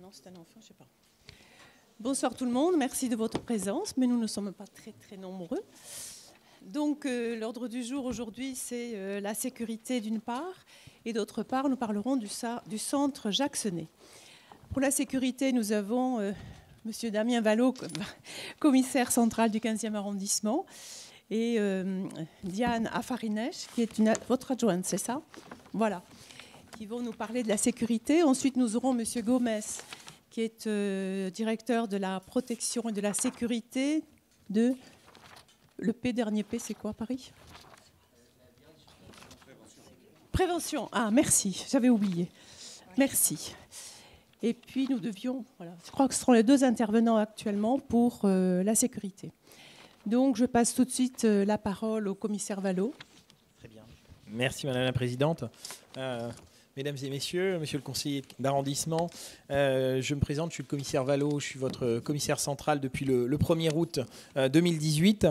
Non, c'est un enfant, je sais pas. Bonsoir tout le monde, merci de votre présence, mais nous ne sommes pas très nombreux. Donc l'ordre du jour aujourd'hui, c'est la sécurité d'une part, et d'autre part, nous parlerons du centre Jacques Senet. Pour la sécurité, nous avons M. Damien Vallot, commissaire central du 15e arrondissement, et Diane Afarinèche, qui est votre adjointe, c'est ça? Voilà, qui vont nous parler de la sécurité. Ensuite, nous aurons M. Gomez, qui est directeur de la protection et de la sécurité de... Le P, dernier P, c'est quoi, Paris? Prévention. Ah, merci, j'avais oublié. Merci. Et puis, nous devions... Voilà, je crois que ce seront les deux intervenants actuellement pour la sécurité. Donc, je passe tout de suite la parole au commissaire Vallot. Très bien. Merci, Madame la Présidente. Mesdames et messieurs, monsieur le conseiller d'arrondissement, je me présente, je suis le commissaire Vallot, je suis votre commissaire central depuis le 1er août 2018.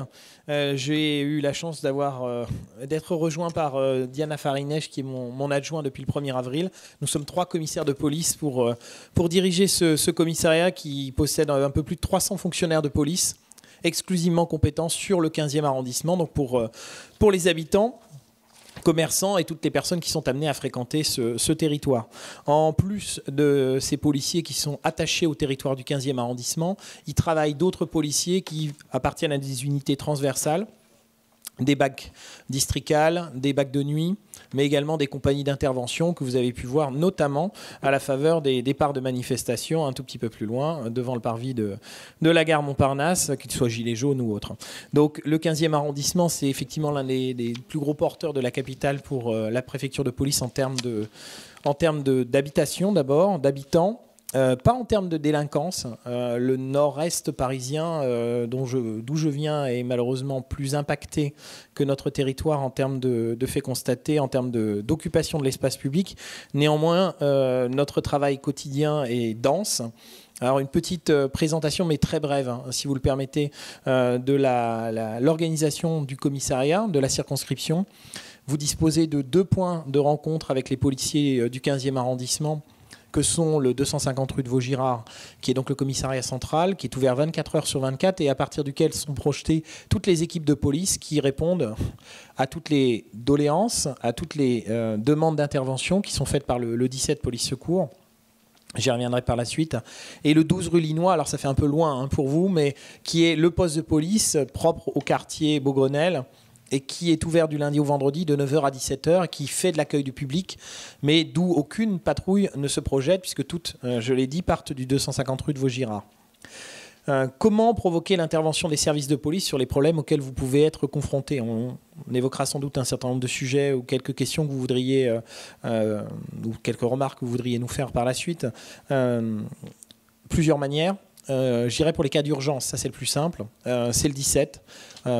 J'ai eu la chance d'être rejoint par Diane Afarinèche, qui est mon adjoint depuis le 1er avril. Nous sommes 3 commissaires de police pour diriger ce commissariat qui possède un peu plus de 300 fonctionnaires de police, exclusivement compétents sur le 15e arrondissement, donc pour les habitants, commerçants et toutes les personnes qui sont amenées à fréquenter ce territoire. En plus de ces policiers qui sont attachés au territoire du 15e arrondissement, il travaille d'autres policiers qui appartiennent à des unités transversales, des BAC districales, des BAC de nuit, mais également des compagnies d'intervention que vous avez pu voir notamment à la faveur des départs de manifestations un tout petit peu plus loin, devant le parvis de la gare Montparnasse, qu'il soit gilet jaune ou autre. Donc le 15e arrondissement, c'est effectivement l'un des plus gros porteurs de la capitale pour la préfecture de police en termes d'habitation d'abord, d'habitants. Pas en termes de délinquance. Le nord-est parisien, d'où je viens, est malheureusement plus impacté que notre territoire en termes de faits constatés, en termes d'occupation de l'espace public. Néanmoins, notre travail quotidien est dense. Alors une petite présentation, mais très brève, hein, si vous le permettez, de l'organisation du commissariat, de la circonscription. Vous disposez de 2 points de rencontre avec les policiers du 15e arrondissement, que sont le 250 rue de Vaugirard, qui est donc le commissariat central, qui est ouvert 24 heures sur 24 et à partir duquel sont projetées toutes les équipes de police qui répondent à toutes les doléances, à toutes les demandes d'intervention qui sont faites par le 17 Police Secours. J'y reviendrai par la suite. Et le 12 rue Linois, alors ça fait un peu loin hein, pour vous, mais qui est le poste de police propre au quartier Beaugrenelle, et qui est ouvert du lundi au vendredi de 9h à 17h, qui fait de l'accueil du public, mais d'où aucune patrouille ne se projette, puisque toutes, je l'ai dit, partent du 250 rue de Vaugirard. Comment provoquer l'intervention des services de police sur les problèmes auxquels vous pouvez être confrontés? On évoquera sans doute un certain nombre de sujets ou quelques questions que vous voudriez, ou quelques remarques que vous voudriez nous faire par la suite. Plusieurs manières. J'irai pour les cas d'urgence, ça c'est le plus simple, c'est le 17.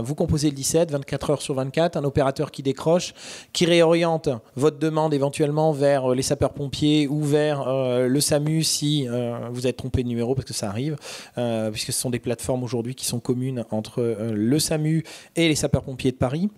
Vous composez le 17, 24 heures sur 24, un opérateur qui décroche, qui réoriente votre demande éventuellement vers les sapeurs-pompiers ou vers le SAMU si vous êtes trompé de numéro, parce que ça arrive, puisque ce sont des plateformes aujourd'hui qui sont communes entre le SAMU et les sapeurs-pompiers de Paris.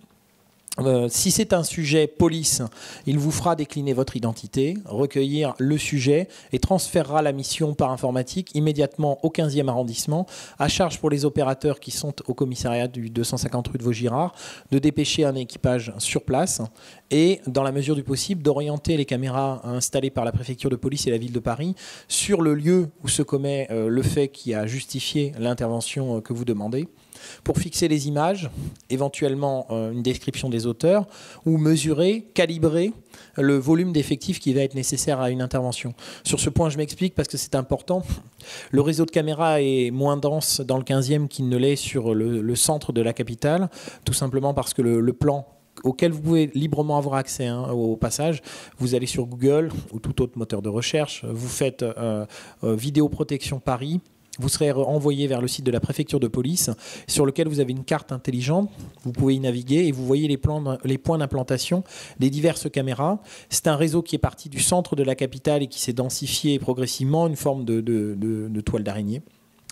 Si c'est un sujet police, il vous fera décliner votre identité, recueillir le sujet et transférera la mission par informatique immédiatement au 15e arrondissement, à charge pour les opérateurs qui sont au commissariat du 250 rue de Vaugirard de dépêcher un équipage sur place et, dans la mesure du possible, d'orienter les caméras installées par la préfecture de police et la ville de Paris sur le lieu où se commet le fait qui a justifié l'intervention que vous demandez, pour fixer les images, éventuellement une description des auteurs, ou mesurer, calibrer le volume d'effectifs qui va être nécessaire à une intervention. Sur ce point, je m'explique parce que c'est important. Le réseau de caméras est moins dense dans le 15e qu'il ne l'est sur le centre de la capitale, tout simplement parce que le plan auquel vous pouvez librement avoir accès au passage, vous allez sur Google ou tout autre moteur de recherche, vous faites Vidéoprotection Paris, vous serez envoyé vers le site de la préfecture de police sur lequel vous avez une carte intelligente. Vous pouvez y naviguer et vous voyez les points d'implantation des diverses caméras. C'est un réseau qui est parti du centre de la capitale et qui s'est densifié progressivement, une forme de toile d'araignée.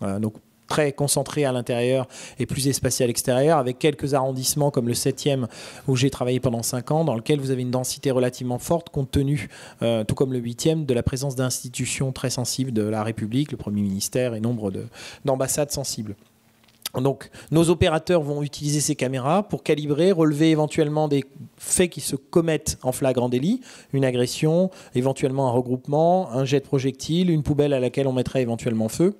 Donc très concentré à l'intérieur et plus espacé à l'extérieur, avec quelques arrondissements comme le 7e où j'ai travaillé pendant 5 ans, dans lequel vous avez une densité relativement forte compte tenu, tout comme le 8e, de la présence d'institutions très sensibles de la République, le Premier ministère et nombre d'ambassades sensibles. Donc, nos opérateurs vont utiliser ces caméras pour calibrer, relever éventuellement des faits qui se commettent en flagrant délit, une agression, éventuellement un regroupement, un jet de projectile, une poubelle à laquelle on mettrait éventuellement feu,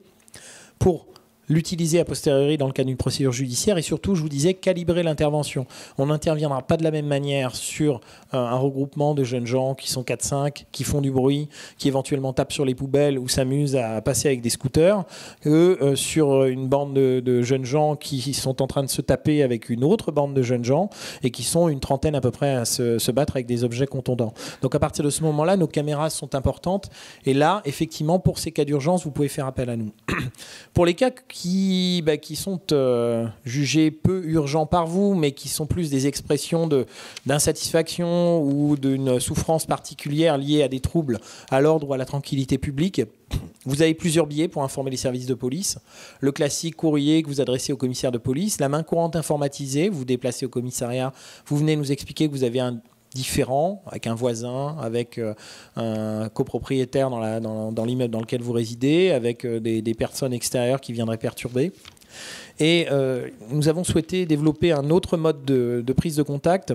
pour l'utiliser a posteriori dans le cadre d'une procédure judiciaire et surtout, je vous disais, calibrer l'intervention. On n'interviendra pas de la même manière sur un regroupement de jeunes gens qui sont 4-5, qui font du bruit, qui éventuellement tapent sur les poubelles ou s'amusent à passer avec des scooters, que sur une bande de jeunes gens qui sont en train de se taper avec une autre bande de jeunes gens et qui sont une trentaine à peu près à se battre avec des objets contondants. Donc à partir de ce moment-là, nos caméras sont importantes et là, effectivement, pour ces cas d'urgence, vous pouvez faire appel à nous. Pour les cas qui sont jugés peu urgents par vous, mais qui sont plus des expressions d'insatisfaction ou d'une souffrance particulière liée à des troubles à l'ordre ou à la tranquillité publique, vous avez plusieurs biais pour informer les services de police. Le classique courrier que vous adressez au commissaire de police, la main courante informatisée, vous vous déplacez au commissariat, vous venez nous expliquer que vous avez un différent avec un voisin, avec un copropriétaire dans l'immeuble dans lequel vous résidez, avec des personnes extérieures qui viendraient perturber. Et nous avons souhaité développer un autre mode de prise de contact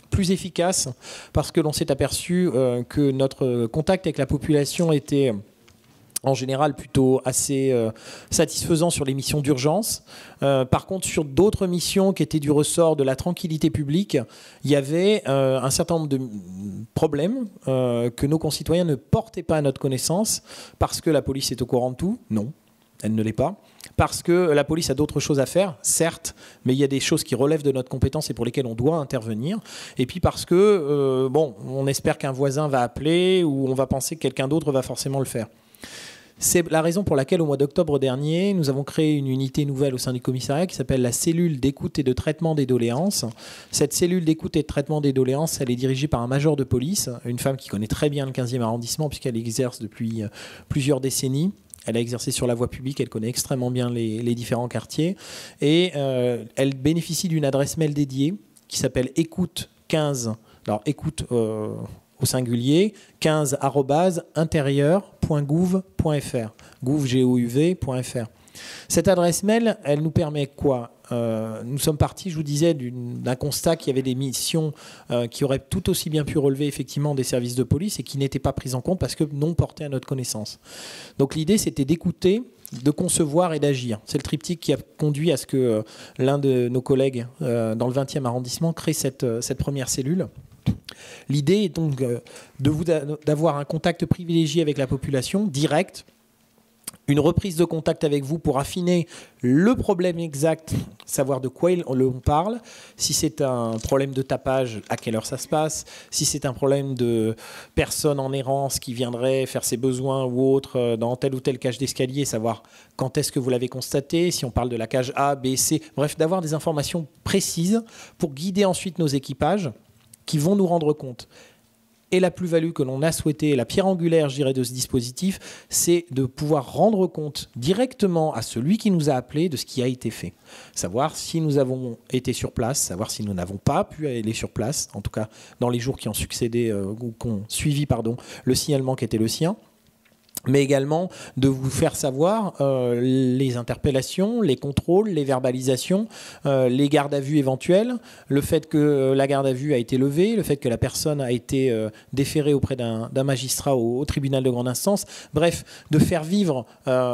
plus efficace parce que l'on s'est aperçu que notre contact avec la population était en général plutôt assez satisfaisant sur les missions d'urgence. Par contre, sur d'autres missions qui étaient du ressort de la tranquillité publique, il y avait un certain nombre de problèmes que nos concitoyens ne portaient pas à notre connaissance parce que la police est au courant de tout. Non, elle ne l'est pas. Parce que la police a d'autres choses à faire, certes, mais il y a des choses qui relèvent de notre compétence et pour lesquelles on doit intervenir. Et puis parce que, on espère qu'un voisin va appeler ou on va penser que quelqu'un d'autre va forcément le faire. C'est la raison pour laquelle, au mois d'octobre dernier, nous avons créé une unité nouvelle au sein du commissariat qui s'appelle la cellule d'écoute et de traitement des doléances. Cette cellule d'écoute et de traitement des doléances, elle est dirigée par un major de police, une femme qui connaît très bien le 15e arrondissement puisqu'elle exerce depuis plusieurs décennies. Elle a exercé sur la voie publique, elle connaît extrêmement bien les différents quartiers. Et elle bénéficie d'une adresse mail dédiée qui s'appelle écoute15. Alors écoute au singulier, 15@intérieur.gouv.fr, gouv.fr. Cette adresse mail, elle nous permet quoi ? Nous sommes partis, je vous disais, d'un constat qu'il y avait des missions qui auraient tout aussi bien pu relever effectivement des services de police et qui n'étaient pas prises en compte parce que non portées à notre connaissance. Donc l'idée, c'était d'écouter, de concevoir et d'agir. C'est le triptyque qui a conduit à ce que l'un de nos collègues dans le 20e arrondissement crée cette première cellule. L'idée est donc d'avoir un contact privilégié avec la population, direct, une reprise de contact avec vous pour affiner le problème exact, savoir de quoi on parle, si c'est un problème de tapage, à quelle heure ça se passe, si c'est un problème de personne en errance qui viendrait faire ses besoins ou autre dans telle ou telle cage d'escalier, savoir quand est-ce que vous l'avez constaté, si on parle de la cage A, B, C, bref, d'avoir des informations précises pour guider ensuite nos équipages qui vont nous rendre compte. Et la plus-value que l'on a souhaité, la pierre angulaire, je dirais, de ce dispositif, c'est de pouvoir rendre compte directement à celui qui nous a appelé de ce qui a été fait. Savoir si nous avons été sur place, savoir si nous n'avons pas pu aller sur place, en tout cas dans les jours qui ont succédé, ou qui ont suivi, le signalement qui était le sien. Mais également de vous faire savoir les interpellations, les contrôles, les verbalisations, les gardes à vue éventuelles, le fait que la garde à vue a été levée, le fait que la personne a été déférée auprès d'un magistrat au tribunal de grande instance. Bref, de faire vivre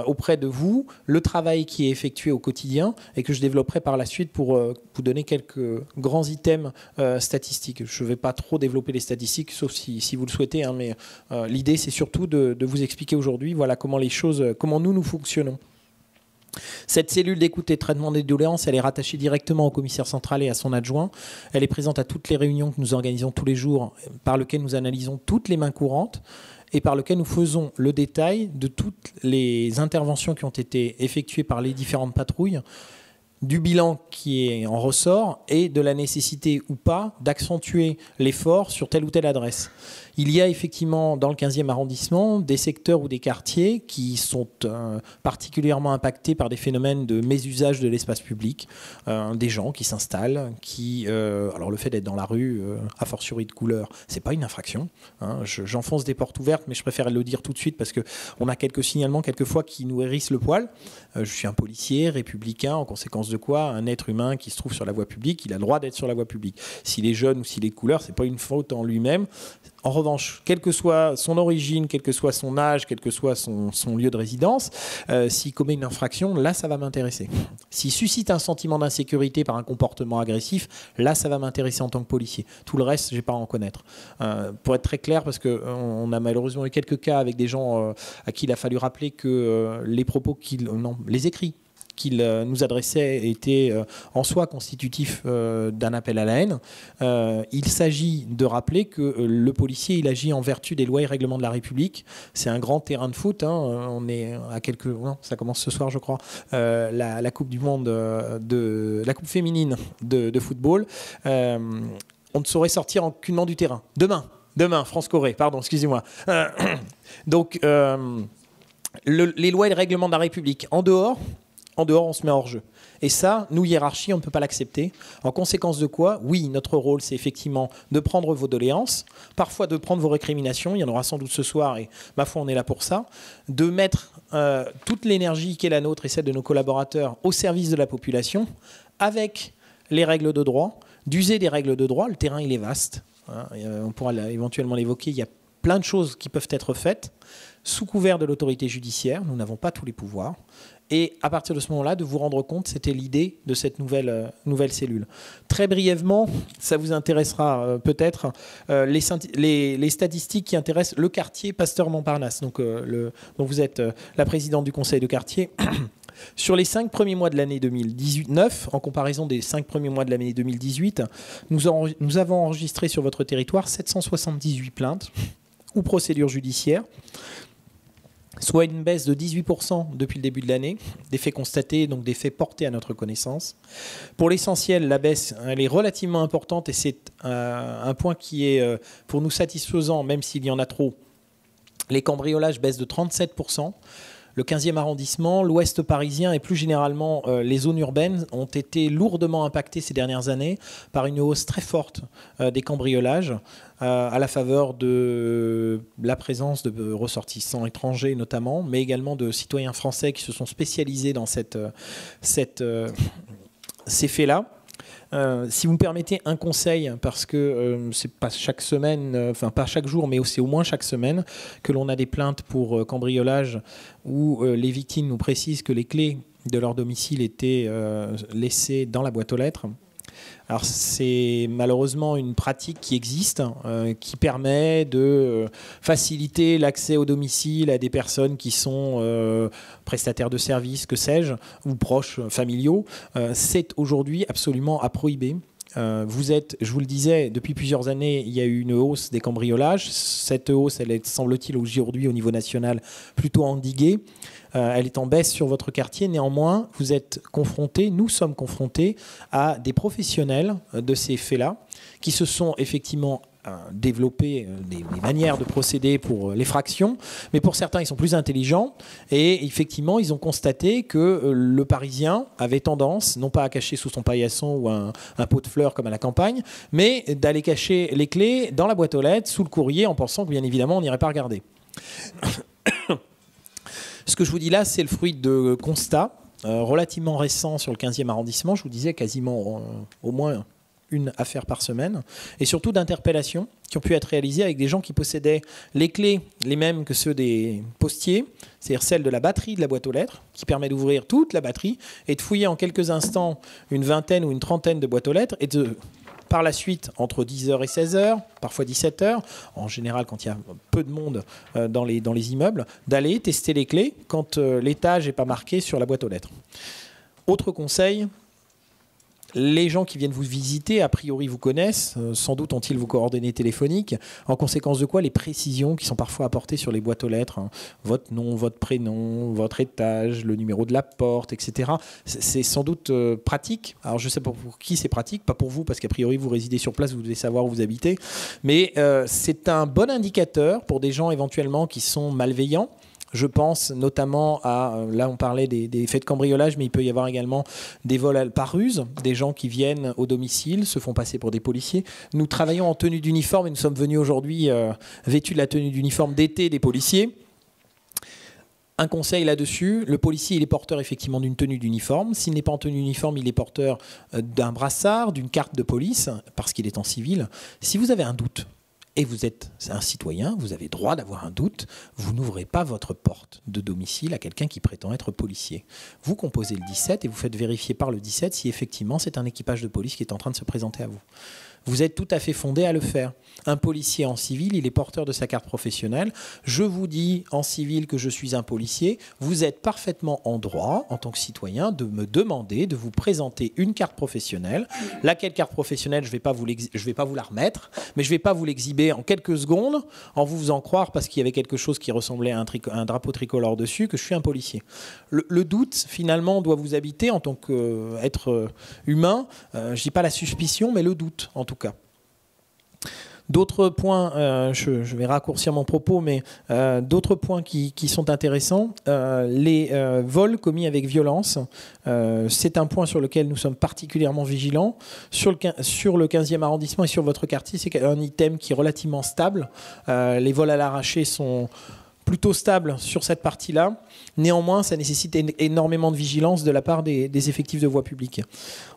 auprès de vous le travail qui est effectué au quotidien et que je développerai par la suite pour vous donner quelques grands items statistiques. Je ne vais pas trop développer les statistiques, sauf si vous le souhaitez, hein, mais l'idée c'est surtout de vous expliquer aujourd'hui, voilà comment nous fonctionnons. Cette cellule d'écoute et de traitement des doléances, elle est rattachée directement au commissaire central et à son adjoint. Elle est présente à toutes les réunions que nous organisons tous les jours, par lesquelles nous analysons toutes les mains courantes et par lesquelles nous faisons le détail de toutes les interventions qui ont été effectuées par les différentes patrouilles du bilan qui en ressort et de la nécessité ou pas d'accentuer l'effort sur telle ou telle adresse. Il y a effectivement dans le 15e arrondissement des secteurs ou des quartiers qui sont particulièrement impactés par des phénomènes de mésusage de l'espace public, des gens qui s'installent, alors le fait d'être dans la rue, a fortiori de couleur, c'est pas une infraction. Hein, j'enfonce des portes ouvertes, mais je préfère le dire tout de suite parce qu'on a quelques signalements quelquefois qui nous hérissent le poil. Je suis un policier républicain, en conséquence de quoi un être humain qui se trouve sur la voie publique, il a le droit d'être sur la voie publique. S'il est jeune ou s'il est de couleur, c'est pas une faute en lui-même. En revanche, quelle que soit son origine, quel que soit son âge, quel que soit son lieu de résidence, s'il commet une infraction, là, ça va m'intéresser. S'il suscite un sentiment d'insécurité par un comportement agressif, là, ça va m'intéresser en tant que policier. Tout le reste, je n'ai pas à en connaître. Pour être très clair, parce qu'on a malheureusement eu quelques cas avec des gens à qui il a fallu rappeler que les écrits qu'il nous adressait était en soi constitutif d'un appel à la haine. Il s'agit de rappeler que le policier, il agit en vertu des lois et règlements de la République. C'est un grand terrain de foot. Hein. On est à quelques... Non, ça commence ce soir, je crois. La Coupe du Monde, la Coupe féminine de football. On ne saurait sortir aucunement du terrain. Demain, France-Corée, pardon, excusez-moi. Donc, les lois et les règlements de la République. En dehors, on se met hors jeu. Et ça, nous, hiérarchie, on ne peut pas l'accepter. En conséquence de quoi, oui, notre rôle, c'est effectivement de prendre vos doléances, parfois de prendre vos récriminations, il y en aura sans doute ce soir, et ma foi, on est là pour ça, de mettre toute l'énergie qui est la nôtre et celle de nos collaborateurs au service de la population, avec les règles de droit, d'user des règles de droit. Le terrain, il est vaste. Hein, on pourra éventuellement l'évoquer. Il y a plein de choses qui peuvent être faites sous couvert de l'autorité judiciaire. Nous n'avons pas tous les pouvoirs. Et à partir de ce moment-là, de vous rendre compte, c'était l'idée de cette nouvelle cellule. Très brièvement, ça vous intéressera peut-être, les statistiques qui intéressent le quartier Pasteur-Montparnasse, donc, dont vous êtes la présidente du conseil de quartier. Sur les 5 premiers mois de l'année 2019, en comparaison des 5 premiers mois de l'année 2018, nous avons enregistré sur votre territoire 778 plaintes ou procédures judiciaires, soit une baisse de 18% depuis le début de l'année, des faits constatés, donc des faits portés à notre connaissance. Pour l'essentiel, la baisse, elle est relativement importante et c'est un point qui est pour nous satisfaisant, même s'il y en a trop. Les cambriolages baissent de 37%. Le 15e arrondissement, l'ouest parisien et plus généralement les zones urbaines ont été lourdement impactées ces dernières années par une hausse très forte des cambriolages à la faveur de la présence de ressortissants étrangers notamment, mais également de citoyens français qui se sont spécialisés dans ces faits-là. Si vous me permettez un conseil, parce que c'est pas chaque semaine, enfin pas chaque jour, mais c'est au moins chaque semaine que l'on a des plaintes pour cambriolage où les victimes nous précisent que les clés de leur domicile étaient laissées dans la boîte aux lettres. Alors c'est malheureusement une pratique qui existe, qui permet de faciliter l'accès au domicile à des personnes qui sont prestataires de services, que sais-je, ou proches familiaux. C'est aujourd'hui absolument à prohiber. Je vous le disais, depuis plusieurs années, il y a eu une hausse des cambriolages. Cette hausse, elle est, semble-t-il, aujourd'hui au niveau national plutôt endiguée. Elle est en baisse sur votre quartier. Néanmoins, vous êtes confrontés, nous sommes confrontés à des professionnels de ces faits-là qui se sont effectivement développer des manières de procéder pour l'effraction, mais pour certains, ils sont plus intelligents et effectivement, ils ont constaté que le Parisien avait tendance, non pas à cacher sous son paillasson ou un pot de fleurs comme à la campagne, mais d'aller cacher les clés dans la boîte aux lettres, sous le courrier, en pensant que bien évidemment, on n'irait pas regarder. Ce que je vous dis là, c'est le fruit de constats relativement récents sur le 15e arrondissement. Je vous disais quasiment au moins une affaire par semaine, et surtout d'interpellations qui ont pu être réalisées avec des gens qui possédaient les clés, les mêmes que ceux des postiers, c'est-à-dire celle de la batterie de la boîte aux lettres, qui permet d'ouvrir toute la batterie et de fouiller en quelques instants une vingtaine ou une trentaine de boîtes aux lettres, et de, par la suite, entre 10h et 16h, parfois 17h, en général quand il y a peu de monde dans les immeubles, d'aller tester les clés quand l'étage n'est pas marqué sur la boîte aux lettres. Autre conseil, Les gens qui viennent vous visiter, a priori, vous connaissent. Sans doute ont-ils vos coordonnées téléphoniques. En conséquence de quoi, les précisions qui sont parfois apportées sur les boîtes aux lettres, hein, votre nom, votre prénom, votre étage, le numéro de la porte, etc. C'est sans doute pratique. Alors, je ne sais pas pour qui c'est pratique, pas pour vous, parce qu'a priori, vous résidez sur place, vous devez savoir où vous habitez. Mais c'est un bon indicateur pour des gens éventuellement qui sont malveillants. Je pense notamment à, là on parlait des faits de cambriolage, mais il peut y avoir également des vols par ruse, des gens qui viennent au domicile, se font passer pour des policiers. Nous travaillons en tenue d'uniforme et nous sommes venus aujourd'hui vêtus de la tenue d'uniforme d'été des policiers. Un conseil là-dessus, le policier il est porteur effectivement d'une tenue d'uniforme. S'il n'est pas en tenue d'uniforme, il est porteur d'un brassard, d'une carte de police, parce qu'il est en civil. Si vous avez un doute, et vous êtes un citoyen, vous avez droit d'avoir un doute, vous n'ouvrez pas votre porte de domicile à quelqu'un qui prétend être policier. Vous composez le 17 et vous faites vérifier par le 17 si effectivement c'est un équipage de police qui est en train de se présenter à vous. Vous êtes tout à fait fondé à le faire. Un policier en civil, il est porteur de sa carte professionnelle. Je vous dis en civil que je suis un policier. Vous êtes parfaitement en droit, en tant que citoyen, de me demander de vous présenter une carte professionnelle. Laquelle carte professionnelle, je ne vais pas vous la remettre, mais je ne vais pas vous l'exhiber en quelques secondes en vous faisant croire, parce qu'il y avait quelque chose qui ressemblait à un drapeau tricolore dessus, que je suis un policier. Le doute, finalement, doit vous habiter en tant qu'être humain. Je ne dis pas la suspicion, mais le doute, en tout cas. D'autres points, je vais raccourcir mon propos, mais d'autres points qui sont intéressants, les vols commis avec violence, c'est un point sur lequel nous sommes particulièrement vigilants. Sur le 15e arrondissement et sur votre quartier, c'est un item qui est relativement stable. Les vols à l'arraché sont plutôt stables sur cette partie-là. Néanmoins, ça nécessite énormément de vigilance de la part des effectifs de voie publique.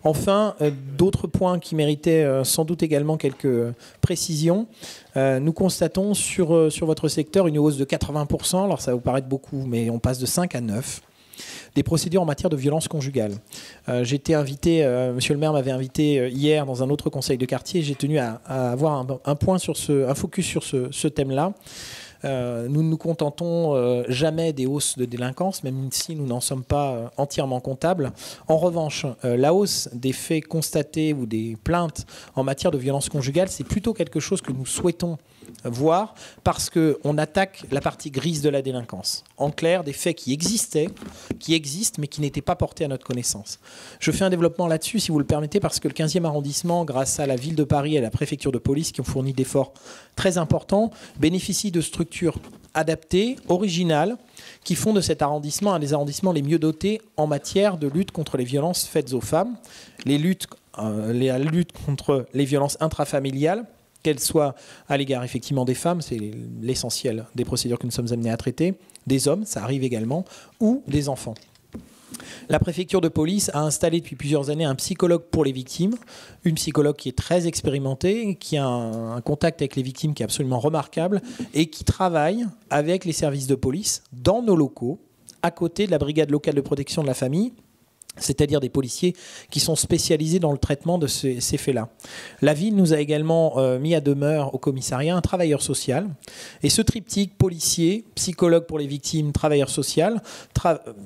Enfin, d'autres points qui méritaient sans doute également quelques précisions. Nous constatons sur votre secteur une hausse de 80%. Alors ça va vous paraître beaucoup, mais on passe de 5 à 9. Des procédures en matière de violence conjugale. J'étais invité, monsieur le maire m'avait invité hier dans un autre conseil de quartier. J'ai tenu à avoir un focus sur ce thème-là. Nous ne nous contentons jamais des hausses de délinquance, même si nous n'en sommes pas entièrement comptables. En revanche, la hausse des faits constatés ou des plaintes en matière de violence conjugale, c'est plutôt quelque chose que nous souhaitons voir, parce qu'on attaque la partie grise de la délinquance. En clair, des faits qui existent, mais qui n'étaient pas portés à notre connaissance. Je fais un développement là-dessus, si vous le permettez, parce que le 15e arrondissement, grâce à la ville de Paris et à la préfecture de police, qui ont fourni d'efforts très importants, bénéficie de structures adaptées, originales, qui font de cet arrondissement un des arrondissements les mieux dotés en matière de lutte contre les violences faites aux femmes, la lutte contre les violences intrafamiliales, qu'elles soient à l'égard effectivement des femmes, c'est l'essentiel des procédures que nous sommes amenés à traiter, des hommes, ça arrive également, ou des enfants. La préfecture de police a installé depuis plusieurs années un psychologue pour les victimes, une psychologue qui est très expérimentée, qui a un contact avec les victimes qui est absolument remarquable et qui travaille avec les services de police dans nos locaux, à côté de la brigade locale de protection de la famille, c'est-à-dire des policiers qui sont spécialisés dans le traitement de ces faits-là. La ville nous a également mis à demeure au commissariat un travailleur social. Et ce triptyque policier, psychologue pour les victimes, travailleur social,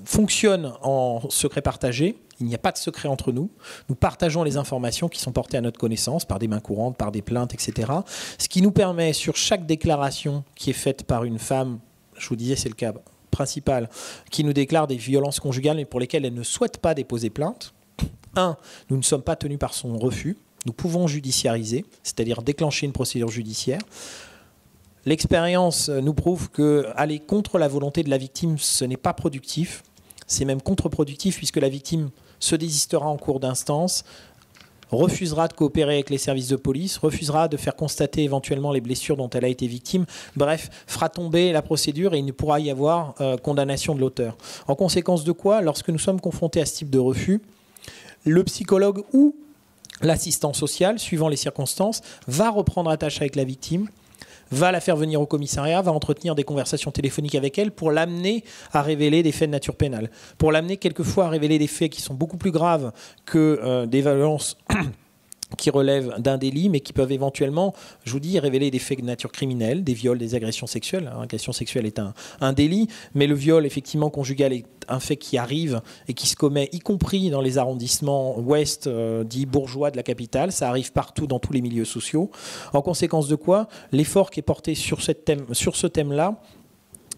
fonctionne en secret partagé. Il n'y a pas de secret entre nous. Nous partageons les informations qui sont portées à notre connaissance par des mains courantes, par des plaintes, etc. Ce qui nous permet, sur chaque déclaration qui est faite par une femme, je vous disais c'est le cas principale, qui nous déclare des violences conjugales mais pour lesquelles elle ne souhaite pas déposer plainte. 1. Nous ne sommes pas tenus par son refus. Nous pouvons judiciariser, c'est-à-dire déclencher une procédure judiciaire. L'expérience nous prouve qu'aller contre la volonté de la victime, ce n'est pas productif. C'est même contre-productif puisque la victime se désistera en cours d'instance, refusera de coopérer avec les services de police, refusera de faire constater éventuellement les blessures dont elle a été victime, bref, fera tomber la procédure et il ne pourra y avoir condamnation de l'auteur. En conséquence de quoi, lorsque nous sommes confrontés à ce type de refus, le psychologue ou l'assistant social, suivant les circonstances, va reprendre attache avec la victime, va la faire venir au commissariat, va entretenir des conversations téléphoniques avec elle pour l'amener à révéler des faits de nature pénale, pour l'amener quelquefois à révéler des faits qui sont beaucoup plus graves que des violences qui relèvent d'un délit, mais qui peuvent éventuellement, je vous dis, révéler des faits de nature criminelle, des viols, des agressions sexuelles. L'agression sexuelle est un délit, mais le viol, effectivement, conjugal est un fait qui arrive et qui se commet, y compris dans les arrondissements ouest dits bourgeois de la capitale. Ça arrive partout dans tous les milieux sociaux. En conséquence de quoi, l'effort qui est porté sur ce thème-là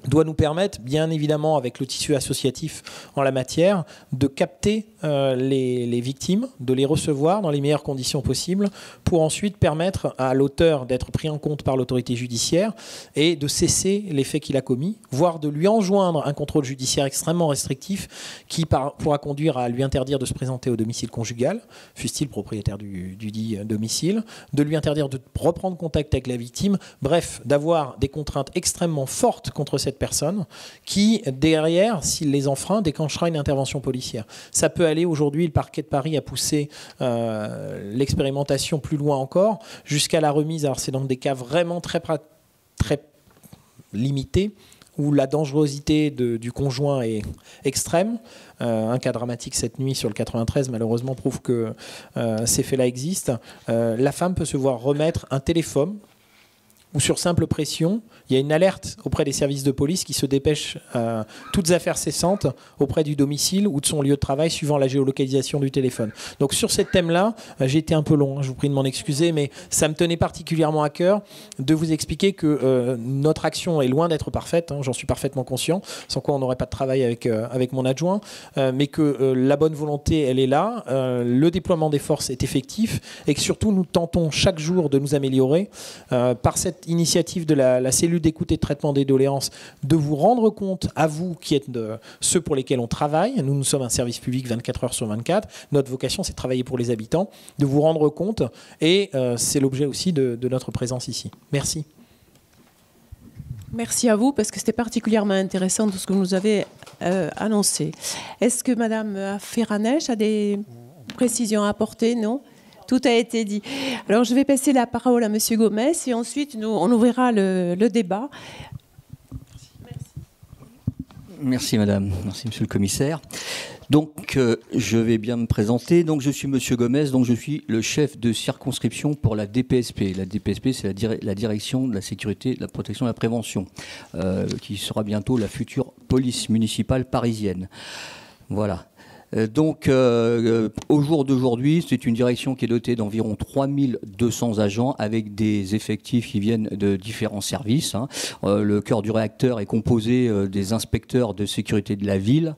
doit nous permettre, bien évidemment, avec le tissu associatif en la matière, de capter les victimes, de les recevoir dans les meilleures conditions possibles, pour ensuite permettre à l'auteur d'être pris en compte par l'autorité judiciaire et de cesser les faits qu'il a commis, voire de lui enjoindre un contrôle judiciaire extrêmement restrictif qui pourra conduire à lui interdire de se présenter au domicile conjugal, fût-il propriétaire du dit domicile, de lui interdire de reprendre contact avec la victime, bref, d'avoir des contraintes extrêmement fortes contre cette personne qui, derrière, s'il les enfreint, déclenchera une intervention policière. Ça peut aller aujourd'hui, le parquet de Paris a poussé l'expérimentation plus loin encore, jusqu'à la remise, alors c'est dans des cas vraiment très limités, où la dangerosité du conjoint est extrême. Un cas dramatique cette nuit sur le 93, malheureusement, prouve que ces faits-là existent. La femme peut se voir remettre un téléphone ou sur simple pression, il y a une alerte auprès des services de police qui se dépêchent toutes affaires cessantes auprès du domicile ou de son lieu de travail suivant la géolocalisation du téléphone. Donc sur ce thème-là, j'ai été un peu long, je vous prie de m'en excuser, mais ça me tenait particulièrement à cœur de vous expliquer que notre action est loin d'être parfaite, j'en suis parfaitement conscient, sans quoi on n'aurait pas de travail avec mon adjoint, mais que la bonne volonté, elle est là, le déploiement des forces est effectif et que surtout nous tentons chaque jour de nous améliorer par cette initiative de la cellule d'écoute et de traitement des doléances, de vous rendre compte, à vous qui êtes ceux pour lesquels on travaille, nous sommes un service public 24 heures sur 24, notre vocation c'est de travailler pour les habitants, de vous rendre compte et c'est l'objet aussi de notre présence ici. Merci. Merci à vous parce que c'était particulièrement intéressant tout ce que vous nous avez annoncé. Est-ce que Madame Ferranèche a des précisions à apporter? Non ? Tout a été dit. Alors, je vais passer la parole à Monsieur Gomez et ensuite, on ouvrira le débat. Merci, Madame. Merci, Monsieur le Commissaire. Donc, je vais bien me présenter. Donc, je suis Monsieur Gomez, donc je suis le chef de circonscription pour la DPSP. La DPSP, c'est la Direction de la Sécurité, de la Protection et de la Prévention, qui sera bientôt la future police municipale parisienne. Voilà. Donc, au jour d'aujourd'hui, c'est une direction qui est dotée d'environ 3200 agents avec des effectifs qui viennent de différents services. Le cœur du réacteur est composé des inspecteurs de sécurité de la ville,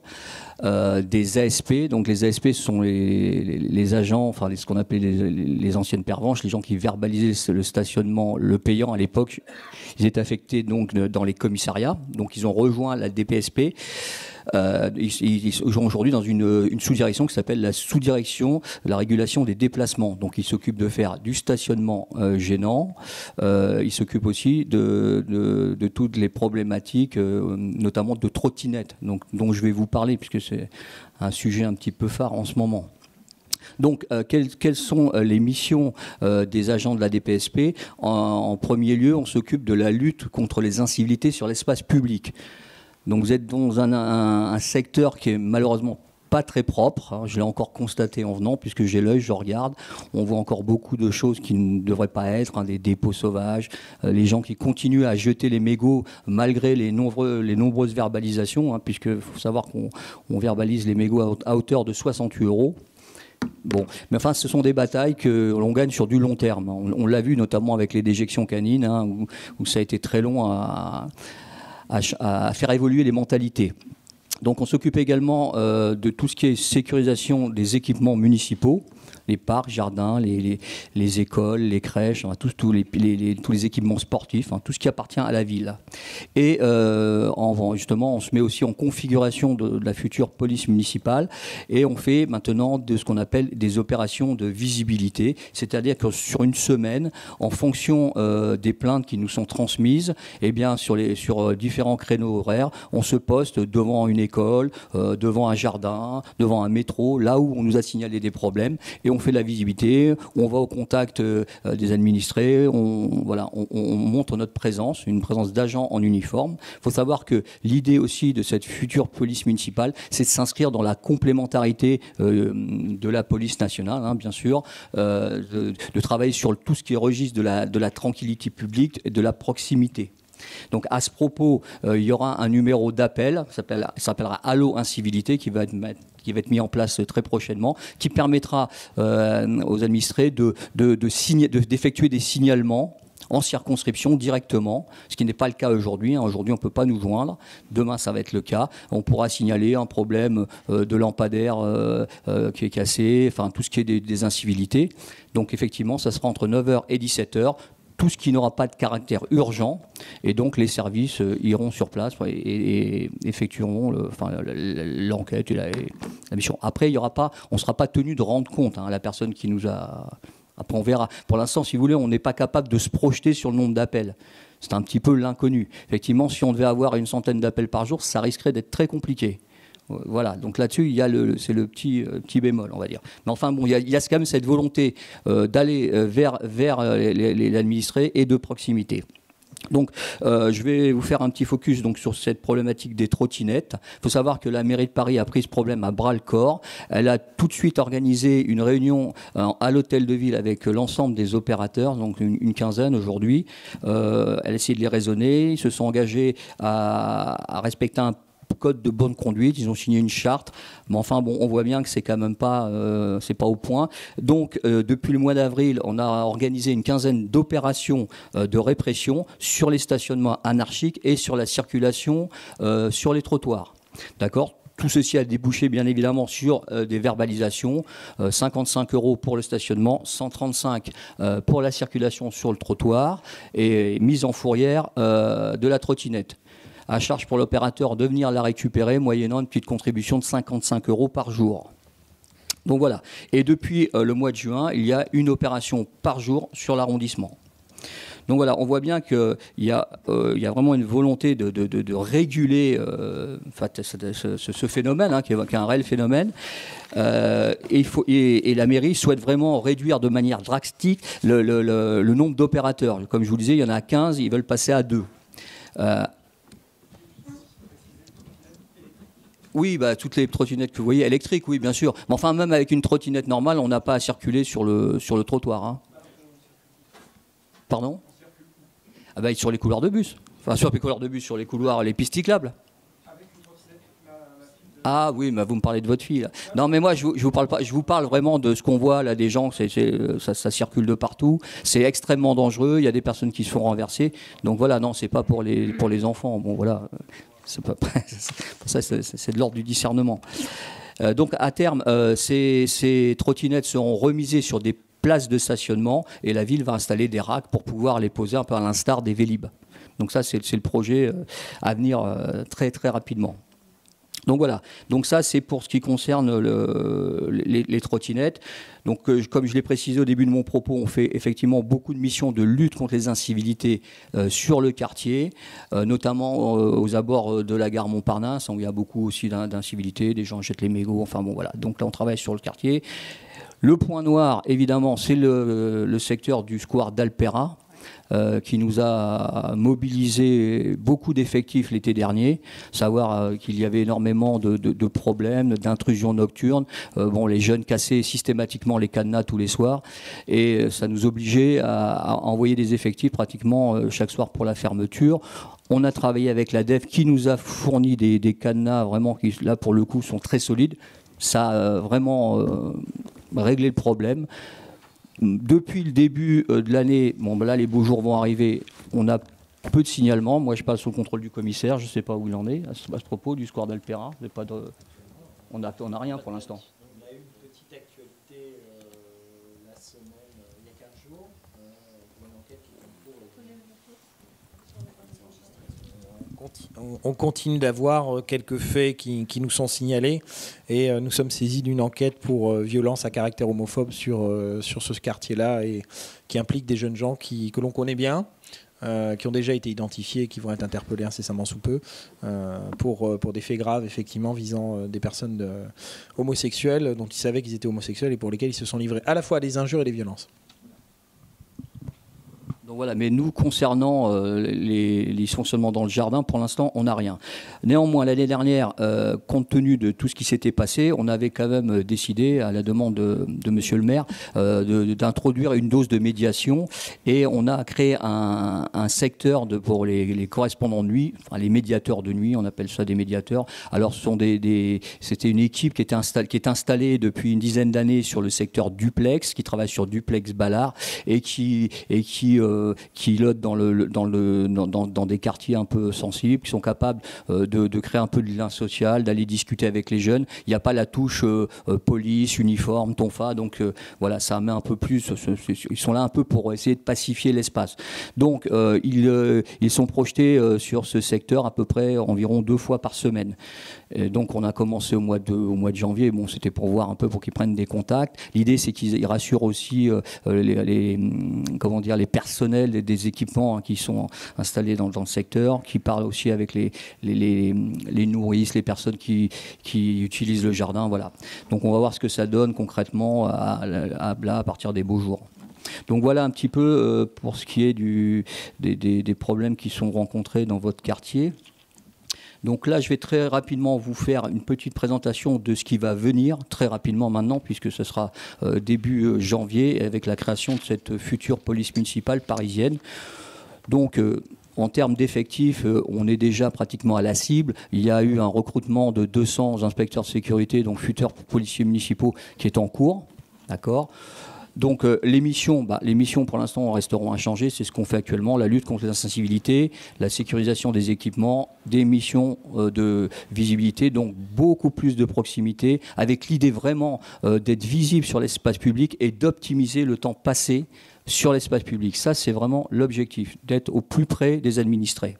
des ASP. Donc les ASP, ce sont les agents, enfin ce qu'on appelait les anciennes pervenches, les gens qui verbalisaient le stationnement, le payant à l'époque. Ils étaient affectés donc dans les commissariats. Donc ils ont rejoint la DPSP. Ils sont aujourd'hui dans une sous-direction qui s'appelle la sous-direction de la régulation des déplacements. Donc ils s'occupent de faire du stationnement gênant. Ils s'occupent aussi de toutes les problématiques, notamment de trottinettes, dont je vais vous parler puisque c'est un sujet un petit peu phare en ce moment. Donc, quelles sont les missions des agents de la DPSP ? En premier lieu, on s'occupe de la lutte contre les incivilités sur l'espace public. Donc vous êtes dans un secteur qui est malheureusement pas très propre, je l'ai encore constaté en venant, puisque j'ai l'œil, je regarde, on voit encore beaucoup de choses qui ne devraient pas être, des dépôts sauvages, les gens qui continuent à jeter les mégots malgré les nombreuses verbalisations, puisqu'il faut savoir qu'on verbalise les mégots à hauteur de 68 €. Bon, mais enfin, ce sont des batailles que l'on gagne sur du long terme. On l'a vu notamment avec les déjections canines, où ça a été très long à faire évoluer les mentalités. Donc on s'occupe également de tout ce qui est sécurisation des équipements municipaux, les parcs, jardins, les écoles, les crèches, tous les équipements sportifs, tout ce qui appartient à la ville. Et justement, on se met aussi en configuration de la future police municipale et on fait maintenant de ce qu'on appelle des opérations de visibilité, c'est-à-dire que sur une semaine, en fonction des plaintes qui nous sont transmises, eh bien sur différents créneaux horaires, on se poste devant une école, devant un jardin, devant un métro, là où on nous a signalé des problèmes, et on fait de la visibilité, on va au contact des administrés, on montre notre présence, une présence d'agents en uniforme. Il faut savoir que l'idée aussi de cette future police municipale, c'est de s'inscrire dans la complémentarité de la police nationale, hein, bien sûr, de travailler sur tout ce qui est registre de la tranquillité publique et de la proximité. Donc à ce propos, il y aura un numéro d'appel, ça s'appellera Allo Incivilité, qui va être mis en place très prochainement, qui permettra aux administrés d'effectuer des signalements en circonscription directement, ce qui n'est pas le cas aujourd'hui. Aujourd'hui, on ne peut pas nous joindre. Demain, ça va être le cas. On pourra signaler un problème de lampadaire qui est cassé, enfin tout ce qui est des incivilités. Donc effectivement, ça sera entre 9h et 17h. Tout ce qui n'aura pas de caractère urgent, et donc les services iront sur place et effectueront l'enquête et la mission. Après, on ne sera pas tenu de rendre compte à la personne qui nous a... Après, on verra. Pour l'instant, si vous voulez, on n'est pas capable de se projeter sur le nombre d'appels. C'est un petit peu l'inconnu. Effectivement, si on devait avoir une centaine d'appels par jour, ça risquerait d'être très compliqué. Voilà, donc là-dessus, c'est le petit bémol, on va dire. Mais enfin, bon, il y a quand même cette volonté d'aller vers les administrés et de proximité. Donc, je vais vous faire un petit focus donc, sur cette problématique des trottinettes. Il faut savoir que la mairie de Paris a pris ce problème à bras-le-corps. Elle a tout de suite organisé une réunion à l'hôtel de ville avec l'ensemble des opérateurs, donc une quinzaine aujourd'hui. Elle a essayé de les raisonner. Ils se sont engagés à respecter un code de bonne conduite, ils ont signé une charte, mais enfin bon, on voit bien que c'est quand même pas, c'est pas au point. Donc depuis le mois d'avril, on a organisé une quinzaine d'opérations de répression sur les stationnements anarchiques et sur la circulation sur les trottoirs. D'accord ? Tout ceci a débouché bien évidemment sur des verbalisations, 55 € pour le stationnement, 135 pour la circulation sur le trottoir et mise en fourrière de la trottinette. À charge pour l'opérateur de venir la récupérer, moyennant une petite contribution de 55 € par jour. Donc voilà. Et depuis le mois de juin, il y a une opération par jour sur l'arrondissement. Donc voilà, on voit bien qu'il y a vraiment une volonté de réguler ce phénomène, hein, qui est un réel phénomène. Et la mairie souhaite vraiment réduire de manière drastique le nombre d'opérateurs. Comme je vous le disais, il y en a 15, ils veulent passer à 2. Oui, toutes les trottinettes que vous voyez, électriques, oui, bien sûr. Mais enfin, même avec une trottinette normale, on n'a pas à circuler sur le trottoir. Hein. Pardon ? Sur les couloirs de bus. Enfin, sur les couloirs de bus, sur les couloirs, les pistes cyclables. Ah oui, mais vous me parlez de votre fille. Là. Non, mais moi, je vous parle pas. Je vous parle vraiment de ce qu'on voit là, des gens. Ça circule de partout. C'est extrêmement dangereux. Il y a des personnes qui se font renverser. Donc voilà, non, c'est pas pour les enfants. Bon, voilà. C'est de l'ordre du discernement. Donc à terme, ces trottinettes seront remisées sur des places de stationnement et la ville va installer des racks pour pouvoir les poser un peu à l'instar des Vélib. Donc ça, c'est le projet à venir très très rapidement. Donc voilà, donc ça c'est pour ce qui concerne les trottinettes. Donc comme je l'ai précisé au début de mon propos, on fait effectivement beaucoup de missions de lutte contre les incivilités sur le quartier, notamment aux abords de la gare Montparnasse, où il y a beaucoup aussi d'incivilités, des gens jettent les mégots, enfin bon voilà. Donc là on travaille sur le quartier. Le point noir, évidemment, c'est le secteur du square d'Alpera, qui nous a mobilisé beaucoup d'effectifs l'été dernier, savoir qu'il y avait énormément de problèmes, d'intrusions nocturnes. Les jeunes cassaient systématiquement les cadenas tous les soirs et ça nous obligeait à envoyer des effectifs pratiquement chaque soir pour la fermeture. On a travaillé avec la DEF qui nous a fourni des cadenas vraiment qui, là, pour le coup, sont très solides. Ça a vraiment réglé le problème. Depuis le début de l'année, là les beaux jours vont arriver, on a peu de signalements. Moi je passe au contrôle du commissaire, je ne sais pas où il en est à ce propos du square d'Alpera. On n'a rien pour l'instant. On a eu une petite actualité la semaine, il y a 15 jours, pour une enquête qui est en cours. On continue d'avoir quelques faits qui nous sont signalés et nous sommes saisis d'une enquête pour violence à caractère homophobe sur ce quartier-là et qui implique des jeunes gens que l'on connaît bien. qui ont déjà été identifiés et qui vont être interpellés incessamment sous peu pour des faits graves, effectivement, visant des personnes homosexuelles dont ils savaient qu'ils étaient homosexuels et pour lesquels ils se sont livrés à la fois à des injures et des violences. Donc voilà, mais nous, concernant les dysfonctionnements dans le jardin, pour l'instant, on n'a rien. Néanmoins, l'année dernière, compte tenu de tout ce qui s'était passé, on avait quand même décidé, à la demande de monsieur le maire, d'introduire une dose de médiation, et on a créé un secteur pour les correspondants de nuit, enfin les médiateurs de nuit, on appelle ça des médiateurs. Alors, c'était une équipe qui est installée depuis une dizaine d'années sur le secteur duplex, qui travaille sur duplex Ballard, et qui lotent dans des quartiers un peu sensibles, qui sont capables de créer un peu de lien social, d'aller discuter avec les jeunes. Il n'y a pas la touche police, uniforme, tonfa, donc voilà, ça met un peu plus. Ils sont là un peu pour essayer de pacifier l'espace. Donc ils sont projetés sur ce secteur à peu près environ 2 fois par semaine. Et donc on a commencé au mois de janvier. Bon, c'était pour voir un peu, pour qu'ils prennent des contacts. L'idée, c'est qu'ils rassurent aussi les personnels des équipements qui sont installés dans le secteur, qui parlent aussi avec les nourrices, les personnes qui utilisent le jardin. Voilà. Donc on va voir ce que ça donne concrètement à partir des beaux jours. Donc voilà un petit peu pour ce qui est des problèmes qui sont rencontrés dans votre quartier. Donc là, je vais très rapidement vous faire une petite présentation de ce qui va venir, très rapidement maintenant, puisque ce sera début janvier, avec la création de cette future police municipale parisienne. Donc, en termes d'effectifs, on est déjà pratiquement à la cible. Il y a eu un recrutement de 200 inspecteurs de sécurité, donc futurs policiers municipaux, qui est en cours. D'accord ? Donc les missions pour l'instant resteront inchangées, c'est ce qu'on fait actuellement, la lutte contre les incivilités, la sécurisation des équipements, des missions de visibilité, donc beaucoup plus de proximité, avec l'idée vraiment d'être visible sur l'espace public et d'optimiser le temps passé sur l'espace public. Ça, c'est vraiment l'objectif, d'être au plus près des administrés.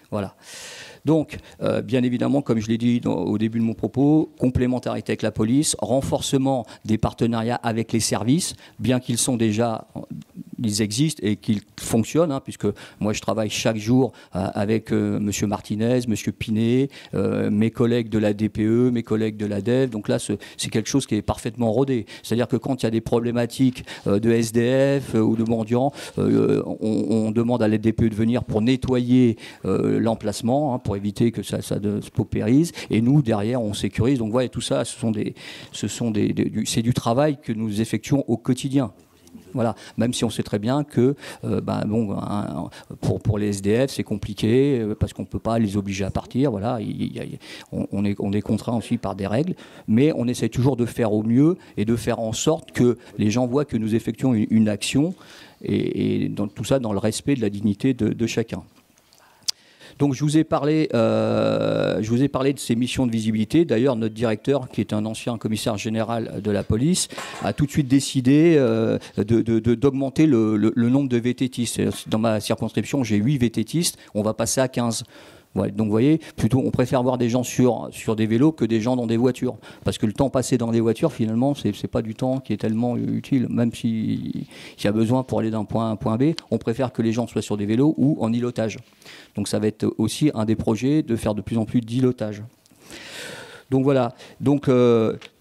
Voilà. Donc, bien évidemment, comme je l'ai dit au début de mon propos, complémentarité avec la police, renforcement des partenariats avec les services, bien qu'ils ils existent et qu'ils fonctionnent, hein, puisque moi je travaille chaque jour avec M. Martinez, M. Pinet, mes collègues de la DPE, mes collègues de la DEV. Donc là, c'est quelque chose qui est parfaitement rodé. C'est-à-dire que quand il y a des problématiques de SDF ou de mendiants, on demande à la DPE de venir pour nettoyer l'emplacement, hein, pour éviter que ça se paupérise. Et nous, derrière, on sécurise. Donc voilà, tout ça, c'est du travail que nous effectuons au quotidien. Voilà, même si on sait très bien que pour les SDF, c'est compliqué parce qu'on ne peut pas les obliger à partir. Voilà, on est contraint aussi par des règles, mais on essaie toujours de faire au mieux et de faire en sorte que les gens voient que nous effectuons une action et dans tout ça dans le respect de la dignité de chacun. Donc je vous ai parlé de ces missions de visibilité. D'ailleurs, notre directeur, qui est un ancien commissaire général de la police, a tout de suite décidé d'augmenter le nombre de VTTistes. Dans ma circonscription, j'ai 8 VTTistes, on va passer à 15. Ouais, donc vous voyez, plutôt on préfère voir des gens sur des vélos que des gens dans des voitures. Parce que le temps passé dans des voitures, finalement, c'est pas du temps qui est tellement utile. Même s'il y a besoin pour aller d'un point A à un point B, on préfère que les gens soient sur des vélos ou en îlotage. Donc ça va être aussi un des projets de faire de plus en plus d'îlotage. Donc voilà. Donc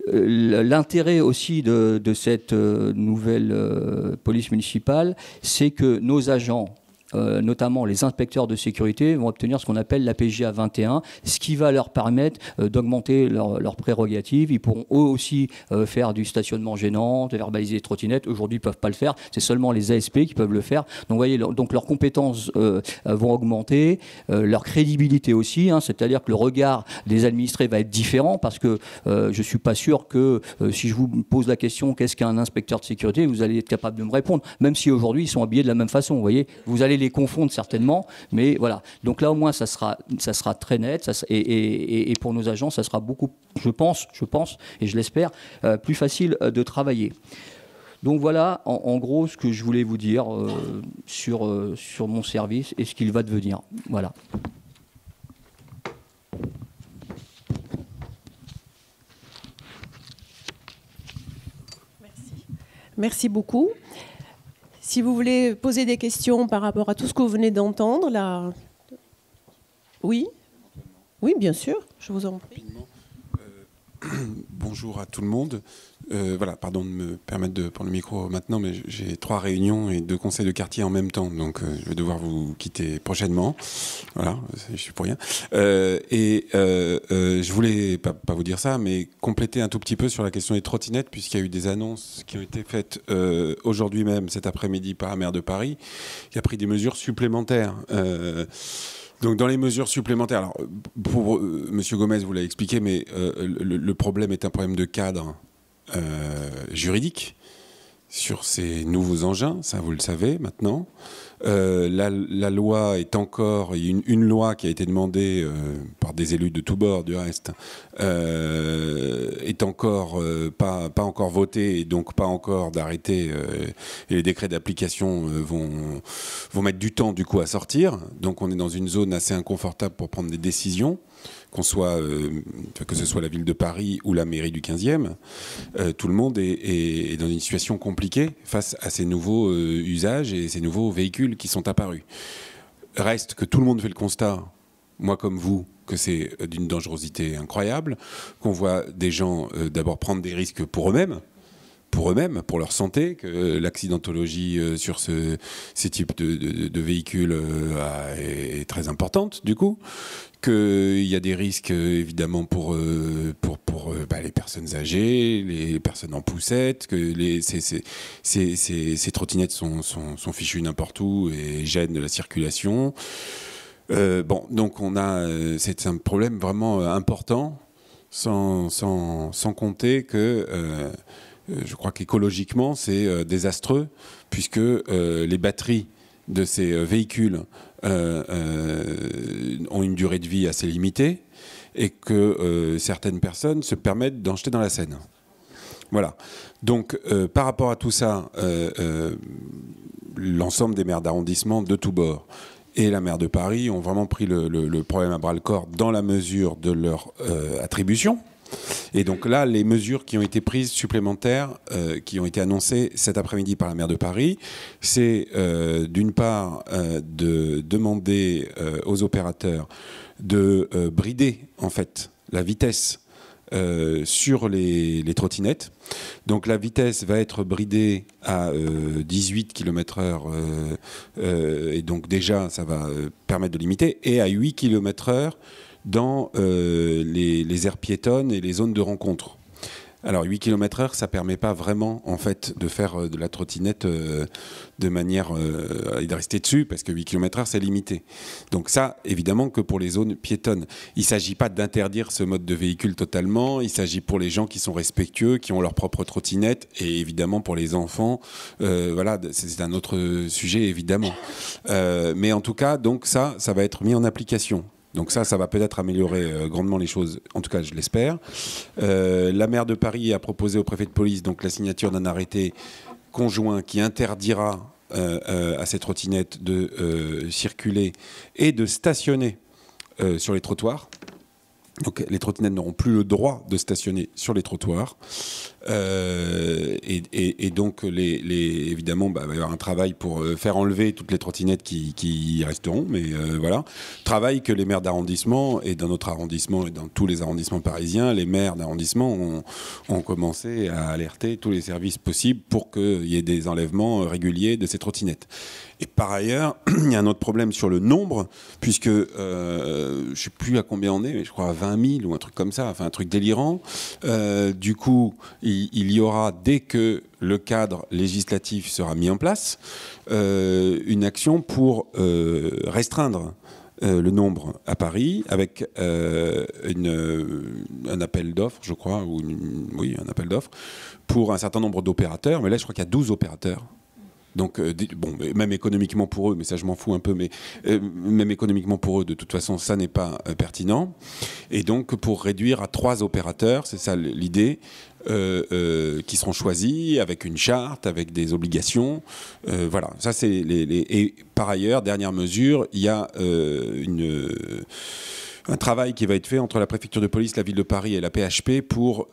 l'intérêt aussi de cette nouvelle police municipale, c'est que nos agents, notamment les inspecteurs de sécurité, vont obtenir ce qu'on appelle la PGA 21, ce qui va leur permettre d'augmenter leurs prérogatives. Ils pourront eux aussi faire du stationnement gênant, de verbaliser les trottinettes. Aujourd'hui, ils ne peuvent pas le faire. C'est seulement les ASP qui peuvent le faire. Donc, vous voyez, donc leurs compétences vont augmenter, leur crédibilité aussi, hein, c'est-à-dire que le regard des administrés va être différent parce que je ne suis pas sûr que si je vous pose la question qu'est-ce qu'un inspecteur de sécurité, vous allez être capable de me répondre, même si aujourd'hui ils sont habillés de la même façon. Vous voyez, vous allez les confondre certainement, mais voilà. Donc là au moins ça sera très net, et pour nos agents ça sera beaucoup, je pense et je l'espère, plus facile de travailler. Donc voilà en gros ce que je voulais vous dire sur mon service et ce qu'il va devenir. Voilà. Merci beaucoup. Si vous voulez poser des questions par rapport à tout ce que vous venez d'entendre, là... Oui, oui, bien sûr, je vous en prie. Bonjour à tout le monde. Voilà, pardon de me permettre de prendre le micro maintenant, mais j'ai 3 réunions et 2 conseils de quartier en même temps, donc je vais devoir vous quitter prochainement. Voilà, je suis pour rien. Je voulais pas vous dire ça, mais compléter un tout petit peu sur la question des trottinettes, puisqu'il y a eu des annonces qui ont été faites aujourd'hui même, cet après-midi, par la maire de Paris, qui a pris des mesures supplémentaires. Donc dans les mesures supplémentaires, alors pour Monsieur Gomez, vous l'avez expliqué, mais le problème est un problème de cadre juridique sur ces nouveaux engins, ça vous le savez maintenant. La loi est encore, une loi qui a été demandée par des élus de tous bords du reste, est encore pas encore votée et donc pas encore d'arrêté, et les décrets d'application vont mettre du temps du coup à sortir. Donc on est dans une zone assez inconfortable pour prendre des décisions, qu'on soit, que ce soit la ville de Paris ou la mairie du 15e, tout le monde est dans une situation compliquée face à ces nouveaux usages et ces nouveaux véhicules qui sont apparus. Reste que tout le monde fait le constat, moi comme vous, que c'est d'une dangerosité incroyable, qu'on voit des gens d'abord prendre des risques pour eux-mêmes, pour leur santé, que l'accidentologie sur ces types de véhicules est très importante du coup, qu'il y a des risques évidemment pour les personnes âgées, les personnes en poussette, que ces trottinettes sont fichues n'importe où et gênent la circulation. Donc c'est un problème vraiment important, sans compter que je crois qu'écologiquement c'est désastreux, puisque les batteries de ces véhicules ont une durée de vie assez limitée et que certaines personnes se permettent d'en jeter dans la Seine. Voilà. Donc par rapport à tout ça, l'ensemble des maires d'arrondissement de tous bords et la maire de Paris ont vraiment pris le problème à bras-le-corps dans la mesure de leur attribution. Et donc là, les mesures qui ont été prises supplémentaires, qui ont été annoncées cet après-midi par la maire de Paris, c'est d'une part de demander aux opérateurs de brider en fait la vitesse sur les trottinettes. Donc la vitesse va être bridée à 18 km/h et donc déjà ça va permettre de limiter, et à 8 km/h dans les aires piétonnes et les zones de rencontre. Alors 8 km/h, ça ne permet pas vraiment en fait de faire de la trottinette de manière et de rester dessus, parce que 8 km/h c'est limité. Donc ça, évidemment que pour les zones piétonnes. Il ne s'agit pas d'interdire ce mode de véhicule totalement, il s'agit pour les gens qui sont respectueux, qui ont leur propre trottinette, et évidemment pour les enfants, voilà, c'est un autre sujet évidemment. Mais en tout cas, donc ça va être mis en application. Donc ça va peut-être améliorer grandement les choses, en tout cas je l'espère. La maire de Paris a proposé au préfet de police donc la signature d'un arrêté conjoint qui interdira à ces trottinettes de circuler et de stationner sur les trottoirs. Donc les trottinettes n'auront plus le droit de stationner sur les trottoirs. Et donc évidemment il va y avoir un travail pour faire enlever toutes les trottinettes qui y resteront, mais voilà, travail que les maires d'arrondissement, et dans notre arrondissement et dans tous les arrondissements parisiens, les maires d'arrondissement ont commencé à alerter tous les services possibles pour qu'il y ait des enlèvements réguliers de ces trottinettes. Et par ailleurs, il y a un autre problème sur le nombre, puisque je ne sais plus à combien on est, mais je crois à 20 000 ou un truc comme ça, enfin un truc délirant. Du coup, il y aura, dès que le cadre législatif sera mis en place, une action pour restreindre le nombre à Paris, avec un appel d'offres, je crois, un appel d'offres, pour un certain nombre d'opérateurs. Mais là, je crois qu'il y a 12 opérateurs. Donc, même économiquement pour eux, mais ça je m'en fous un peu, mais même économiquement pour eux, de toute façon, ça n'est pas pertinent. Et donc, pour réduire à 3 opérateurs, c'est ça l'idée, qui seront choisis avec une charte, avec des obligations. Voilà, ça c'est Et par ailleurs, dernière mesure, il y a un travail qui va être fait entre la préfecture de police, la ville de Paris et la PHP pour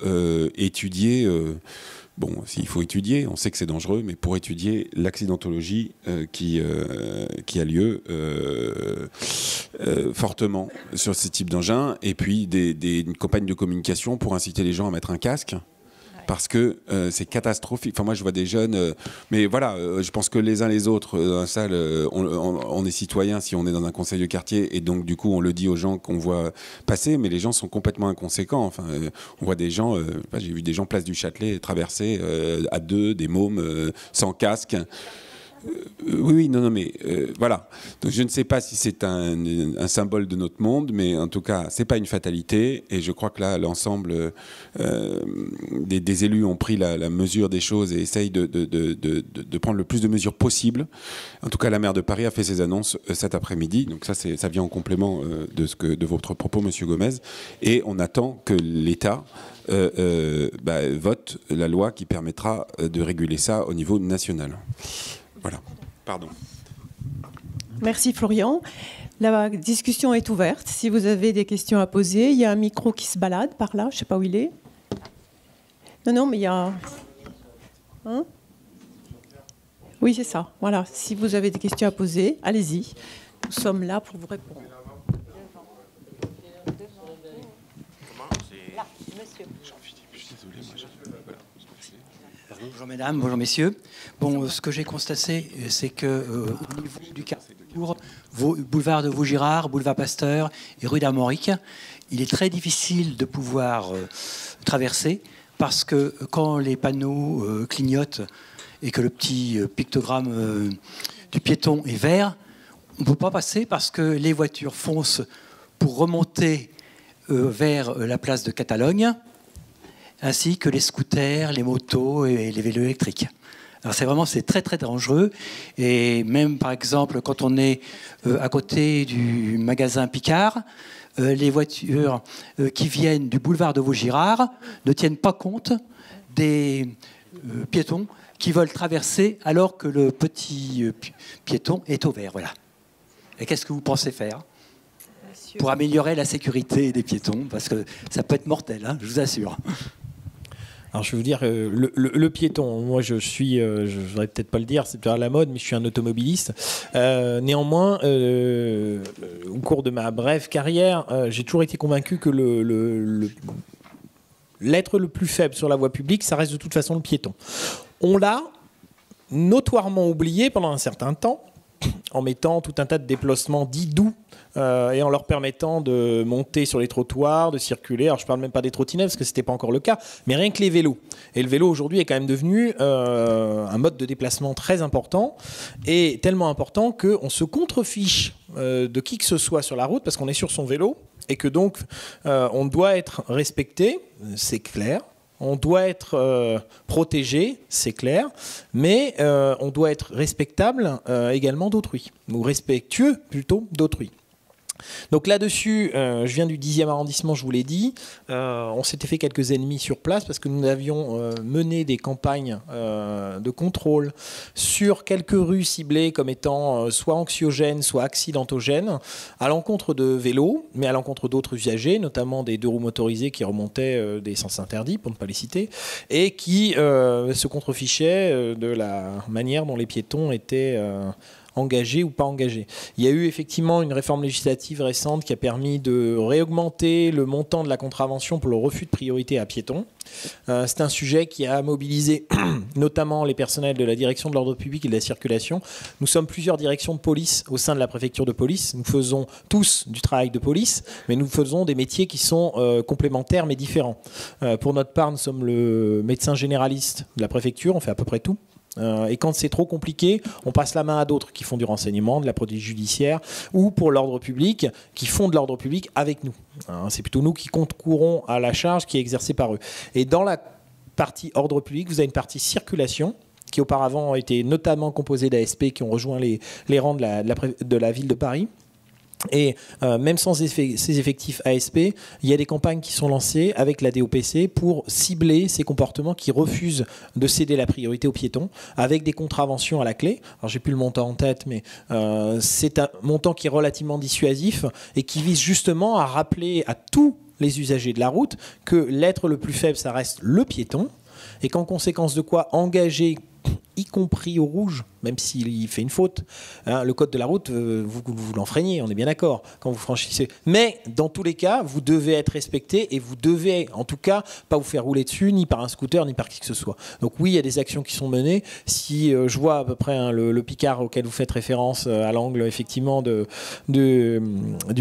étudier Bon, s'il faut étudier, on sait que c'est dangereux, mais pour étudier l'accidentologie qui a lieu fortement sur ce type d'engin, et puis une campagne de communication pour inciter les gens à mettre un casque. Parce que c'est catastrophique. Enfin, moi, je vois des jeunes... mais voilà, je pense que les uns les autres, dans la salle, on est citoyens si on est dans un conseil de quartier. Et donc, du coup, on le dit aux gens qu'on voit passer. Mais les gens sont complètement inconséquents. Enfin, on voit des gens... j'ai vu des gens place du Châtelet traverser à deux, des mômes, sans casque. Oui, non, mais voilà. Donc, je ne sais pas si c'est un symbole de notre monde, mais en tout cas, c'est pas une fatalité. Et je crois que là, l'ensemble des élus ont pris la mesure des choses et essayent de prendre le plus de mesures possibles. En tout cas, la maire de Paris a fait ses annonces cet après-midi. Donc ça vient en complément de votre propos, Monsieur Gomez. Et on attend que l'État vote la loi qui permettra de réguler ça au niveau national. Voilà, pardon. Merci Florian. La discussion est ouverte. Si vous avez des questions à poser, il y a un micro qui se balade par là, je ne sais pas où il est. Non, mais il y a... Hein? Oui, c'est ça. Voilà, si vous avez des questions à poser, allez-y. Nous sommes là pour vous répondre. Là, monsieur. Bonjour mesdames, bonjour messieurs. Bon, ce que j'ai constaté, c'est que au niveau du Carrefour, boulevard de Vaugirard, boulevard Pasteur et rue d'Armorique, il est très difficile de pouvoir traverser parce que quand les panneaux clignotent et que le petit pictogramme du piéton est vert, on ne peut pas passer parce que les voitures foncent pour remonter vers la place de Catalogne, ainsi que les scooters, les motos et les vélos électriques. Alors c'est très très dangereux, et même par exemple quand on est à côté du magasin Picard, les voitures qui viennent du boulevard de Vaugirard ne tiennent pas compte des piétons qui veulent traverser alors que le petit piéton est au vert. Voilà. Et qu'est-ce que vous pensez faire pour améliorer la sécurité des piétons? Parce que ça peut être mortel, hein, je vous assure. Alors je vais vous dire, le piéton, moi je voudrais peut-être pas le dire, c'est peut-être à la mode, mais je suis un automobiliste. Néanmoins, au cours de ma brève carrière, j'ai toujours été convaincu que l'être le plus faible sur la voie publique, ça reste de toute façon le piéton. On l'a notoirement oublié pendant un certain temps, en mettant tout un tas de déplacements dits doux et en leur permettant de monter sur les trottoirs, de circuler. Alors je ne parle même pas des trottinettes parce que ce n'était pas encore le cas, mais rien que les vélos. Et le vélo aujourd'hui est quand même devenu un mode de déplacement très important, et tellement important qu'on se contrefiche de qui que ce soit sur la route parce qu'on est sur son vélo et que donc on doit être respecté, c'est clair. On doit être protégé, c'est clair, mais on doit être respectable également d'autrui, ou respectueux plutôt d'autrui. Donc là-dessus, je viens du 10e arrondissement, je vous l'ai dit. On s'était fait quelques ennemis sur place parce que nous avions mené des campagnes de contrôle sur quelques rues ciblées comme étant soit anxiogènes, soit accidentogènes, à l'encontre de vélos, mais à l'encontre d'autres usagers, notamment des deux roues motorisées qui remontaient des sens interdits, pour ne pas les citer, et qui se contrefichaient de la manière dont les piétons étaient... engagés ou pas engagés. Il y a eu effectivement une réforme législative récente qui a permis de réaugmenter le montant de la contravention pour le refus de priorité à piétons. C'est un sujet qui a mobilisé notamment les personnels de la direction de l'ordre public et de la circulation. Nous sommes plusieurs directions de police au sein de la préfecture de police. Nous faisons tous du travail de police, mais nous faisons des métiers qui sont complémentaires mais différents. Pour notre part, nous sommes le médecin généraliste de la préfecture, on fait à peu près tout. Et quand c'est trop compliqué, on passe la main à d'autres qui font du renseignement, de la police judiciaire ou pour l'ordre public, qui font de l'ordre public avec nous. C'est plutôt nous qui concourons à la charge qui est exercée par eux. Et dans la partie ordre public, vous avez une partie circulation qui auparavant était notamment composée d'ASP qui ont rejoint les rangs de la ville de Paris. Et même sans ces effectifs ASP, il y a des campagnes qui sont lancées avec la DOPC pour cibler ces comportements qui refusent de céder la priorité aux piétons, avec des contraventions à la clé. Alors j'ai plus le montant en tête, mais c'est un montant qui est relativement dissuasif et qui vise justement à rappeler à tous les usagers de la route que l'être le plus faible, ça reste le piéton, et qu'en conséquence de quoi engager, y compris au rouge, même s'il fait une faute. Hein, le code de la route, vous l'enfreignez, on est bien d'accord, quand vous franchissez. Mais dans tous les cas, vous devez être respecté et vous devez, en tout cas, pas vous faire rouler dessus, ni par un scooter, ni par qui que ce soit. Donc oui, il y a des actions qui sont menées. Si je vois à peu près hein, le Picard auquel vous faites référence, à l'angle effectivement du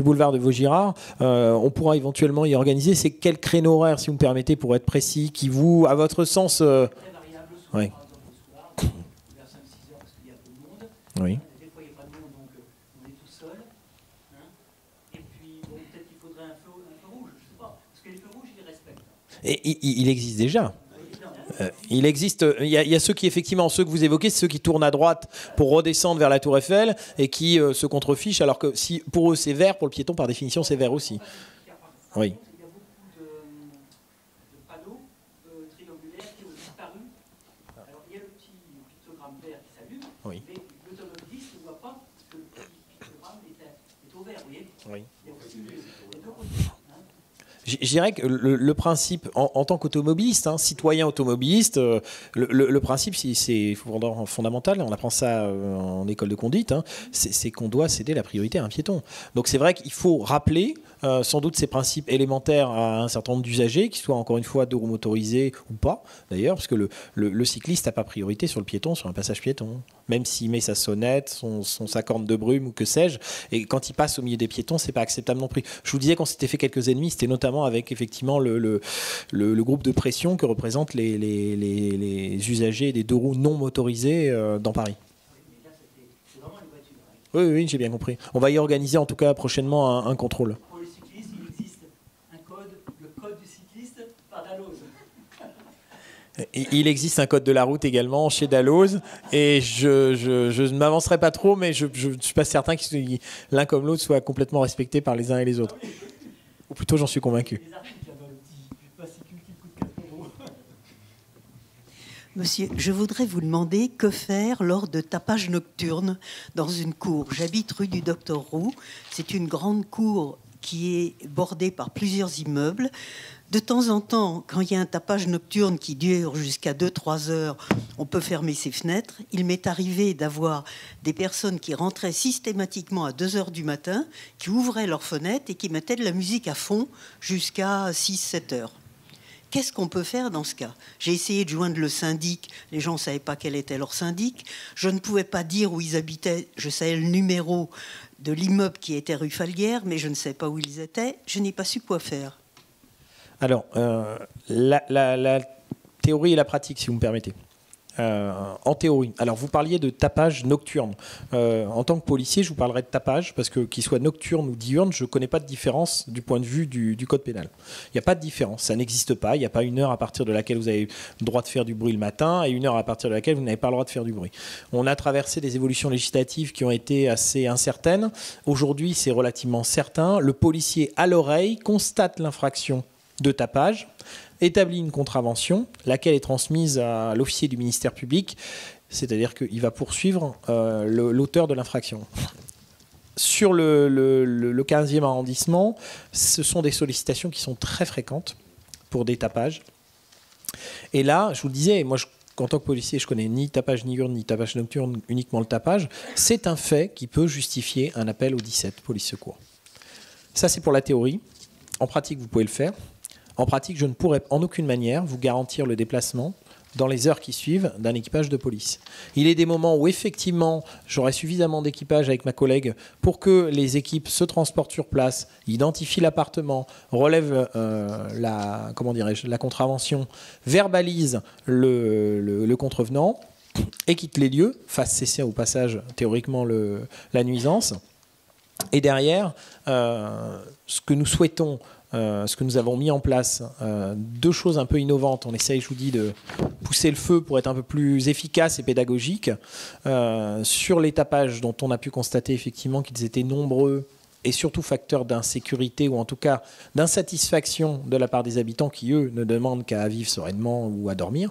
boulevard de Vaugirard, on pourra éventuellement y organiser. C'est quel créneau horaire, si vous me permettez, pour être précis, qui vous, à votre sens... oui. Oui. Des fois, il n'y a pas de monde, donc on est tout seul. Hein. Et puis, bon, peut-être qu'il faudrait un feu rouge, je ne sais pas. Parce que les feux rouges, ils les respectent. Et il existe déjà. Il existe, il y a ceux qui, effectivement, ceux que vous évoquez, c'est ceux qui tournent à droite pour redescendre vers la Tour Eiffel et qui se contrefichent, alors que si pour eux c'est vert, pour le piéton, par définition, c'est vert aussi. Oui. Oui. Mais l'automobiliste ne voit pas que le pictogramme est au vert, vous voyez. Oui. Il y a aussi les deux côtés. Je dirais que le principe, en tant qu'automobiliste, hein, citoyen automobiliste, le principe, c'est fondamental, on apprend ça en école de conduite, hein, c'est qu'on doit céder la priorité à un piéton. Donc c'est vrai qu'il faut rappeler sans doute ces principes élémentaires à un certain nombre d'usagers, qu'ils soient encore une fois deux roues motorisées ou pas, d'ailleurs, parce que le cycliste n'a pas priorité sur le piéton, sur un passage piéton. Même s'il met sa sonnette, sa corne de brume ou que sais-je, et quand il passe au milieu des piétons, c'est pas acceptable non plus. Je vous disais qu'on s'était fait quelques ennemis, c'était notamment avec effectivement le groupe de pression que représentent les usagers des deux roues non motorisées dans Paris. Oui, j'ai bien compris. On va y organiser en tout cas prochainement un contrôle. Pour les cyclistes, il existe un code, le code du cycliste par Dalloz. Il existe un code de la route également chez Dalloz et je ne m'avancerai pas trop, mais je ne suis pas certain que l'un comme l'autre soit complètement respecté par les uns et les autres. Ou plutôt, j'en suis convaincu. Monsieur, je voudrais vous demander que faire lors de tapages nocturnes dans une cour. J'habite rue du Docteur Roux. C'est une grande cour qui est bordée par plusieurs immeubles. De temps en temps, quand il y a un tapage nocturne qui dure jusqu'à 2-3 heures, on peut fermer ses fenêtres. Il m'est arrivé d'avoir des personnes qui rentraient systématiquement à 2 heures du matin, qui ouvraient leurs fenêtres et qui mettaient de la musique à fond jusqu'à 6-7 heures. Qu'est-ce qu'on peut faire dans ce cas? J'ai essayé de joindre le syndic. Les gens ne savaient pas quel était leur syndic. Je ne pouvais pas dire où ils habitaient. Je savais le numéro de l'immeuble qui était rue Falguière, mais je ne savais pas où ils étaient. Je n'ai pas su quoi faire. Alors, la théorie et la pratique, si vous me permettez. En théorie. Alors, vous parliez de tapage nocturne. En tant que policier, je vous parlerai de tapage parce que qu'il soit nocturne ou diurne, je ne connais pas de différence du point de vue du code pénal. Il n'y a pas de différence. Ça n'existe pas. Il n'y a pas une heure à partir de laquelle vous avez le droit de faire du bruit le matin et une heure à partir de laquelle vous n'avez pas le droit de faire du bruit. On a traversé des évolutions législatives qui ont été assez incertaines. Aujourd'hui, c'est relativement certain. Le policier, à l'oreille, constate l'infraction de tapage, établit une contravention, laquelle est transmise à l'officier du ministère public, c'est-à-dire qu'il va poursuivre l'auteur de l'infraction. Sur le 15e arrondissement, ce sont des sollicitations qui sont très fréquentes pour des tapages. Et là, je vous le disais, moi, en tant que policier, je connais ni tapage diurne ni tapage nocturne, uniquement le tapage. C'est un fait qui peut justifier un appel au 17, police secours. Ça, c'est pour la théorie. En pratique, vous pouvez le faire. En pratique, je ne pourrais en aucune manière vous garantir le déplacement dans les heures qui suivent d'un équipage de police. Il est des moments où effectivement j'aurai suffisamment d'équipage avec ma collègue pour que les équipes se transportent sur place, identifient l'appartement, relèvent la contravention, verbalisent le contrevenant et quittent les lieux, fassent cesser au passage théoriquement la nuisance. Et derrière, ce que nous souhaitons, ce que nous avons mis en place, deux choses un peu innovantes. On essaye, je vous dis, de pousser le feu pour être un peu plus efficace et pédagogique. Sur les tapages dont on a pu constater effectivement qu'ils étaient nombreux et surtout facteurs d'insécurité ou en tout cas d'insatisfaction de la part des habitants qui, eux, ne demandent qu'à vivre sereinement ou à dormir,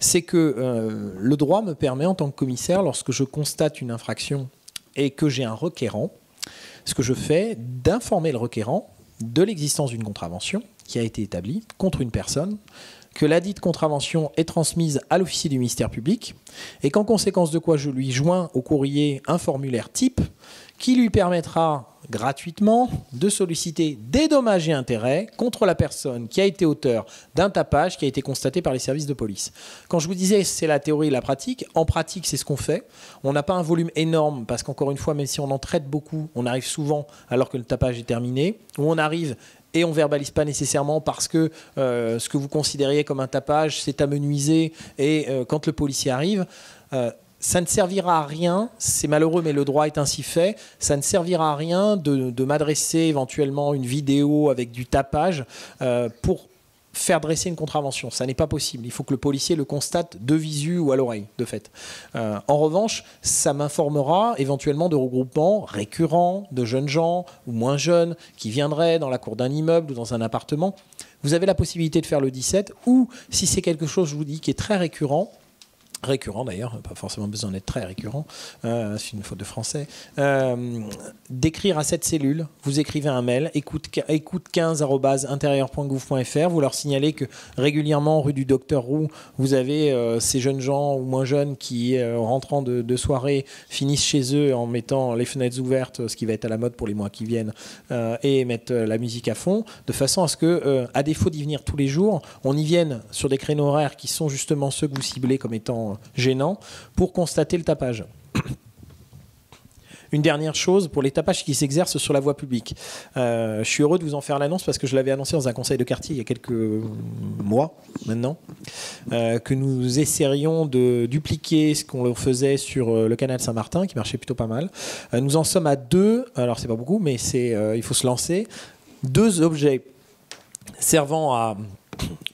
c'est que le droit me permet, en tant que commissaire, lorsque je constate une infraction et que j'ai un requérant, ce que je fais, d'informer le requérant de l'existence d'une contravention qui a été établie contre une personne que ladite contravention est transmise à l'officier du ministère public et qu'en conséquence de quoi je lui joins au courrier un formulaire type qui lui permettra gratuitement de solliciter des dommages et intérêts contre la personne qui a été auteur d'un tapage qui a été constaté par les services de police. Quand je vous disais c'est la théorie et la pratique, en pratique c'est ce qu'on fait. On n'a pas un volume énorme parce qu'encore une fois, même si on en traite beaucoup, on arrive souvent alors que le tapage est terminé, ou on arrive et on ne verbalise pas nécessairement parce que ce que vous considériez comme un tapage s'est amenuisé et quand le policier arrive... ça ne servira à rien, c'est malheureux mais le droit est ainsi fait, ça ne servira à rien de m'adresser éventuellement une vidéo avec du tapage pour faire dresser une contravention. Ça n'est pas possible, il faut que le policier le constate de visu ou à l'oreille, de fait. En revanche, ça m'informera éventuellement de regroupements récurrents, de jeunes gens ou moins jeunes qui viendraient dans la cour d'un immeuble ou dans un appartement. Vous avez la possibilité de faire le 17 ou si c'est quelque chose, je vous dis, qui est très récurrent d'ailleurs, pas forcément besoin d'être très récurrent, c'est une faute de français, d'écrire à cette cellule, vous écrivez un mail, écoute15@intérieur.gouv.fr, vous leur signalez que régulièrement, rue du Docteur Roux, vous avez ces jeunes gens ou moins jeunes qui, en rentrant de soirée, finissent chez eux en mettant les fenêtres ouvertes, ce qui va être à la mode pour les mois qui viennent, et mettent la musique à fond, de façon à ce que, à défaut d'y venir tous les jours, on y vienne sur des créneaux horaires qui sont justement ceux que vous ciblez comme étant gênant pour constater le tapage. Une dernière chose pour les tapages qui s'exercent sur la voie publique. Je suis heureux de vous en faire l'annonce parce que je l'avais annoncé dans un conseil de quartier il y a quelques mois maintenant, que nous essaierions de dupliquer ce qu'on faisait sur le canal Saint-Martin qui marchait plutôt pas mal. Nous en sommes à 2, alors c'est pas beaucoup mais il faut se lancer, 2 objets servant à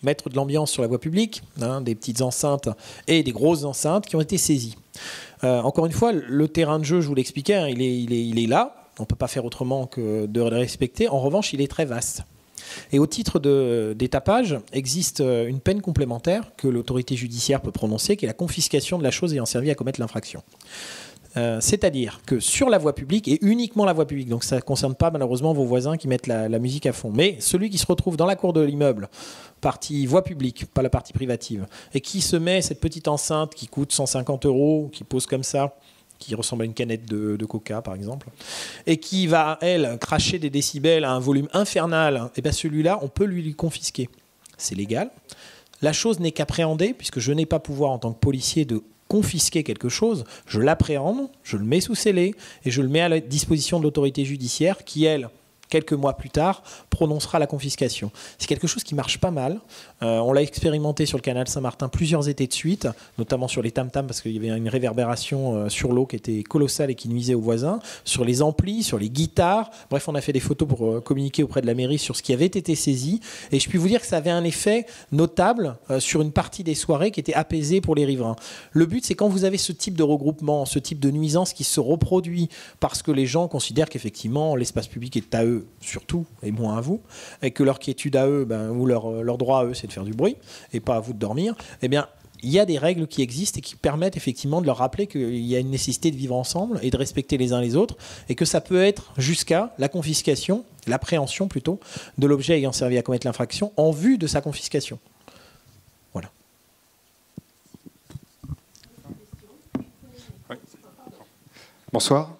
mettre de l'ambiance sur la voie publique, des petites enceintes et des grosses enceintes qui ont été saisies. Encore une fois, le terrain de jeu, je vous l'expliquais, il est là, on ne peut pas faire autrement que de le respecter. En revanche, il est très vaste. Et au titre des tapages, existe une peine complémentaire que l'autorité judiciaire peut prononcer, qui est la confiscation de la chose ayant servi à commettre l'infraction. C'est-à-dire que sur la voie publique, et uniquement la voie publique, donc ça ne concerne pas malheureusement vos voisins qui mettent la musique à fond, mais celui qui se retrouve dans la cour de l'immeuble, partie voie publique, pas la partie privative, et qui se met cette petite enceinte qui coûte 150 €, qui pose comme ça, qui ressemble à une canette de coca par exemple, et qui va, elle, cracher des décibels à un volume infernal, et bien celui-là, on peut lui confisquer. C'est légal. La chose n'est qu'appréhendée, puisque je n'ai pas pouvoir en tant que policier de confisquer quelque chose, je l'appréhende, je le mets sous scellé et je le mets à la disposition de l'autorité judiciaire qui, elle, quelques mois plus tard, prononcera la confiscation. C'est quelque chose qui marche pas mal. On l'a expérimenté sur le canal Saint-Martin plusieurs étés de suite, notamment sur les tam-tams parce qu'il y avait une réverbération sur l'eau qui était colossale et qui nuisait aux voisins, sur les amplis, sur les guitares. Bref, on a fait des photos pour communiquer auprès de la mairie sur ce qui avait été saisi. Et je puis vous dire que ça avait un effet notable sur une partie des soirées qui était apaisée pour les riverains. Le but, c'est quand vous avez ce type de regroupement, ce type de nuisance qui se reproduit parce que les gens considèrent qu'effectivement l'espace public est à eux surtout et moins à vous, et que leur quiétude à eux, ou leur droit à eux, c'est de faire du bruit et pas à vous de dormir, eh bien, il y a des règles qui existent et qui permettent effectivement de leur rappeler qu'il y a une nécessité de vivre ensemble et de respecter les uns les autres, et que ça peut être jusqu'à la confiscation, l'appréhension plutôt, de l'objet ayant servi à commettre l'infraction en vue de sa confiscation. Voilà. Bonsoir.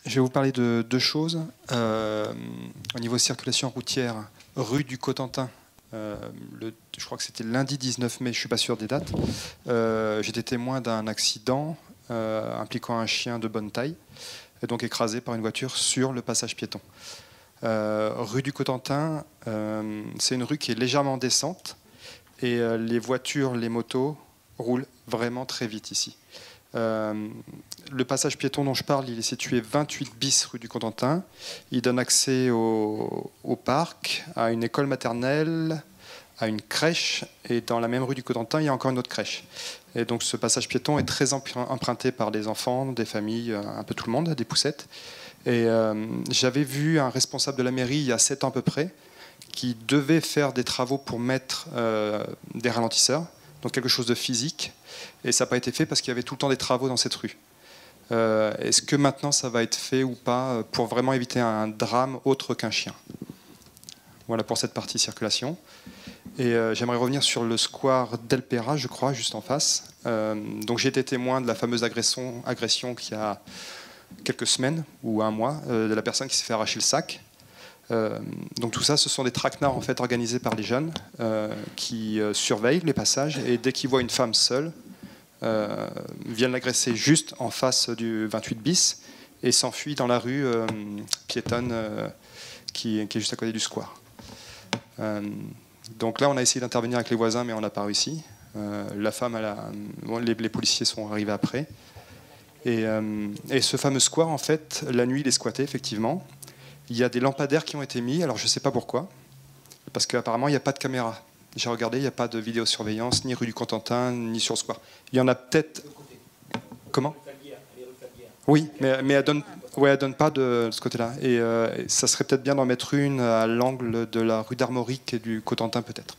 Je vais vous parler de 2 choses. Au niveau circulation routière, rue du Cotentin, je crois que c'était lundi 19 mai, je ne suis pas sûr des dates, j'étais témoin d'un accident impliquant un chien de bonne taille, et donc écrasé par une voiture sur le passage piéton. Rue du Cotentin, c'est une rue qui est légèrement descente, et les voitures, les motos roulent vraiment très vite ici. Le passage piéton dont je parle, il est situé 28 bis rue du Cotentin. Il donne accès au parc, à une école maternelle, à une crèche, et dans la même rue du Cotentin, il y a encore une autre crèche. Et donc ce passage piéton est très emprunté par des enfants, des familles, un peu tout le monde, des poussettes. Et j'avais vu un responsable de la mairie il y a 7 ans à peu près, qui devait faire des travaux pour mettre des ralentisseurs, donc quelque chose de physique. Et ça n'a pas été fait parce qu'il y avait tout le temps des travaux dans cette rue. Est-ce que maintenant ça va être fait ou pas pour vraiment éviter un drame autre qu'un chien? Voilà pour cette partie circulation. Et j'aimerais revenir sur le square d'Elpera, je crois, juste en face. Donc j'ai été témoin de la fameuse agression qu'il y a quelques semaines ou un mois, de la personne qui s'est fait arracher le sac. Donc tout ça, ce sont des traquenards en fait organisés par les jeunes qui surveillent les passages et dès qu'ils voient une femme seule, viennent l'agresser juste en face du 28 bis et s'enfuient dans la rue piétonne qui est juste à côté du square. Donc là, on a essayé d'intervenir avec les voisins, mais on n'a pas réussi. La femme, les policiers sont arrivés après. Et ce fameux square, en fait, la nuit, il est squatté, effectivement. Il y a des lampadaires qui ont été mis, alors je ne sais pas pourquoi, parce qu'apparemment, il n'y a pas de caméra. J'ai regardé, il n'y a pas de vidéosurveillance, ni rue du Cotentin, ni sur le square. Il y en a peut-être... Comment ? Oui, mais elle donne pas de ce côté-là. Et ça serait peut-être bien d'en mettre une à l'angle de la rue d'Armorique et du Cotentin, peut-être.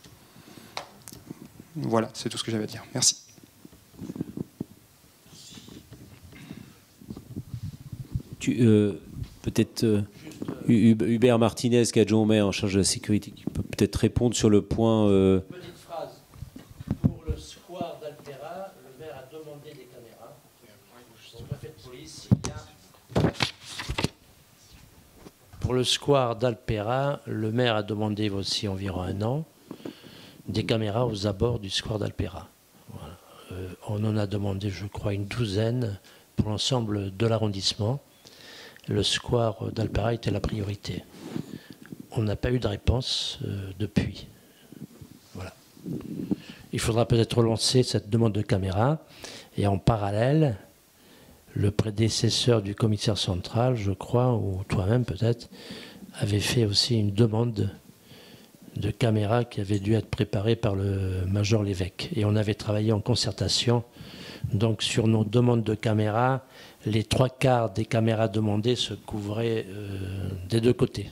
Voilà, c'est tout ce que j'avais à dire. Merci. Peut-être Hubert Martinez, qui est adjoint au maire en charge de la sécurité, qui peut peut-être répondre sur le point. Petite phrase. Pour le square d'Alpera, le maire a demandé des caméras. Au préfet de police, Pour le square d'Alpera, le maire a demandé aussi environ 1 an des caméras aux abords du square d'Alpera. Voilà. On en a demandé, je crois, une 12aine pour l'ensemble de l'arrondissement. Le square d'Alpera était la priorité. On n'a pas eu de réponse depuis. Voilà. Il faudra peut-être relancer cette demande de caméra. Et en parallèle, le prédécesseur du commissaire central, je crois, ou toi-même peut-être, avait fait aussi une demande de caméra qui avait dû être préparée par le major Lévesque. Et on avait travaillé en concertation. Donc sur nos demandes de caméras, les 3/4 des caméras demandées se couvraient des deux côtés.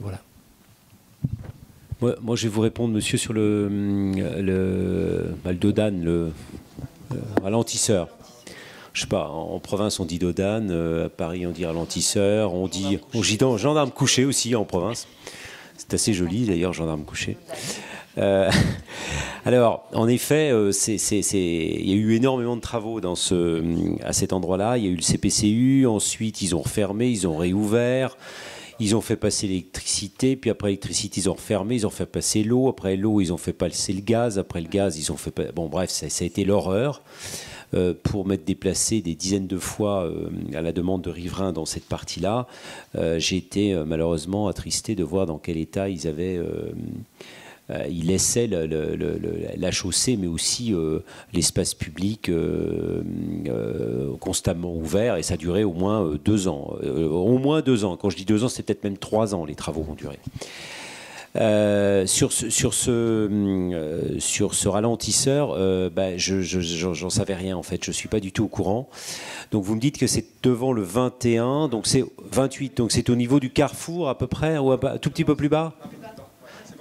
Voilà. Moi, je vais vous répondre, monsieur, sur le dodane, le ralentisseur. Je sais pas, en province on dit dodane, à Paris on dit ralentisseur, on dit gendarme couché aussi en province. C'est assez joli d'ailleurs, gendarme couché. Alors, en effet, il y a eu énormément de travaux à cet endroit-là. Il y a eu le CPCU, ensuite ils ont refermé, ils ont réouvert, ils ont fait passer l'électricité, puis après l'électricité ils ont refermé, ils ont fait passer l'eau, après l'eau ils ont fait passer le gaz, après le gaz ils ont fait... Bon bref, ça a été l'horreur. Pour m'être déplacé des dizaines de fois à la demande de riverains dans cette partie-là, j'ai été malheureusement attristé de voir dans quel état ils avaient... ils laissaient la chaussée, mais aussi l'espace public constamment ouvert, et ça a duré au moins 2 ans. Au moins 2 ans. Quand je dis 2 ans, c'est peut-être même 3 ans, les travaux ont duré. Sur ce ralentisseur, j'en savais rien en fait, je suis pas du tout au courant. Donc vous me dites que c'est devant le 21, donc c'est 28, donc c'est au niveau du carrefour à peu près, ou un tout petit peu plus bas.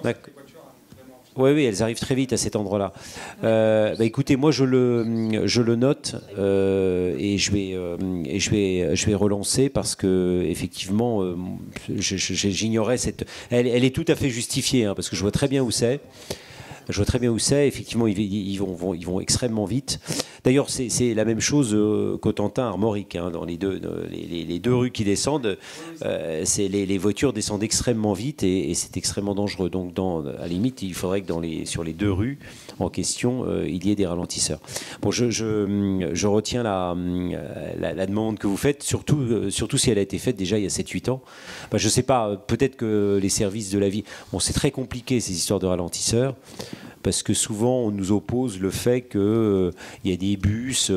D'accord. Oui, elles arrivent très vite à cet endroit-là. Écoutez, moi je le note et je vais relancer parce que effectivement, j'ignorais cette. Elle est tout à fait justifiée parce que je vois très bien où c'est. Effectivement, ils vont extrêmement vite. D'ailleurs, c'est la même chose Cotentin-Armorique. Dans les deux rues qui descendent, les voitures descendent extrêmement vite et c'est extrêmement dangereux. Donc, à la limite, il faudrait que sur les 2 rues en question, il y ait des ralentisseurs. Bon, je retiens la demande que vous faites, surtout si elle a été faite déjà il y a 7-8 ans. Je ne sais pas, peut-être que les services de la ville... Bon, c'est très compliqué ces histoires de ralentisseurs. Parce que souvent on nous oppose le fait qu'il y a des bus,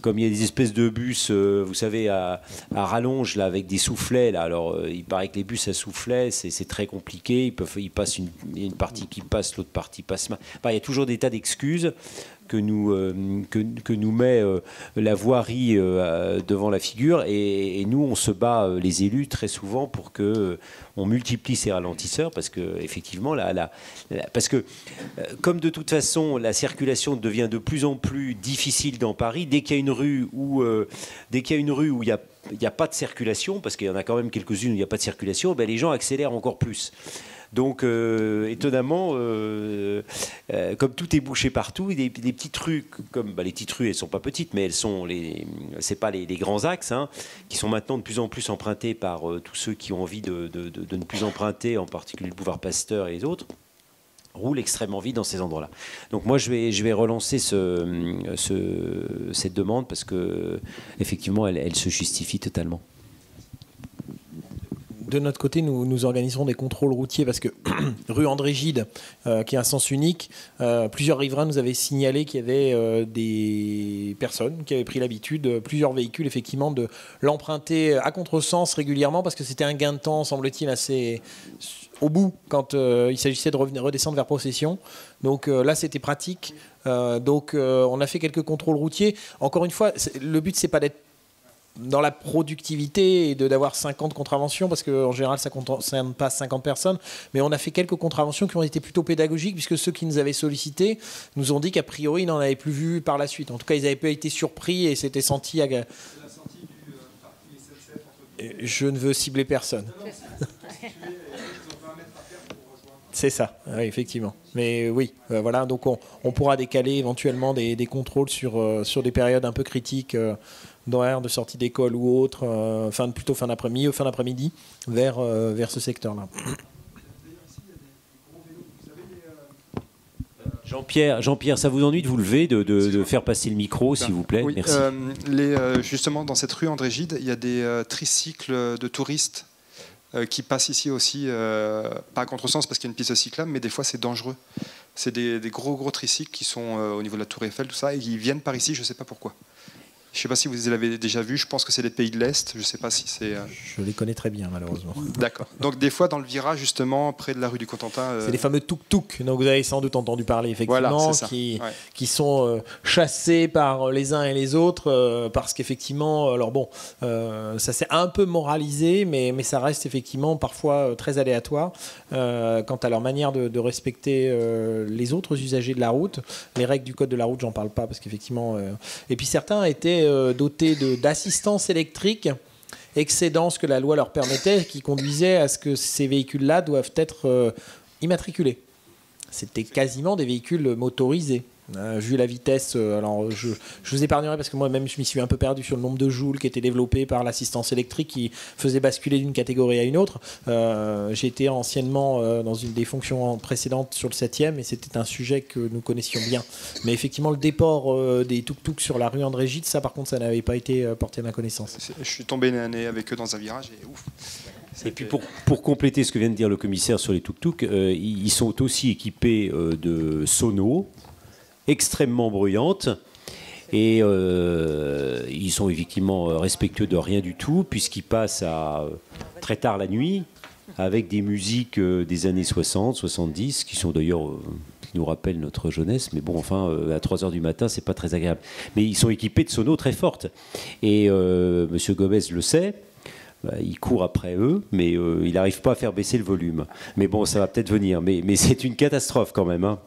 comme il y a des espèces de bus, vous savez, à rallonge là, avec des soufflets. Là. Alors il paraît que les bus à soufflets, c'est très compliqué. Il passe une partie qui passe, l'autre partie passe mal. Il y a toujours des tas d'excuses que nous met la voirie devant la figure et nous on se bat les élus très souvent pour que on multiplie ces ralentisseurs parce que effectivement parce que comme de toute façon la circulation devient de plus en plus difficile dans Paris, dès qu'il y a une rue où il n'y a pas de circulation, parce qu'il y en a quand même quelques-unes où il n'y a pas de circulation, les gens accélèrent encore plus. Donc, étonnamment, comme tout est bouché partout, des petites rues, comme les petites rues, elles sont pas petites, mais c'est pas les grands axes, hein, qui sont maintenant de plus en plus empruntés par tous ceux qui ont envie de ne plus emprunter, en particulier le boulevard Pasteur et les autres, roulent extrêmement vite dans ces endroits-là. Donc moi, je vais relancer cette demande parce que effectivement, elle se justifie totalement. De notre côté, nous organiserons des contrôles routiers parce que rue André Gide, qui est un sens unique, plusieurs riverains nous avaient signalé qu'il y avait des personnes qui avaient pris l'habitude, plusieurs véhicules effectivement, de l'emprunter à contresens régulièrement parce que c'était un gain de temps, semble-t-il, assez au bout quand il s'agissait de redescendre vers Procession. Donc là, c'était pratique. Donc on a fait quelques contrôles routiers. Encore une fois, le but, c'est pas d'être dans la productivité et d'avoir 50 contraventions, parce qu'en général, ça ne concerne pas 50 personnes, mais on a fait quelques contraventions qui ont été plutôt pédagogiques, puisque ceux qui nous avaient sollicité nous ont dit qu'a priori, ils n'en avaient plus vu par la suite. En tout cas, ils n'avaient pas été surpris et s'étaient sentis... Je ne veux cibler personne. C'est ça, oui, effectivement. Mais oui, voilà, donc on pourra décaler éventuellement des contrôles sur des périodes un peu critiques d'horaire de sortie d'école ou autre, plutôt fin d'après-midi, vers ce secteur-là. Jean-Pierre, ça vous ennuie de vous lever, de faire passer le micro, s'il vous plaît? Oui, merci. Justement, dans cette rue André Gide, il y a des tricycles de touristes qui passent ici aussi, pas à contresens parce qu'il y a une piste cyclable, mais des fois c'est dangereux. C'est des gros tricycles qui sont au niveau de la Tour Eiffel, tout ça, et ils viennent par ici, je ne sais pas pourquoi. Je ne sais pas si vous les avez déjà vus, je pense que c'est des pays de l'Est, je ne sais pas si c'est... Je les connais très bien, malheureusement. D'accord. Donc des fois, dans le virage, justement, près de la rue du Cotentin... C'est les fameux tuk-tuk, dont vous avez sans doute entendu parler, effectivement, voilà, qui sont chassés par les uns et les autres, parce qu'effectivement, alors bon, ça s'est un peu moralisé, mais ça reste effectivement parfois très aléatoire quant à leur manière de respecter les autres usagers de la route. Les règles du code de la route, j'en parle pas, parce qu'effectivement... Et puis certains étaient dotés d'assistance électrique excédant ce que la loi leur permettait, qui conduisait à ce que ces véhicules-là doivent être immatriculés. C'était quasiment des véhicules motorisés. Vu la vitesse, alors je vous épargnerai parce que moi-même je m'y suis un peu perdu sur le nombre de joules qui étaient développés par l'assistance électrique qui faisait basculer d'une catégorie à une autre. J'ai été anciennement dans une des fonctions précédentes sur le 7e et c'était un sujet que nous connaissions bien. Mais effectivement, le déport des tuk-tuk sur la rue André Gide, ça par contre, ça n'avait pas été porté à ma connaissance. Je suis tombé nez à nez avec eux dans un virage et ouf. Et puis pour compléter ce que vient de dire le commissaire sur les tuk-tuk, ils sont aussi équipés de sonos extrêmement bruyantes et ils sont effectivement respectueux de rien du tout puisqu'ils passent à très tard la nuit avec des musiques des années 60, 70 qui sont d'ailleurs qui nous rappellent notre jeunesse, mais bon, enfin à 3h du matin c'est pas très agréable, mais ils sont équipés de sonos très fortes et monsieur Gomez le sait. Il court après eux, mais il n'arrive pas à faire baisser le volume. Mais bon, ça va peut-être venir. Mais c'est une catastrophe quand même. Hein.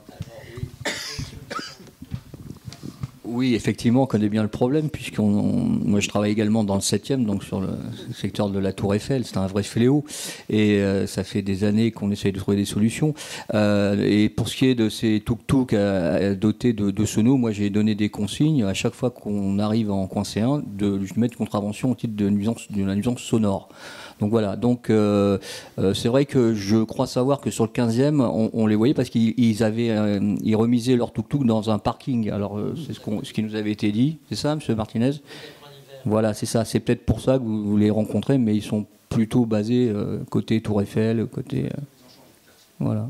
Oui, effectivement, on connaît bien le problème, moi je travaille également dans le 7e, donc sur le secteur de la Tour Eiffel, c'est un vrai fléau, et ça fait des années qu'on essaye de trouver des solutions. Et pour ce qui est de ces tuk-tuk dotés de sonos, moi j'ai donné des consignes à chaque fois qu'on arrive à en coincer un, de lui mettre contravention au titre de la nuisance sonore. Donc voilà, c'est vrai que je crois savoir que sur le 15e, on les voyait parce qu'ils remisaient leur tuk-tuk dans un parking. Alors c'est ce qui nous avait été dit, c'est ça, monsieur Martinez? Voilà, c'est ça. C'est peut-être pour ça que vous les rencontrez, mais ils sont plutôt basés côté Tour Eiffel, côté... voilà.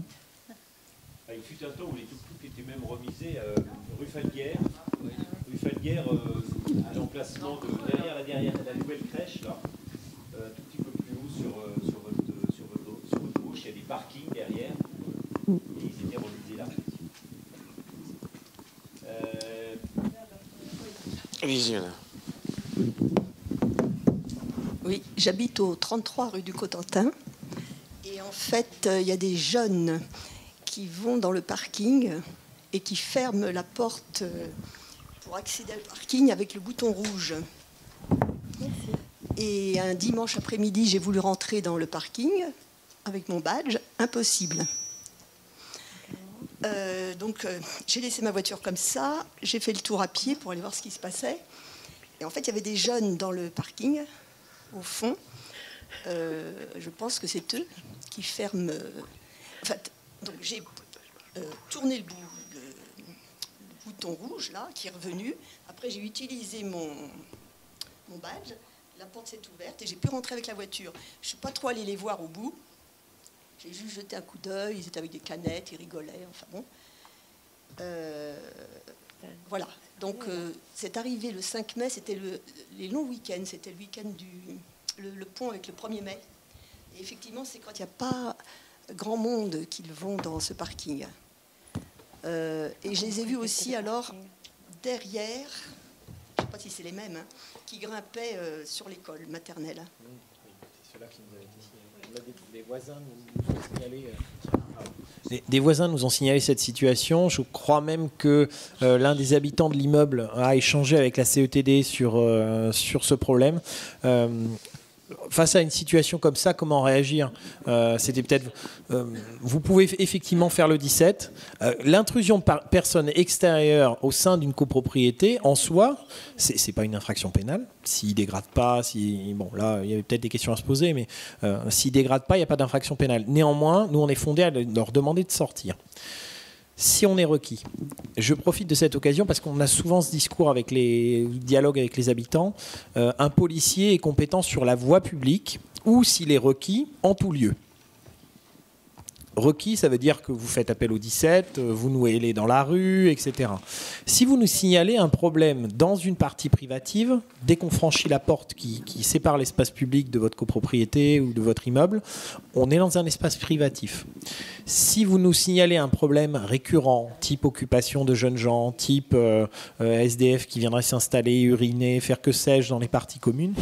Il fut un temps où les tuk-tuk étaient même remisés rue Falguière. Rue Falguière, à l'emplacement derrière la nouvelle crèche, là. Sur votre gauche, il y a des parkings derrière et ils étaient remisés là. Oui, j'habite au 33 rue du Cotentin et en fait, il y a des jeunes qui vont dans le parking et qui ferment la porte pour accéder au parking avec le bouton rouge. Et un dimanche après-midi, j'ai voulu rentrer dans le parking avec mon badge, impossible. Donc j'ai laissé ma voiture comme ça, j'ai fait le tour à pied pour aller voir ce qui se passait. Et en fait, il y avait des jeunes dans le parking, au fond. Je pense que c'est eux qui ferment... En fait, donc j'ai tourné le bouton rouge, là, qui est revenu. Après, j'ai utilisé mon badge. La porte s'est ouverte et j'ai pu rentrer avec la voiture. Je ne suis pas trop allée les voir au bout. J'ai juste jeté un coup d'œil. Ils étaient avec des canettes, ils rigolaient. Enfin bon. Voilà. Donc, c'est arrivé le 5 mai. C'était les longs week-ends. C'était le week-end le pont avec le 1er mai. Et effectivement, c'est quand il n'y a pas grand monde qu'ils vont dans ce parking. Et je les ai vus aussi alors derrière, je ne sais pas si c'est les mêmes, hein, qui grimpaient sur l'école maternelle. C'est ceux-là qui nous avaient été signalés. Les voisins nous ont signalé. Des voisins nous ont signalé cette situation. Je crois même que l'un des habitants de l'immeuble a échangé avec la CETD sur ce problème. Face à une situation comme ça, comment réagir? C'était peut-être... vous pouvez effectivement faire le 17. L'intrusion par personne extérieure au sein d'une copropriété, en soi, c'est pas une infraction pénale. S'il dégrade pas, bon là, il y avait peut-être des questions à se poser, mais s'il dégrade pas, il n'y a pas d'infraction pénale. Néanmoins, nous, on est fondé à leur demander de sortir. Si on est requis, je profite de cette occasion parce qu'on a souvent ce discours avec les dialogues avec les habitants, un policier est compétent sur la voie publique ou s'il est requis en tout lieu. Requis, ça veut dire que vous faites appel au 17, vous nous hélez dans la rue, etc. Si vous nous signalez un problème dans une partie privative, dès qu'on franchit la porte qui sépare l'espace public de votre copropriété ou de votre immeuble, on est dans un espace privatif. Si vous nous signalez un problème récurrent, type occupation de jeunes gens, type SDF qui viendrait s'installer, uriner, faire que sais-je dans les parties communes,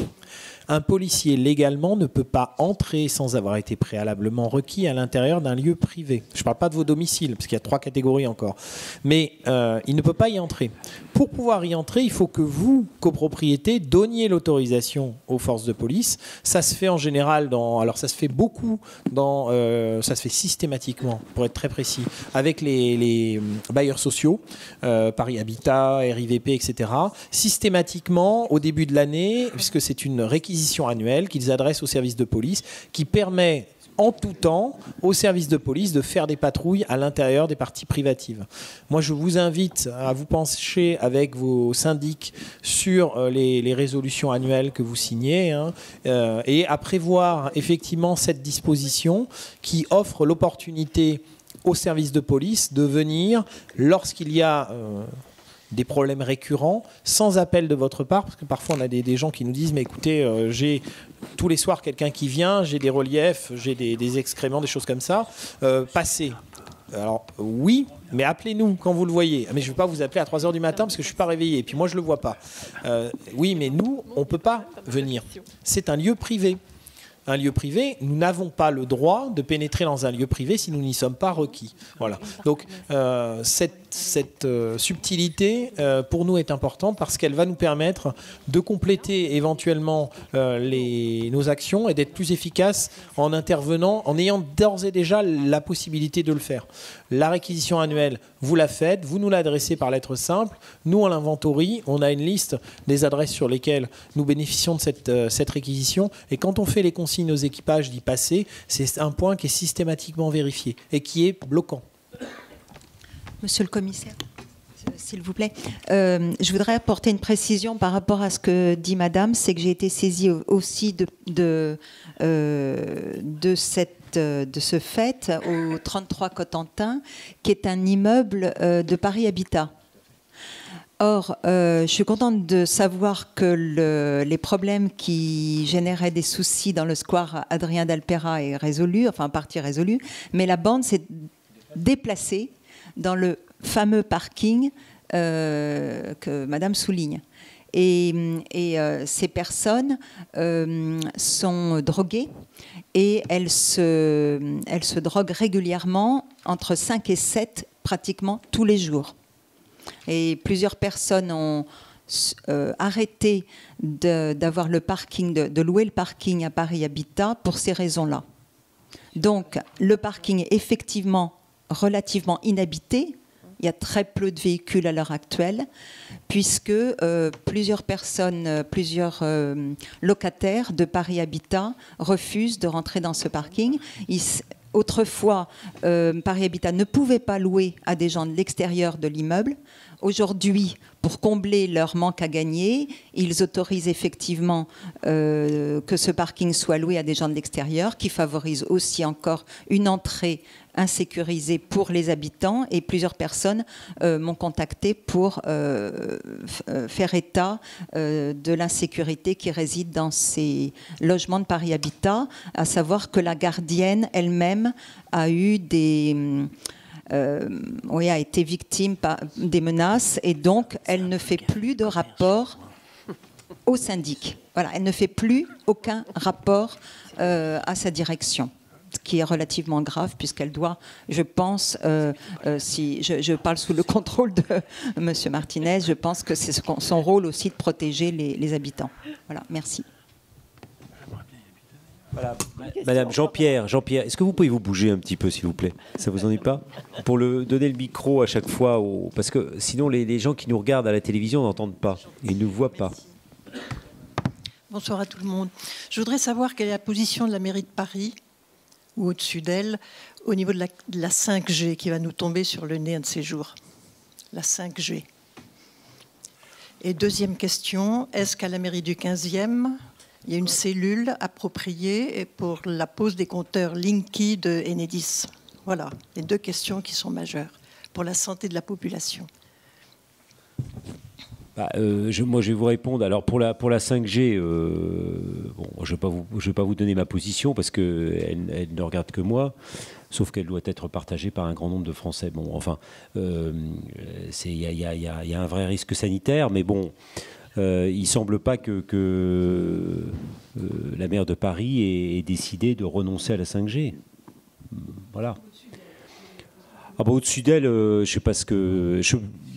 un policier légalement ne peut pas entrer sans avoir été préalablement requis à l'intérieur d'un lieu privé. Je ne parle pas de vos domiciles, parce qu'il y a 3 catégories encore. Mais il ne peut pas y entrer. Pour pouvoir y entrer, il faut que vous, copropriété, donniez l'autorisation aux forces de police. Ça se fait en général alors ça se fait beaucoup ça se fait systématiquement, pour être très précis, avec les bailleurs sociaux, Paris Habitat, RIVP, etc. Systématiquement, au début de l'année, puisque c'est une réquisition annuelle qu'ils adressent au service de police, qui permet en tout temps au service de police de faire des patrouilles à l'intérieur des parties privatives. Moi, je vous invite à vous pencher avec vos syndics sur les résolutions annuelles que vous signez et à prévoir effectivement cette disposition qui offre l'opportunité au service de police de venir, lorsqu'il y a des problèmes récurrents, sans appel de votre part, parce que parfois on a des gens qui nous disent mais écoutez, j'ai tous les soirs quelqu'un qui vient, j'ai des reliefs, j'ai des excréments, des choses comme ça, passez. Alors oui, mais appelez-nous quand vous le voyez. Mais je ne vais pas vous appeler à 3h du matin parce que je ne suis pas réveillé, et puis moi je ne le vois pas. Oui, mais nous, on ne peut pas venir. C'est un lieu privé. Un lieu privé, nous n'avons pas le droit de pénétrer dans un lieu privé si nous n'y sommes pas requis. Voilà. Donc cette subtilité pour nous est importante parce qu'elle va nous permettre de compléter éventuellement nos actions et d'être plus efficaces en intervenant, en ayant d'ores et déjà la possibilité de le faire. La réquisition annuelle, vous la faites, vous nous l'adressez par lettre simple. Nous, on l'inventorie, on a une liste des adresses sur lesquelles nous bénéficions de cette réquisition. Et quand on fait les consignes aux équipages d'y passer, c'est un point qui est systématiquement vérifié et qui est bloquant. Monsieur le commissaire, s'il vous plaît, je voudrais apporter une précision par rapport à ce que dit Madame, c'est que j'ai été saisie aussi de ce fait au 33 Cotentin, qui est un immeuble de Paris Habitat. Or, je suis contente de savoir que les problèmes qui généraient des soucis dans le square Adrien d'Alpera est résolu, enfin en partie résolu, mais la bande s'est déplacée dans le fameux parking que Madame souligne. Et ces personnes sont droguées et elles se droguent régulièrement, entre 5 et 7 pratiquement tous les jours. Et plusieurs personnes ont arrêté d'avoir le parking, de louer le parking à Paris Habitat pour ces raisons-là. Donc, le parking est effectivement relativement inhabité. Il y a très peu de véhicules à l'heure actuelle, puisque plusieurs personnes, plusieurs locataires de Paris Habitat refusent de rentrer dans ce parking. Autrefois, Paris Habitat ne pouvait pas louer à des gens de l'extérieur de l'immeuble. Aujourd'hui, pour combler leur manque à gagner, ils autorisent effectivement que ce parking soit loué à des gens de l'extérieur, qui favorise aussi encore une entrée insécurisée pour les habitants. Et plusieurs personnes m'ont contacté pour faire état de l'insécurité qui réside dans ces logements de Paris Habitat, à savoir que la gardienne elle-même a eu a été victime des menaces et donc elle ne fait plus de rapport au syndic. Voilà, elle ne fait plus aucun rapport à sa direction, ce qui est relativement grave puisqu'elle doit, je pense, si je parle sous le contrôle de M. Martinez, je pense que c'est son rôle aussi de protéger les habitants. Voilà, merci. Voilà. Madame Jean-Pierre, est-ce que vous pouvez vous bouger un petit peu, s'il vous plaît? Ça vous ennuie pas? Pour donner le micro à chaque fois, parce que sinon les gens qui nous regardent à la télévision n'entendent pas, ils ne nous voient pas. Bonsoir à tout le monde. Je voudrais savoir quelle est la position de la mairie de Paris, ou au-dessus d'elle, au niveau de la 5G qui va nous tomber sur le nez un de ces jours. La 5G. Et deuxième question, est-ce qu'à la mairie du 15e, il y a une cellule appropriée pour la pose des compteurs Linky de Enedis? Voilà, les deux questions qui sont majeures pour la santé de la population. Moi, je vais vous répondre. Alors, pour la 5G, je ne vais pas vous donner ma position parce qu'elle ne regarde que moi, sauf qu'elle doit être partagée par un grand nombre de Français. Bon, enfin, il y a un vrai risque sanitaire, mais bon, il ne semble pas que la maire de Paris ait décidé de renoncer à la 5G. Voilà. Au-dessus d'elle, je sais pas ce que...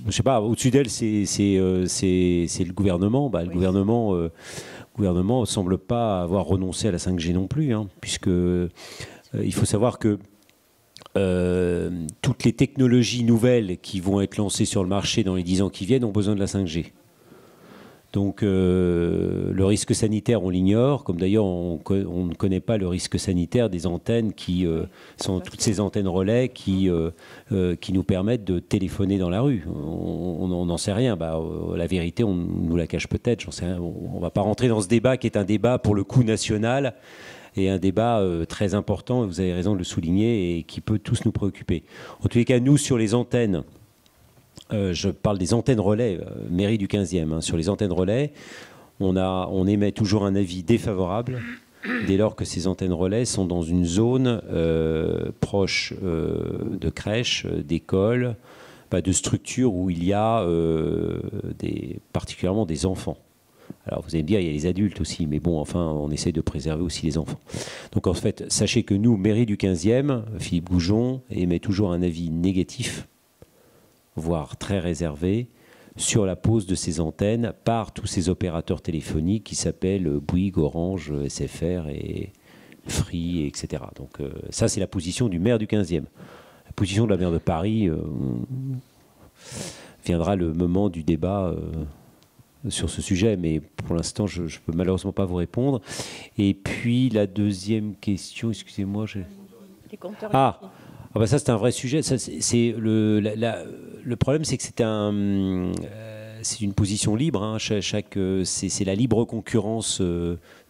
Je sais pas, au-dessus d'elle, c'est le gouvernement. Le gouvernement ne semble pas avoir renoncé à la 5G non plus, hein, puisque il faut savoir que toutes les technologies nouvelles qui vont être lancées sur le marché dans les 10 ans qui viennent ont besoin de la 5G. Donc le risque sanitaire, on l'ignore, comme d'ailleurs on ne connaît pas le risque sanitaire des antennes qui sont toutes ces antennes relais qui nous permettent de téléphoner dans la rue. On n'en sait rien. La vérité, on nous la cache peut-être, j'en sais rien. On ne va pas rentrer dans ce débat qui est un débat pour le coup national et un débat très important, vous avez raison de le souligner, et qui peut tous nous préoccuper. En tous les cas, nous, sur les antennes, je parle des antennes relais, mairie du 15e. Hein. Sur les antennes relais, on émet toujours un avis défavorable dès lors que ces antennes relais sont dans une zone proche de crèches, d'écoles, de structures où il y a particulièrement des enfants. Alors vous allez me dire, il y a les adultes aussi, mais bon, enfin, on essaie de préserver aussi les enfants. Donc en fait, sachez que nous, mairie du 15e, Philippe Goujon émet toujours un avis négatif, voire très réservé, sur la pose de ces antennes par tous ces opérateurs téléphoniques qui s'appellent Bouygues, Orange, SFR et Free, etc. Donc ça, c'est la position du maire du 15e. La position de la maire de Paris viendra le moment du débat sur ce sujet, mais pour l'instant, je ne peux malheureusement pas vous répondre. Et puis, la deuxième question, excusez-moi, Les compteurs. Ça, c'est un vrai sujet. Ça, le problème, c'est que c'est une position libre. Hein. C'est la libre concurrence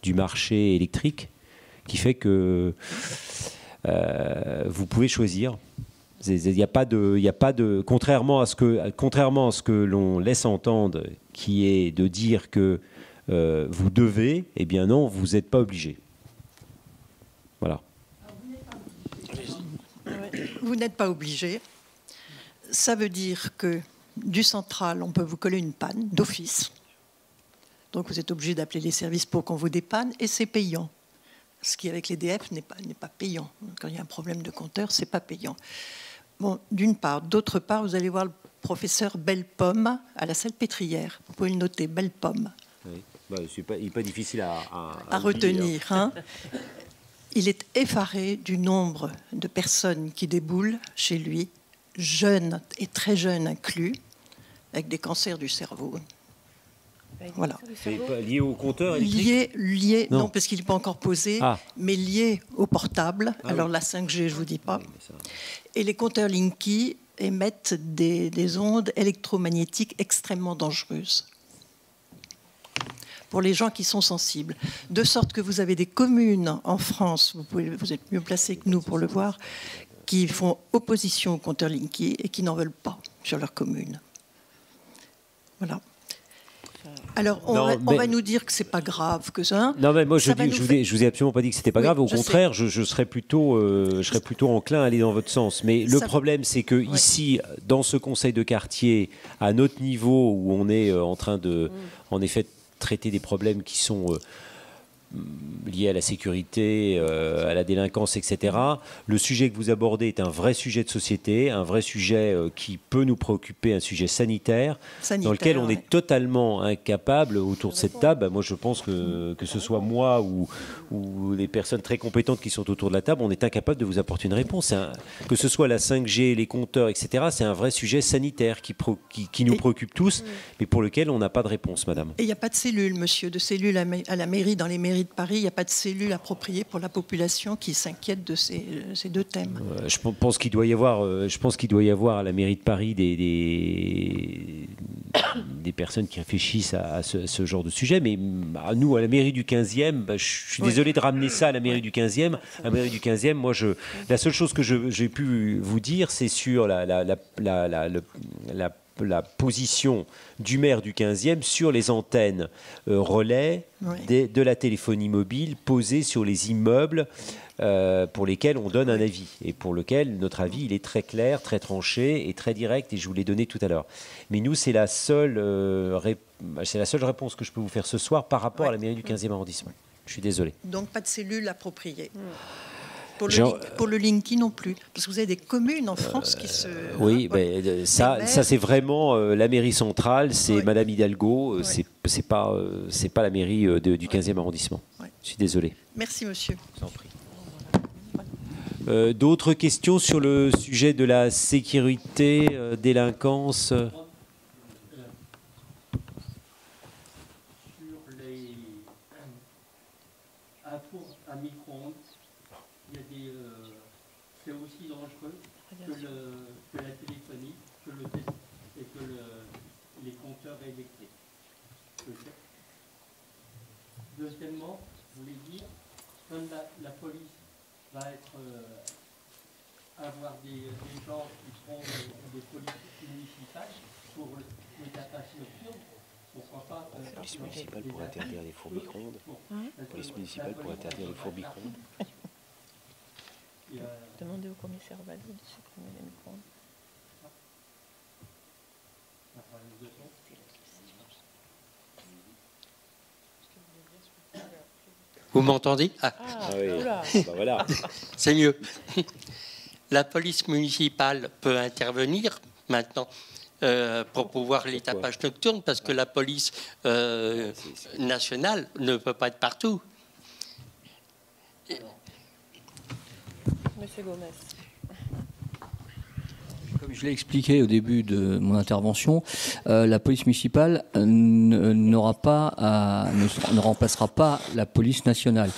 du marché électrique qui fait que vous pouvez choisir. Il n'y a pas de contrairement à ce que l'on laisse entendre, qui est de dire que vous devez. Eh bien non, vous n'êtes pas obligé. Voilà. Vous n'êtes pas obligé. Ça veut dire que du central, on peut vous coller une panne d'office. Donc vous êtes obligé d'appeler les services pour qu'on vous dépanne, et c'est payant. Ce qui, avec l'EDF, n'est pas payant. Quand il y a un problème de compteur, ce n'est pas payant. Bon, d'une part. D'autre part, vous allez voir le professeur Bellepomme à la Salpêtrière. Vous pouvez le noter, Bellepomme. Oui. Il n'est pas difficile à retenir. Hein. il est effaré du nombre de personnes qui déboulent chez lui, jeunes et très jeunes inclus, avec des cancers du cerveau. Voilà. C'est pas lié au compteur électrique? Lié, non, parce qu'il n'est pas encore posé, mais lié au portable. Alors la 5G, je ne vous dis pas. Et les compteurs Linky émettent des ondes électromagnétiques extrêmement dangereuses pour les gens qui sont sensibles. De sorte que vous avez des communes en France, vous êtes mieux placés que nous pour le voir, qui font opposition aux compteurs Linky et qui n'en veulent pas sur leur commune. Voilà. Alors, on va nous dire que c'est pas grave que ça. Non, mais moi, je vous ai absolument pas dit que c'était pas grave. Au contraire, je serais plutôt enclin à aller dans votre sens. Mais le problème, c'est que ici, dans ce conseil de quartier, à notre niveau, où on est en train de, en effet, traiter des problèmes qui sont liés à la sécurité, à la délinquance, etc. Le sujet que vous abordez est un vrai sujet de société, un vrai sujet qui peut nous préoccuper, un sujet sanitaire dans lequel on est totalement incapable autour de cette table. Moi, je pense que ce soit moi ou les personnes très compétentes qui sont autour de la table, on est incapable de vous apporter une réponse. Que ce soit la 5G, les compteurs, etc., c'est un vrai sujet sanitaire qui nous préoccupe tous, mais pour lequel on n'a pas de réponse, madame. Et il n'y a pas de cellules, monsieur, de cellules à la mairie, dans les mairies de Paris, il n'y a pas de cellules appropriées pour la population qui s'inquiète de ces deux thèmes. Je pense qu'il doit y avoir, à la mairie de Paris des personnes qui réfléchissent à ce genre de sujet, mais à nous, à la mairie du 15e, je suis désolé de ramener ça à la mairie du 15e. À la mairie du 15e, moi, la seule chose que j'ai pu vous dire, c'est sur la position du maire du 15e sur les antennes relais de la téléphonie mobile posées sur les immeubles pour lesquels on donne un avis et pour lequel notre avis il est très clair, très tranché et très direct, et je vous l'ai donné tout à l'heure. Mais nous, c'est la seule réponse que je peux vous faire ce soir par rapport à la mairie du 15e arrondissement. Je suis désolé. Donc pas de cellules appropriées. Pour le Linky non plus, parce que vous avez des communes en France qui se... Oui, ça c'est vraiment la mairie centrale, c'est Madame Hidalgo, c'est pas la mairie du 15e arrondissement. Je suis désolé. Merci monsieur. Je vous en prie. D'autres questions sur le sujet de la sécurité, délinquance? C'est aussi dangereux que la téléphonie, et que les compteurs électriques. Deuxièmement, je voulais dire, comme la police va avoir des gens qui seront des polices municipales pour les tapage nocturnes, pourquoi pas... La police municipale pour interdire les fours micro-ondes. La police municipale pour interdire les fours micro-ondes. Demandez au commissaire Valou de supprimer les micro-ondes. Vous m'entendez? Oui. Voilà. C'est mieux. La police municipale peut intervenir maintenant pour pouvoir les tapages nocturnes, parce que la police nationale ne peut pas être partout. Monsieur Gomez. Comme je l'ai expliqué au début de mon intervention, la police municipale ne remplacera pas la police nationale.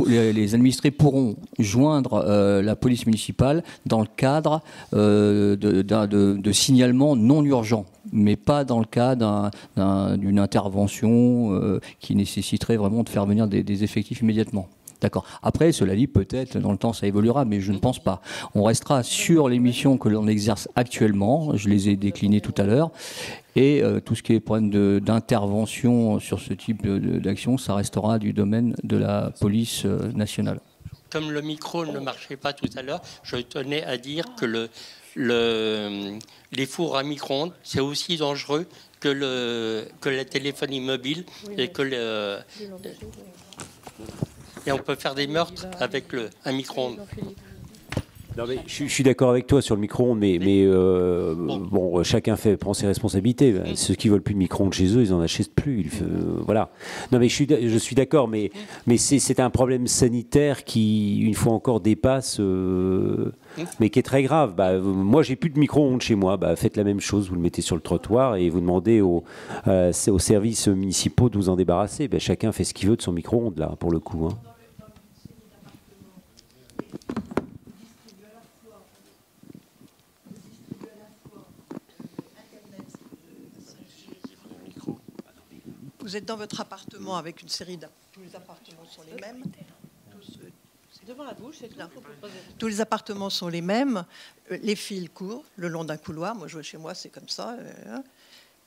Les administrés pourront joindre la police municipale dans le cadre de signalements non urgents, mais pas dans le cas d'une intervention qui nécessiterait vraiment de faire venir des effectifs immédiatement. D'accord. Après, cela dit, peut-être dans le temps ça évoluera, mais je ne pense pas. On restera sur les missions que l'on exerce actuellement, je les ai déclinées tout à l'heure, et tout ce qui est problème d'intervention sur ce type d'action, ça restera du domaine de la police nationale. Comme le micro ne marchait pas tout à l'heure, je tenais à dire que les fours à micro-ondes, c'est aussi dangereux que la téléphonie mobile et que et on peut faire des meurtres avec un micro-ondes. Non, mais je suis d'accord avec toi sur le micro-ondes, mais bon, chacun prend ses responsabilités. Ceux qui veulent plus de micro-ondes chez eux, ils en achètent plus. Voilà. Non, mais je suis d'accord, mais c'est un problème sanitaire qui, une fois encore, dépasse, mais qui est très grave. Moi, j'ai plus de micro-ondes chez moi. Faites la même chose, vous le mettez sur le trottoir et vous demandez aux services municipaux de vous en débarrasser. Chacun fait ce qu'il veut de son micro-ondes, là, pour le coup. Hein. Vous êtes dans votre appartement avec une série tous les appartements sont les mêmes. C'est devant la bouche, c'est là. Tous les appartements sont les mêmes. Les fils courent le long d'un couloir. Moi, je vois chez moi, c'est comme ça.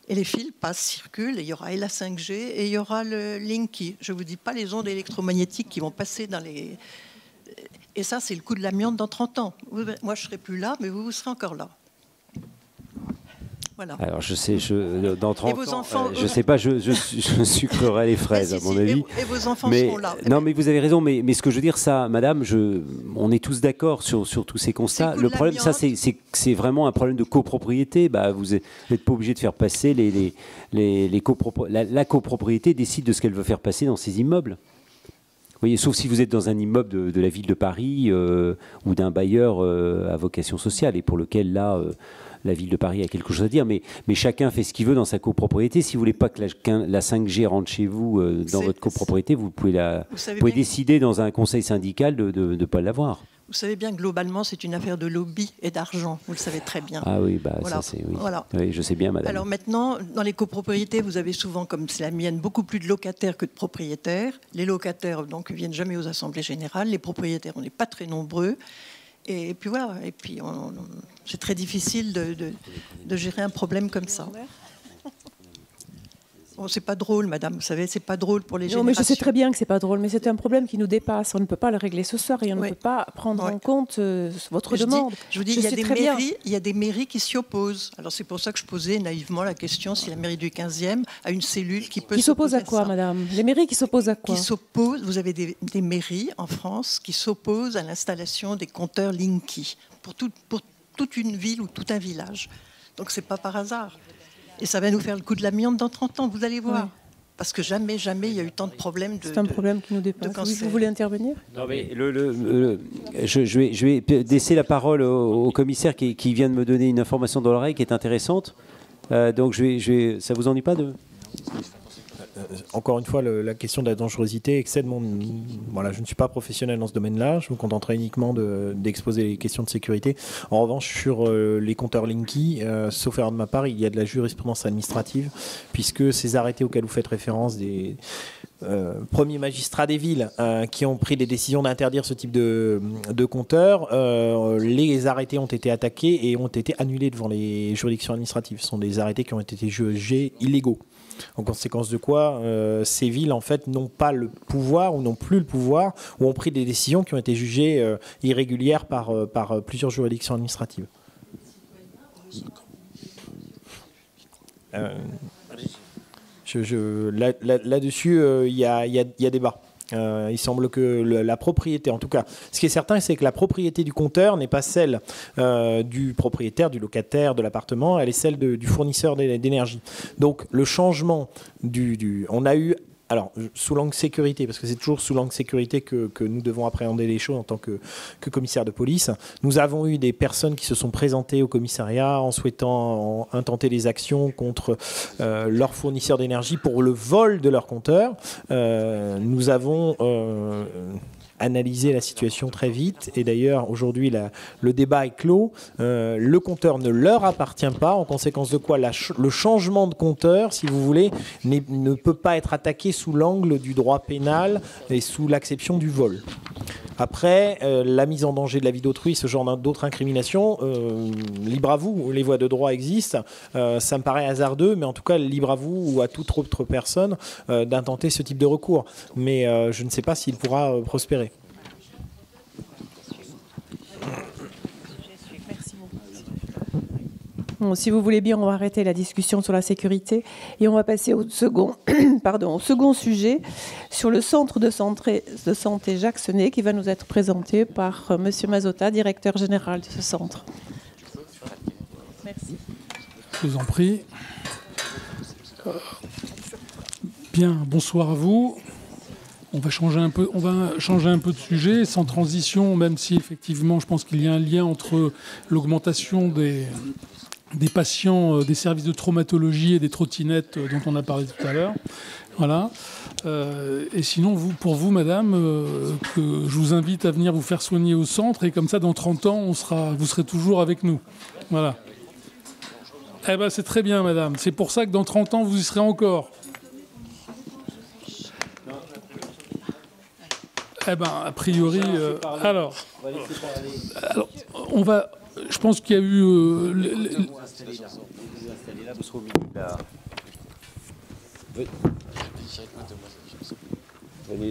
Et les fils passent, circulent. Et il y aura la 5G et il y aura le Linky. Je ne vous dis pas les ondes électromagnétiques qui vont passer dans les... Et ça, c'est le coup de l'amiante dans 30 ans. Moi, je ne serai plus là, mais vous serez encore là. Voilà. Alors je sais, dans 30 ans, je sais pas, je sucrerai les fraises à mon avis. Et vos enfants seront là. Non, mais vous avez raison. Mais ce que je veux dire, ça, Madame, on est tous d'accord sur tous ces constats. Le problème, ça, c'est vraiment un problème de copropriété. Vous n'êtes pas obligé de faire passer la copropriété décide de ce qu'elle veut faire passer dans ses immeubles. Vous voyez, sauf si vous êtes dans un immeuble de la ville de Paris ou d'un bailleur à vocation sociale et pour lequel là. La ville de Paris a quelque chose à dire, mais chacun fait ce qu'il veut dans sa copropriété. Si vous voulez pas que la 5G rentre chez vous dans votre copropriété, vous pouvez décider dans un conseil syndical de ne pas l'avoir. Vous savez bien que globalement, c'est une affaire de lobby et d'argent. Vous le savez très bien. Ah oui, voilà. Ça c'est oui. Voilà. Oui, je sais bien, madame. Alors maintenant, dans les copropriétés, vous avez souvent, comme c'est la mienne, beaucoup plus de locataires que de propriétaires. Les locataires, donc, viennent jamais aux assemblées générales. Les propriétaires, on n'est pas très nombreux. Et puis voilà, et puis c'est très difficile de gérer un problème comme ça. Bon, c'est pas drôle, madame, vous savez, c'est pas drôle pour les générations. Non, mais je sais très bien que c'est pas drôle, mais c'est un problème qui nous dépasse. On ne peut pas le régler ce soir et on ne peut pas prendre en compte votre demande. Je vous dis, il y a des mairies qui s'y opposent. Alors c'est pour ça que je posais naïvement la question si la mairie du 15e a une cellule qui peut s'oppose à quoi, madame? Les mairies qui s'opposent à quoi? Vous avez des mairies en France qui s'opposent à l'installation des compteurs Linky pour toute une ville ou tout un village. Donc c'est pas par hasard. Et ça va nous faire le coup de l'amiante dans 30 ans, vous allez voir. Oui. Parce que jamais il y a eu tant de problèmes C'est un problème qui nous dépasse. Oui, vous voulez intervenir? Non, mais je vais laisser la parole au commissaire qui vient de me donner une information dans l'oreille qui est intéressante. Donc ça vous ennuie pas de... Encore une fois, la question de la dangerosité excède mon... Voilà, je ne suis pas professionnel dans ce domaine-là. Je me contenterai uniquement d'exposer les questions de sécurité. En revanche, sur les compteurs Linky, sauf erreur de ma part, il y a de la jurisprudence administrative, puisque ces arrêtés auxquels vous faites référence des premiers magistrats des villes qui ont pris des décisions d'interdire ce type de compteurs, les arrêtés ont été attaqués et ont été annulés devant les juridictions administratives. Ce sont des arrêtés qui ont été jugés illégaux. En conséquence de quoi, ces villes en fait n'ont pas le pouvoir ou n'ont plus le pouvoir ou ont pris des décisions qui ont été jugées irrégulières par plusieurs juridictions administratives. Là-dessus, il y a débat. Il semble que la propriété, en tout cas, ce qui est certain, c'est que la propriété du compteur n'est pas celle du propriétaire, du locataire, de l'appartement, elle est celle du fournisseur d'énergie. Donc le changement on a eu... Alors, sous l'angle sécurité, parce que c'est toujours sous l'angle sécurité que nous devons appréhender les choses en tant que commissaire de police, nous avons eu des personnes qui se sont présentées au commissariat en souhaitant intenter des actions contre leurs fournisseurs d'énergie pour le vol de leur compteur. Nous avons analyser la situation très vite. Et d'ailleurs, aujourd'hui, le débat est clos. Le compteur ne leur appartient pas, en conséquence de quoi le changement de compteur, si vous voulez, ne peut pas être attaqué sous l'angle du droit pénal et sous l'acception du vol. Après, la mise en danger de la vie d'autrui, ce genre d'autres incriminations, libre à vous, les voies de droit existent. Ça me paraît hasardeux, mais en tout cas, libre à vous ou à toute autre personne d'intenter ce type de recours. Mais je ne sais pas s'il pourra prospérer. Merci beaucoup. Bon, si vous voulez bien, on va arrêter la discussion sur la sécurité et on va passer au second, au second sujet sur le centre de santé Jacques Senet qui va nous être présenté par Monsieur Mazzotta, directeur général de ce centre. Merci. Je vous en prie. Bien, bonsoir à vous. On va changer un peu de sujet, sans transition, même si effectivement je pense qu'il y a un lien entre l'augmentation des patients des services de traumatologie et des trottinettes dont on a parlé tout à l'heure. Voilà. Et sinon, pour vous, madame, que je vous invite à venir vous faire soigner au centre, et comme ça, dans 30 ans, vous serez toujours avec nous. Voilà. Eh bien, c'est très bien, madame. C'est pour ça que dans 30 ans, vous y serez encore. Eh bien, a priori... alors, on va... Je pense qu'il y a eu...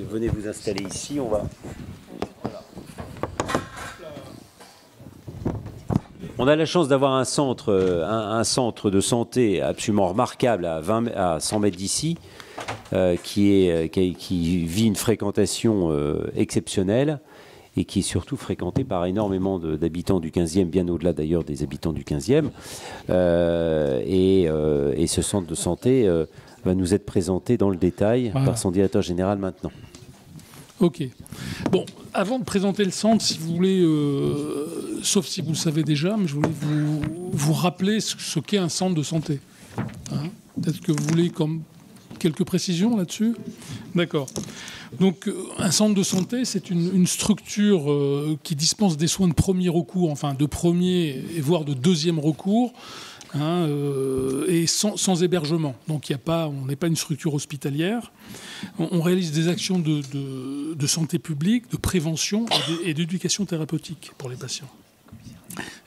Venez vous installer ici, on va... On a la chance d'avoir un centre de santé absolument remarquable à 100 mètres d'ici, qui vit une fréquentation exceptionnelle et qui est surtout fréquenté par énormément d'habitants du 15e, bien au-delà d'ailleurs des habitants du 15e. Et ce centre de santé va nous être présenté dans le détail par son directeur général maintenant. Ok. Bon, avant de présenter le centre, si vous voulez, sauf si vous le savez déjà, mais je voulais vous rappeler ce qu'est un centre de santé. Hein, peut-être que vous voulez quelques précisions là-dessus. D'accord. Donc, un centre de santé, c'est une structure qui dispense des soins de premier recours, enfin de premier et voire de deuxième recours, hein, et sans hébergement. Donc, on n'est pas une structure hospitalière. On réalise des actions de santé publique, de prévention et d'éducation thérapeutique pour les patients.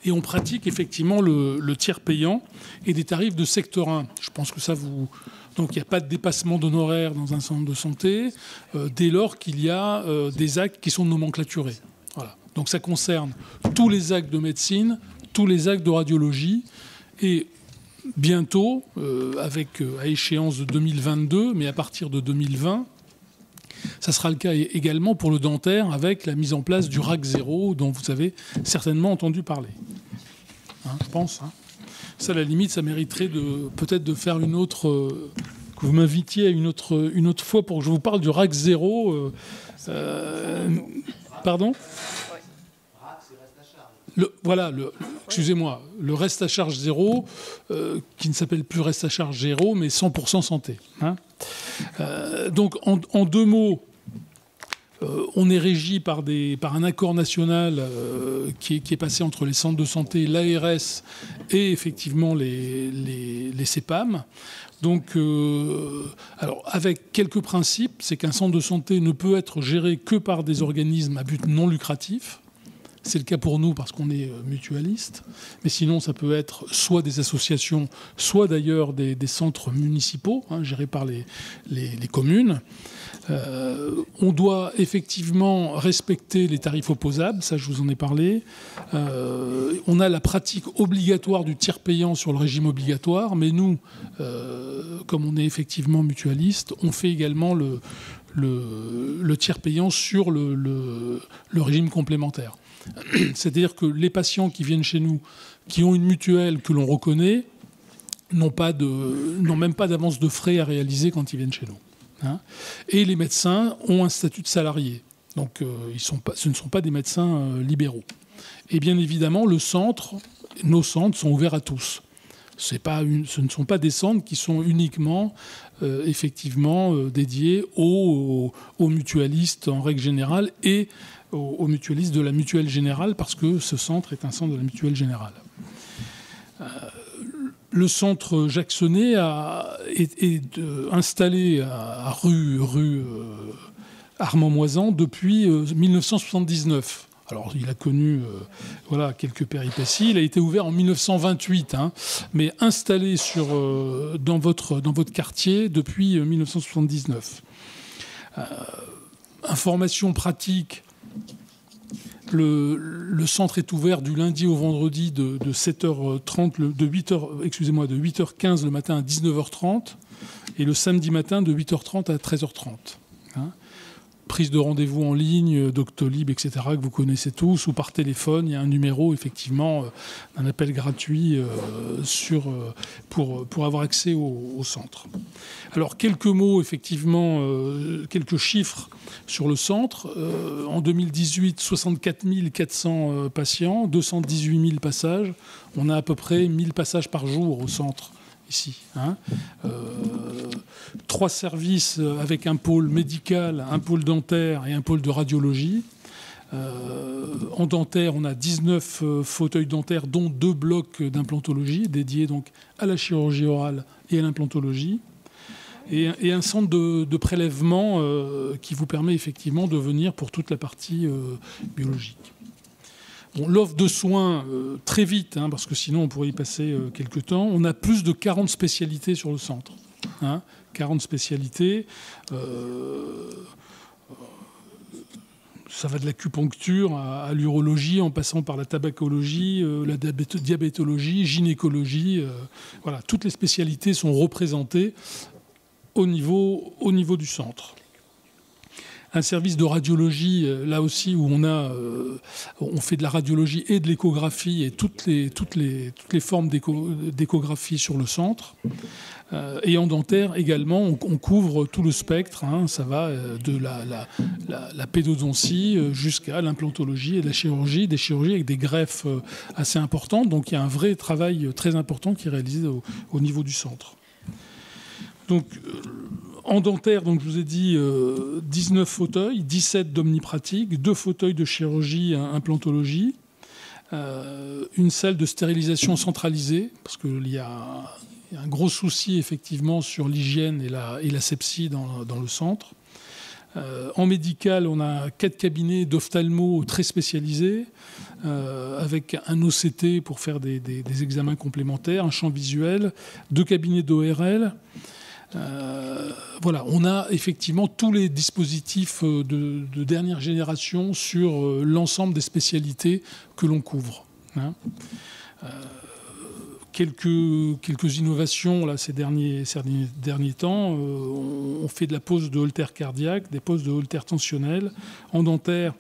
Et on pratique effectivement le tiers payant et des tarifs de secteur 1. Je pense que ça vous... Donc il n'y a pas de dépassement d'honoraires dans un centre de santé dès lors qu'il y a des actes qui sont nomenclaturés. Voilà. Donc ça concerne tous les actes de médecine, tous les actes de radiologie et bientôt, à échéance de 2022, mais à partir de 2020, ça sera le cas également pour le dentaire avec la mise en place du RAC 0 dont vous avez certainement entendu parler. Hein, je pense. Hein. Ça, à la limite, ça mériterait peut-être de faire une autre... que vous m'invitiez à une autre fois pour que je vous parle du RAC 0. Pardon ? Excusez-moi, le reste à charge zéro, qui ne s'appelle plus reste à charge zéro, mais 100% santé. Hein. Donc, en deux mots, on est régi par un accord national qui est passé entre les centres de santé, l'ARS et effectivement les CEPAM. Donc, alors, avec quelques principes, c'est qu'un centre de santé ne peut être géré que par des organismes à but non lucratif. C'est le cas pour nous parce qu'on est mutualiste. Mais sinon, ça peut être soit des associations, soit d'ailleurs des centres municipaux, hein, gérés par les communes. On doit effectivement respecter les tarifs opposables, ça je vous en ai parlé. On a la pratique obligatoire du tiers payant sur le régime obligatoire, mais nous, comme on est effectivement mutualiste, on fait également le tiers payant sur le régime complémentaire. C'est-à-dire que les patients qui viennent chez nous, qui ont une mutuelle que l'on reconnaît, n'ont même pas d'avance de frais à réaliser quand ils viennent chez nous. Hein. Et les médecins ont un statut de salarié. Donc ce ne sont pas des médecins libéraux. Et bien évidemment, nos centres sont ouverts à tous. Ce ne sont pas des centres qui sont uniquement effectivement dédiés aux mutualistes en règle générale et aux mutualistes de la Mutuelle Générale, parce que ce centre est un centre de la Mutuelle Générale. Le centre Jacques Senet est installé à rue Armand-Moisan depuis 1979. Alors, il a connu quelques péripéties. Il a été ouvert en 1928, hein, mais installé dans votre quartier depuis 1979. Information pratique. Le centre est ouvert du lundi au vendredi de 7h30, de 8h15 le matin à 19h30 et le samedi matin de 8h30 à 13h30. Hein. Prise de rendez-vous en ligne, Doctolib, etc., que vous connaissez tous, ou par téléphone. Il y a un numéro, effectivement, un appel gratuit pour avoir accès au centre. Alors, quelques mots, effectivement, quelques chiffres sur le centre. En 2018, 64 400 patients, 218 000 passages. On a à peu près 1000 passages par jour au centre. Ici, 3 services avec un pôle médical, un pôle dentaire et un pôle de radiologie. En dentaire, on a 19 fauteuils dentaires, dont 2 blocs d'implantologie dédiés donc à la chirurgie orale et à l'implantologie. Et un centre de prélèvement qui vous permet effectivement de venir pour toute la partie biologique. Bon, l'offre de soins, très vite, parce que sinon on pourrait y passer quelques temps, on a plus de 40 spécialités sur le centre. 40 spécialités. Ça va de l'acupuncture à l'urologie, en passant par la tabacologie, la diabétologie, gynécologie. Voilà, toutes les spécialités sont représentées au niveau du centre. Un service de radiologie, là aussi, où on fait de la radiologie et de l'échographie et toutes les formes d'échographie sur le centre. Et en dentaire également, on couvre tout le spectre. Ça va de la pédodontie jusqu'à l'implantologie et la chirurgie, des chirurgies avec des greffes assez importantes. Donc il y a un vrai travail très important qui est réalisé au niveau du centre. Donc, en dentaire, donc, je vous ai dit 19 fauteuils, 17 d'omnipratique, 2 fauteuils de chirurgie, implantologie, une salle de stérilisation centralisée, parce qu'il y a un gros souci effectivement sur l'hygiène et l'asepsie dans le centre. En médical, on a 4 cabinets d'ophtalmo très spécialisés, avec un OCT pour faire des examens complémentaires, un champ visuel, 2 cabinets d'ORL. Voilà, on a effectivement tous les dispositifs de dernière génération sur l'ensemble des spécialités que l'on couvre. Quelques innovations là, ces derniers temps. On fait de la pose de holtère cardiaque, des poses de holtère tensionnelle. En dentaire,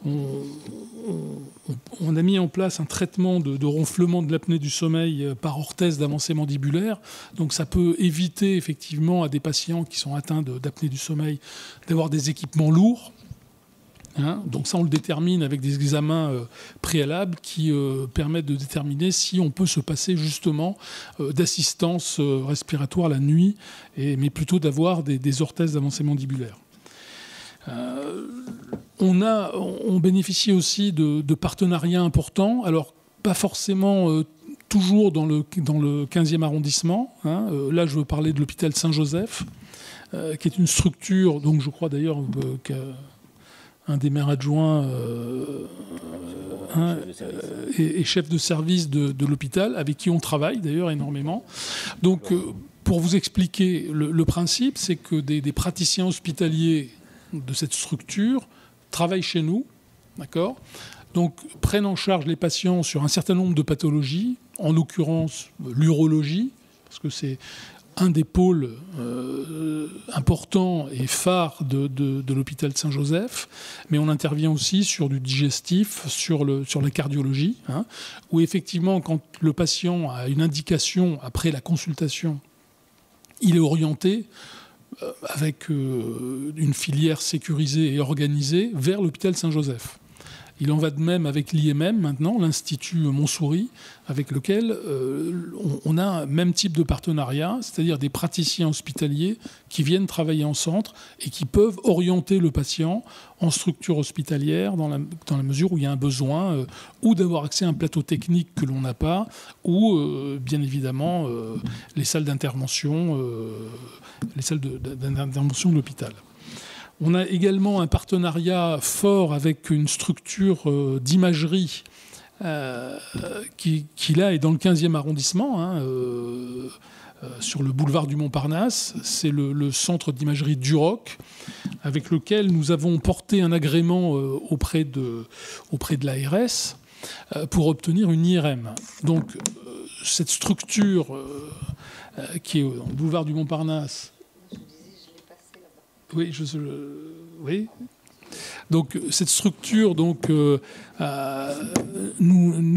on a mis en place un traitement de ronflement de l'apnée du sommeil par orthèse d'avancée mandibulaire. Donc ça peut éviter effectivement à des patients qui sont atteints d'apnée du sommeil d'avoir des équipements lourds. Donc ça, on le détermine avec des examens préalables qui permettent de déterminer si on peut se passer justement d'assistance respiratoire la nuit, mais plutôt d'avoir des orthèses d'avancée mandibulaire. On bénéficie aussi de partenariats importants, alors pas forcément toujours dans le 15e arrondissement. Là, je veux parler de l'hôpital Saint-Joseph, qui est une structure, donc je crois d'ailleurs qu'un des maires adjoints est chef de service de l'hôpital, avec qui on travaille d'ailleurs énormément. Donc, pour vous expliquer le principe, c'est que des praticiens hospitaliers de cette structure travaillent chez nous, d'accord ? Donc prennent en charge les patients sur un certain nombre de pathologies, en l'occurrence l'urologie, parce que c'est un des pôles importants et phares de l'hôpital Saint-Joseph, mais on intervient aussi sur du digestif, sur la cardiologie, où effectivement, quand le patient a une indication après la consultation, il est orienté avec une filière sécurisée et organisée vers l'hôpital Saint-Joseph. Il en va de même avec l'IMM maintenant, l'Institut Montsouris, avec lequel on a un même type de partenariat, c'est-à-dire des praticiens hospitaliers qui viennent travailler en centre et qui peuvent orienter le patient en structure hospitalière dans la mesure où il y a un besoin ou d'avoir accès à un plateau technique que l'on n'a pas, ou bien évidemment les salles d'intervention, de l'hôpital. On a également un partenariat fort avec une structure d'imagerie qui là est dans le 15e arrondissement, sur le boulevard du Montparnasse. C'est le centre d'imagerie Duroc, avec lequel nous avons porté un agrément auprès de l'ARS pour obtenir une IRM. Donc, cette structure qui est au boulevard du Montparnasse. Oui, oui. Donc cette structure nous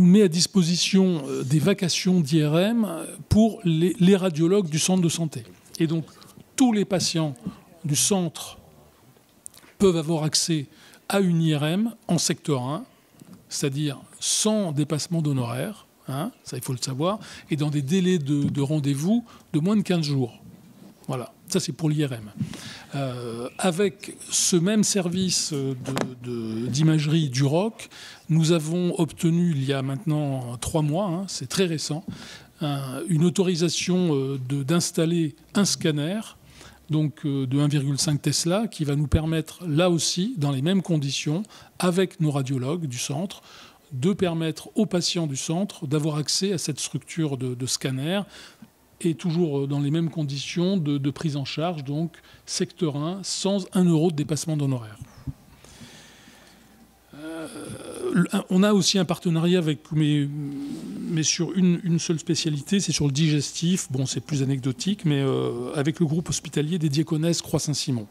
met à disposition des vacations d'IRM pour les radiologues du centre de santé. Et donc tous les patients du centre peuvent avoir accès à une IRM en secteur 1, c'est-à-dire sans dépassement d'honoraires, ça il faut le savoir, et dans des délais de rendez-vous de moins de 15 jours. Voilà, ça c'est pour l'IRM. Avec ce même service d'imagerie Duroc, nous avons obtenu il y a maintenant 3 mois, c'est très récent, une autorisation d'installer un scanner donc de 1,5 Tesla qui va nous permettre là aussi, dans les mêmes conditions, avec nos radiologues du centre, de permettre aux patients du centre d'avoir accès à cette structure de scanner et toujours dans les mêmes conditions de prise en charge, donc secteur 1, sans 1 euro de dépassement d'honoraires. On a aussi un partenariat avec, mais sur une seule spécialité, c'est sur le digestif. Bon, c'est plus anecdotique, mais avec le groupe hospitalier des Diaconesses Croix-Saint-Simon.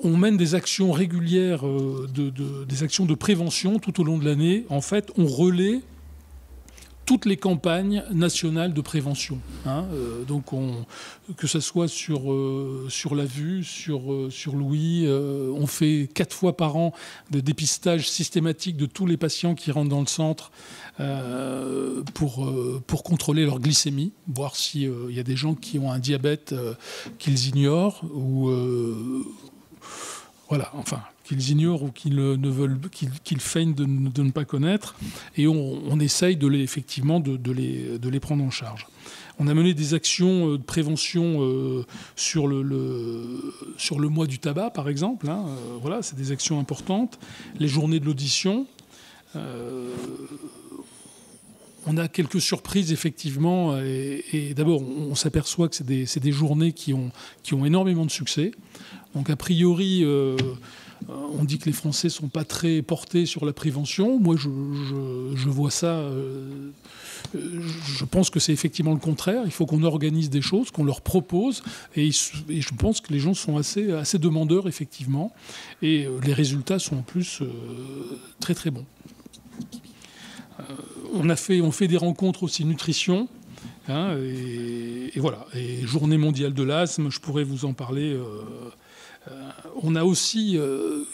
On mène des actions régulières, des actions de prévention tout au long de l'année. En fait, on relaie toutes les campagnes nationales de prévention. Donc que ce soit sur la vue, sur l'ouïe, on fait 4 fois par an de dépistage systématique de tous les patients qui rentrent dans le centre pour contrôler leur glycémie, voir s'il y a des gens qui ont un diabète qu'ils ignorent ou voilà, enfin qu'ils ignorent ou qu'ils feignent de ne pas connaître, et on essaye effectivement de les prendre en charge. On a mené des actions de prévention sur le mois du tabac, par exemple. Voilà, c'est des actions importantes. Les journées de l'audition. On a quelques surprises, effectivement. Et d'abord, on s'aperçoit que c'est des journées qui ont énormément de succès. Donc, a priori, on dit que les Français ne sont pas très portés sur la prévention. Moi, je vois ça. Je pense que c'est effectivement le contraire. Il faut qu'on organise des choses, qu'on leur propose. Et je pense que les gens sont assez demandeurs, effectivement. Et les résultats sont en plus très, très bons. On fait des rencontres aussi nutrition. Et voilà. Et Journée mondiale de l'asthme, je pourrais vous en parler. On a aussi,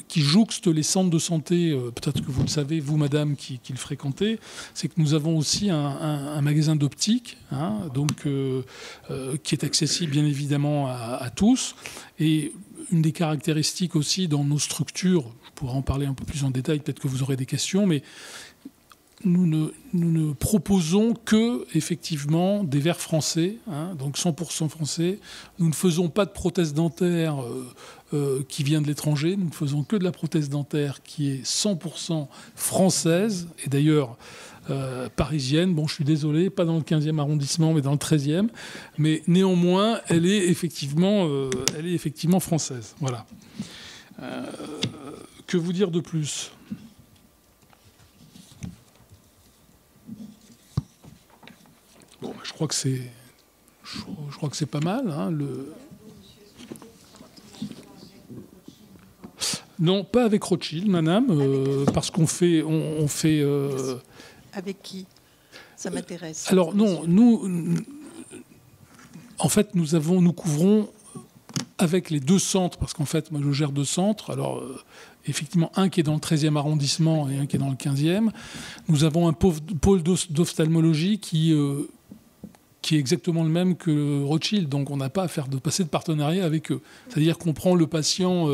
qui jouxte les centres de santé, peut-être que vous le savez, vous, madame, qui le fréquentez, c'est que nous avons aussi un magasin d'optique, qui est accessible bien évidemment à tous. Et une des caractéristiques aussi dans nos structures, je pourrais en parler un peu plus en détail, peut-être que vous aurez des questions, mais nous ne proposons que, effectivement, des verres français, donc 100% français. Nous ne faisons pas de prothèse dentaire qui vient de l'étranger. Nous ne faisons que de la prothèse dentaire qui est 100% française, et d'ailleurs parisienne. Bon, je suis désolé, pas dans le 15e arrondissement, mais dans le 13e. Mais néanmoins, elle est effectivement française. Voilà. Que vous dire de plus ? Bon, je crois que c'est pas mal. Non, pas avec Rothschild, madame, parce qu'on fait. Avec qui ? Ça m'intéresse. Alors non, nous, en fait, nous couvrons avec les 2 centres, parce qu'en fait, moi, je gère 2 centres. Alors, effectivement, un qui est dans le 13e arrondissement et un qui est dans le 15e. Nous avons un pôle d'ophtalmologie qui est exactement le même que Rothschild. Donc on n'a pas à passer de partenariat avec eux. C'est-à-dire qu'on prend le patient,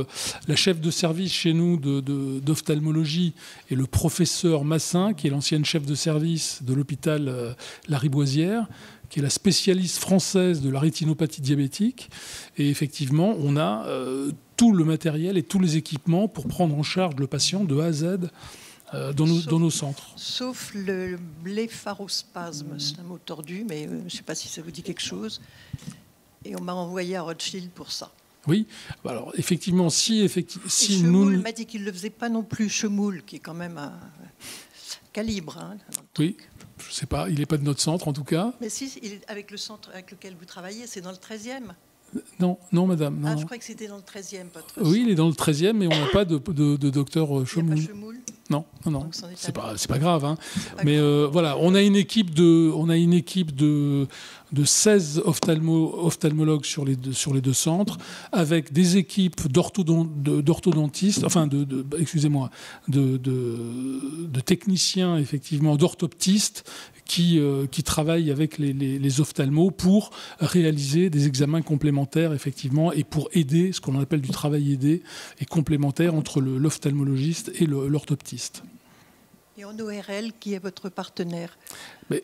la chef de service chez nous d'ophtalmologie et le professeur Massin, qui est l'ancienne chef de service de l'hôpital Lariboisière, qui est la spécialiste française de la rétinopathie diabétique. Et effectivement, on a tout le matériel et tous les équipements pour prendre en charge le patient de A à Z dans nos centres. Sauf le blépharospasme, c'est un mot tordu, mais je ne sais pas si ça vous dit quelque chose. Et on m'a envoyé à Rothschild pour ça. Oui, alors effectivement, si Chemoul m'a dit qu'il ne le faisait pas non plus, Chemoul, qui est quand même un calibre. Hein, oui, je ne sais pas, il n'est pas de notre centre en tout cas. Mais si, avec le centre avec lequel vous travaillez, c'est dans le 13e. Non, madame. Non, je crois que c'était dans le 13e. Oui, il est dans le 13e, mais on n'a pas de docteur Chemoul. Non. C'est pas grave. Hein. Mais voilà, on a une équipe de 16 ophtalmologues sur les deux centres, avec des équipes d'orthodontistes, enfin de techniciens, effectivement, d'orthoptistes qui travaillent avec les ophtalmos pour réaliser des examens complémentaires, effectivement, et pour aider, ce qu'on appelle du travail aidé et complémentaire entre l'ophtalmologiste et l'orthoptiste. Et en ORL, qui est votre partenaire? Mais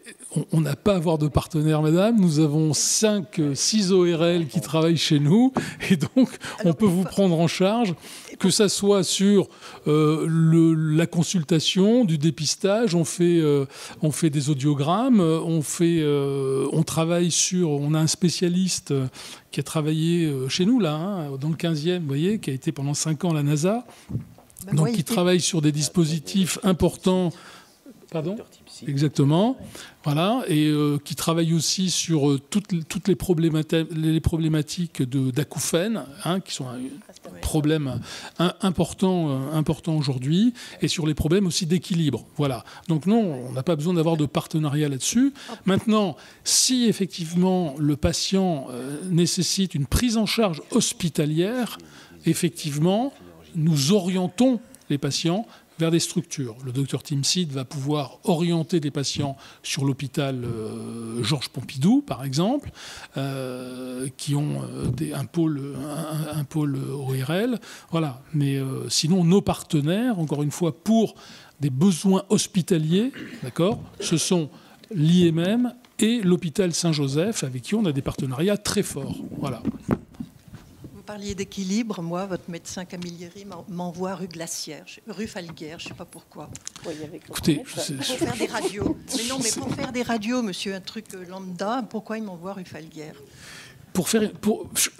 on n'a pas à avoir de partenaire, madame. Nous avons 6 ORL qui travaillent chez nous. Et donc, on peut vous prendre en charge, que ça soit sur la consultation, du dépistage. On fait des audiogrammes. On travaille sur... On a un spécialiste qui a travaillé chez nous, là, hein, dans le 15e, vous voyez, qui a été pendant 5 ans à la NASA. Donc, qui travaille sur des dispositifs importants. Pardon ? Exactement. Voilà. Et qui travaille aussi sur toutes les problématiques d'acouphènes, hein, qui sont un problème important aujourd'hui, et sur les problèmes aussi d'équilibre. Voilà. Donc non, on n'a pas besoin d'avoir de partenariat là-dessus. Maintenant, si effectivement le patient nécessite une prise en charge hospitalière, effectivement, nous orientons les patients vers des structures. Le docteur Timsit va pouvoir orienter des patients sur l'hôpital Georges Pompidou, par exemple, qui ont un pôle ORL. Voilà. Mais sinon, nos partenaires, encore une fois, pour des besoins hospitaliers, d'accord, ce sont l'IMM et l'hôpital Saint-Joseph, avec qui on a des partenariats très forts. Voilà. Vous parliez d'équilibre. Moi, votre médecin Camilleri m'envoie rue Glacière, rue Falguière, je ne sais pas pourquoi. Écoutez, pour faire des radios. Mais non, mais pour faire des radios, monsieur, un truc lambda, pourquoi il m'envoie rue Falguière?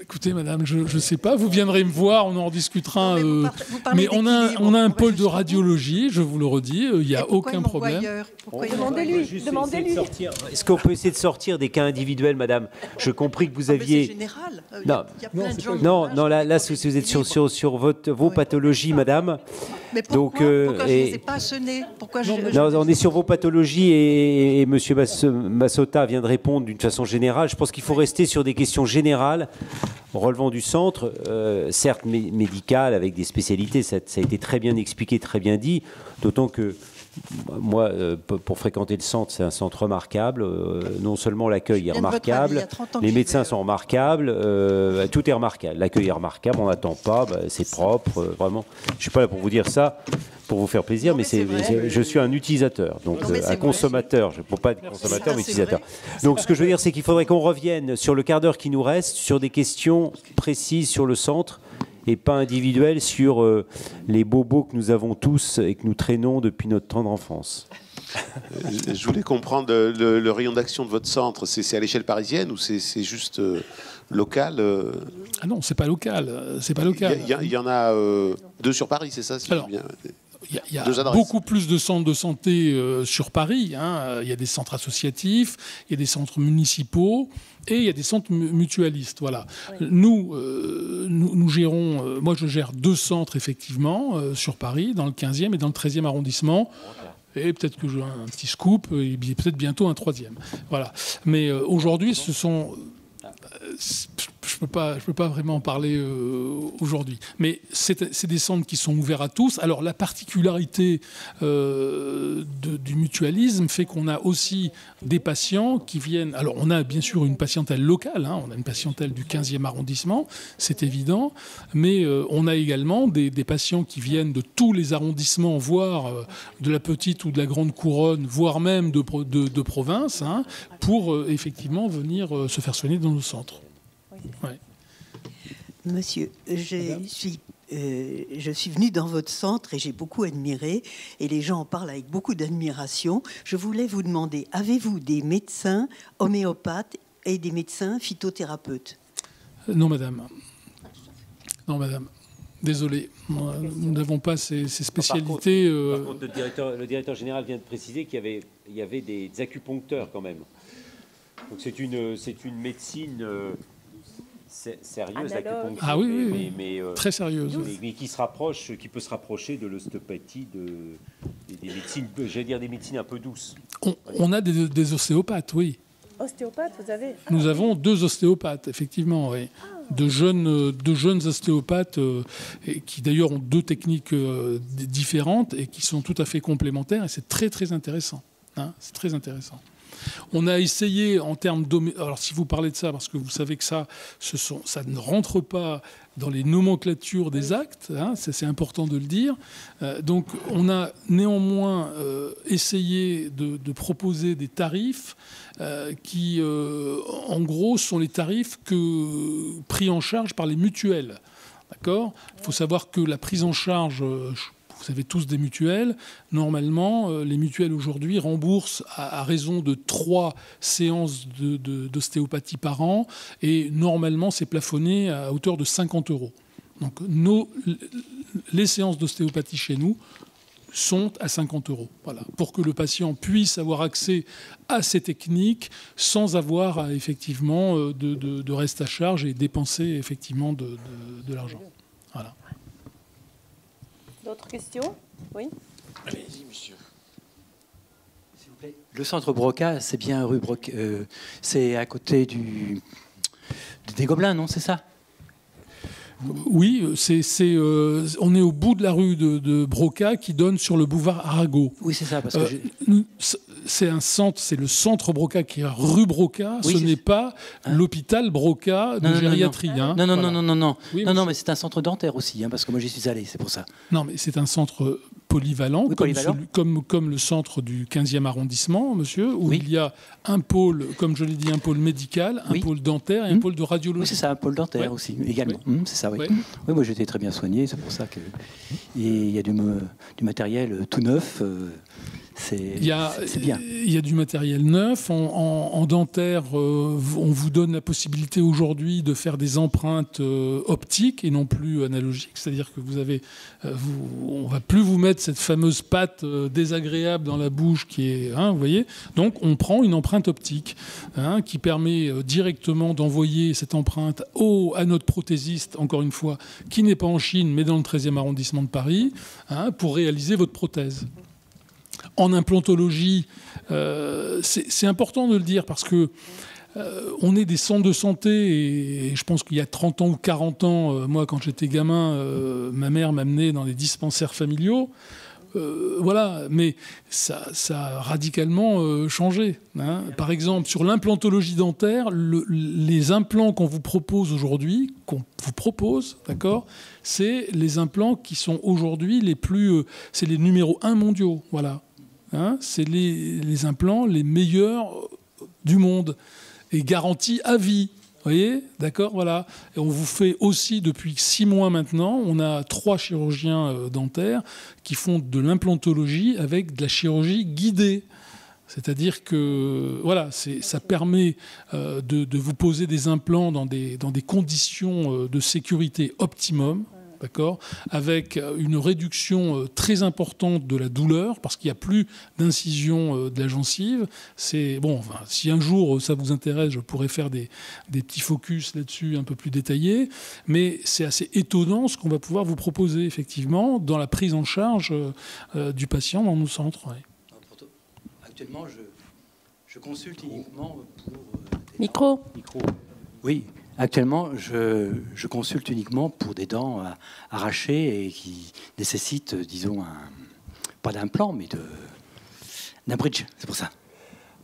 Écoutez, madame, je ne sais pas, vous viendrez me voir, on en rediscutera. Mais on a un pôle de radiologie, je vous le redis, il n'y a aucun problème. Demandez-lui. Est-ce qu'on peut essayer de sortir des cas individuels, madame? Je compris que vous aviez... C'est général. Non, là, si vous êtes sur vos pathologies, madame. Mais pourquoi je ne les ai pas sonnées? Non, on est sur vos pathologies et M. Massota vient de répondre d'une façon générale. Je pense qu'il faut rester sur des questions générales relevant du centre, certes médical avec des spécialités, ça a été très bien expliqué, très bien dit, d'autant que moi, pour fréquenter le centre, c'est un centre remarquable. Non seulement l'accueil est remarquable, les médecins sont remarquables, tout est remarquable. L'accueil est remarquable, on n'attend pas, c'est propre, vraiment. Je ne suis pas là pour vous dire ça, pour vous faire plaisir, mais je suis un utilisateur, donc un consommateur. Je ne peux pas être consommateur, mais utilisateur. Donc ce que je veux dire, c'est qu'il faudrait qu'on revienne sur le quart d'heure qui nous reste, sur des questions précises sur le centre, et pas individuel sur les bobos que nous avons tous et que nous traînons depuis notre tendre enfance. Je voulais comprendre le rayon d'action de votre centre. C'est à l'échelle parisienne ou c'est juste local Ah non, c'est pas local. C'est pas local. Il y en a 2 sur Paris, c'est ça? Alors, il y a beaucoup plus de centres de santé sur Paris. Hein. Il y a des centres associatifs, il y a des centres municipaux et il y a des centres mutualistes. Voilà. Oui. Nous gérons, moi je gère 2 centres effectivement sur Paris, dans le 15e et dans le 13e arrondissement. Et peut-être que j'ai un petit scoop et peut-être bientôt un 3e. Voilà. Mais aujourd'hui, ce sont... Je peux pas vraiment en parler aujourd'hui. Mais c'est des centres qui sont ouverts à tous. Alors la particularité du mutualisme fait qu'on a aussi des patients qui viennent... Alors on a bien sûr une patientèle locale, hein, on a une patientèle du 15e arrondissement, c'est évident, mais on a également des patients qui viennent de tous les arrondissements, voire de la petite ou de la grande couronne, voire même de province, hein, pour effectivement venir se faire soigner dans nos centres. Ouais. Monsieur, je suis je suis venue dans votre centre et j'ai beaucoup admiré, et les gens en parlent avec beaucoup d'admiration. Je voulais vous demander, avez-vous des médecins homéopathes et des médecins phytothérapeutes? Non, madame. Non, madame. Désolé, nous n'avons pas ces spécialités. Par contre, le directeur général vient de préciser qu'il y avait des accupuncteurs quand même. Donc c'est une médecine sérieuse, acupuncture. Ah oui, mais très sérieuse. Mais qui peut se rapprocher de l'ostéopathie, des médecines, j'allais dire des médecines un peu douces. On a des ostéopathes, oui. Ostéopathe, vous avez? Nous avons 2 ostéopathes, effectivement, oui. De jeunes ostéopathes qui d'ailleurs ont 2 techniques différentes et qui sont tout à fait complémentaires, et c'est très très intéressant. Hein, c'est très intéressant. On a essayé en termes alors si vous parlez de ça, parce que vous savez que ça ne rentre pas dans les nomenclatures des actes, hein, c'est important de le dire. Donc on a néanmoins essayé de proposer des tarifs qui, en gros, sont les tarifs pris en charge par les mutuelles. D'accord ? Il faut savoir que la prise en charge... Vous avez tous des mutuelles. Normalement, les mutuelles aujourd'hui remboursent à raison de 3 séances d'ostéopathie par an. Et normalement, c'est plafonné à hauteur de 50 €. Donc, les séances d'ostéopathie chez nous sont à 50 €. Voilà, pour que le patient puisse avoir accès à ces techniques sans avoir effectivement de reste à charge et dépenser effectivement de l'argent. Voilà. D'autres questions? Oui. Allez-y, monsieur. S'il vous plaît. Le centre Broca, c'est bien rue Broca, c'est à côté des Gobelins, non? C'est ça? Oui, on est au bout de la rue de Broca qui donne sur le boulevard Arago. Oui, c'est ça. Parce que c'est le centre Broca qui est rue Broca. Oui, ce n'est pas l'hôpital Broca de gériatrie. Non, mais c'est un centre dentaire aussi, hein, parce que moi j'y suis allé, c'est pour ça. Non, mais c'est un centre polyvalent, comme le centre du 15e arrondissement, monsieur, où il y a un pôle, comme je l'ai dit, un pôle médical, un pôle dentaire et un pôle de radiologie. Oui, c'est ça, un pôle dentaire aussi, également. C'est ça, oui. Oui, moi j'étais très bien soigné, c'est pour ça que il y a du matériel tout neuf. C'est bien. Il y a du matériel neuf. En dentaire, on vous donne la possibilité aujourd'hui de faire des empreintes optiques et non plus analogiques. C'est-à-dire que on va plus vous mettre cette fameuse pâte désagréable dans la bouche qui est, vous voyez. Donc on prend une empreinte optique qui permet directement d'envoyer cette empreinte à notre prothésiste, encore une fois, qui n'est pas en Chine mais dans le 13e arrondissement de Paris, pour réaliser votre prothèse. En implantologie, c'est important de le dire parce que on est des centres de santé et je pense qu'il y a 30 ans ou 40 ans, moi quand j'étais gamin, ma mère m'amenait dans des dispensaires familiaux. Voilà, mais ça a radicalement changé. Par exemple, sur l'implantologie dentaire, les implants qu'on vous propose aujourd'hui, d'accord, c'est les implants qui sont aujourd'hui c'est les numéros 1 mondiaux, voilà. C'est les implants les meilleurs du monde et garantis à vie. Vous voyez, d'accord, voilà. Et on vous fait aussi depuis 6 mois maintenant, on a 3 chirurgiens dentaires qui font de l'implantologie avec de la chirurgie guidée. C'est-à-dire que voilà, ça permet de vous poser des implants dans des conditions de sécurité optimum. D'accord, avec une réduction très importante de la douleur, parce qu'il n'y a plus d'incision de la gencive. C'est bon. Enfin, si un jour ça vous intéresse, je pourrais faire des petits focus là-dessus un peu plus détaillés. Mais c'est assez étonnant ce qu'on va pouvoir vous proposer effectivement dans la prise en charge du patient dans nos centres. Ouais. Actuellement, je consulte uniquement pour Micro. Oui. Actuellement, je consulte uniquement pour des dents arrachées et qui nécessitent, disons, pas d'implant, mais d'un bridge. C'est pour ça.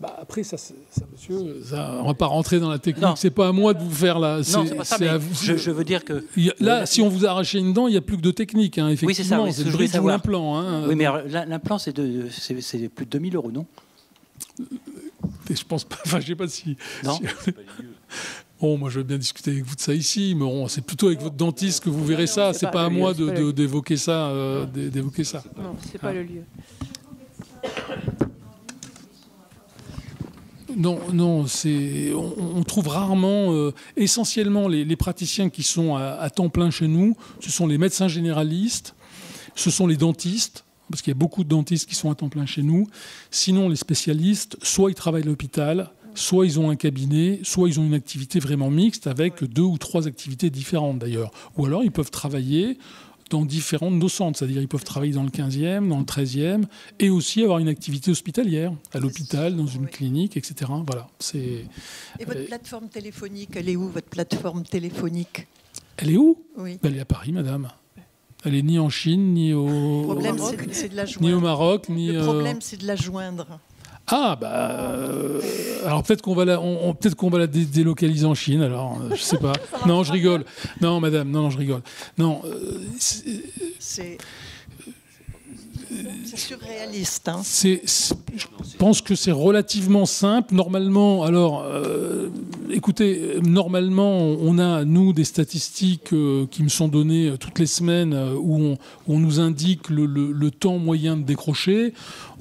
Après, monsieur, on ne va pas rentrer dans la technique. C'est pas à moi de vous faire là. Non, c'est pas ça. Mais je veux dire que là, si on vous a arraché une dent, il n'y a plus que de technique. Effectivement, oui, c'est ça. Oui, c'est le bridge ou l'implant. Oui, mais l'implant, c'est plus de 2000 €, non? Je pense pas. Enfin, je sais pas si. Non. Bon, moi, je vais bien discuter avec vous de ça ici, mais bon, c'est plutôt avec votre dentiste que vous verrez ça. C'est pas à moi d'évoquer ça. D'évoquer ça. Non, c'est pas le lieu. Non, on trouve rarement, essentiellement, les praticiens qui sont à temps plein chez nous, ce sont les médecins généralistes, ce sont les dentistes, parce qu'il y a beaucoup de dentistes qui sont à temps plein chez nous. Sinon, les spécialistes, soit ils travaillent à l'hôpital, soit ils ont un cabinet, soit ils ont une activité vraiment mixte avec 2 ou 3 activités différentes d'ailleurs. Ou alors ils peuvent travailler dans différents de nos centres, c'est-à-dire ils peuvent travailler dans le 15e, dans le 13e, et aussi avoir une activité hospitalière, à l'hôpital, dans une clinique, etc. Voilà. Et votre plateforme téléphonique, elle est où, votre plateforme téléphonique? Elle est où? Oui. Elle est à Paris, madame. Elle est ni en Chine, ni au problème, c'est de la ni au Maroc, ni... Le problème, c'est de la joindre. Ah, alors peut-être qu'on va la délocaliser en Chine, alors, je sais pas. Non, je rigole. Non, madame, non, je rigole. Non, c'est surréaliste. Hein. Je pense que c'est relativement simple. Normalement, écoutez, normalement, on a, nous, des statistiques qui me sont données toutes les semaines où on nous indique le temps moyen de décrocher.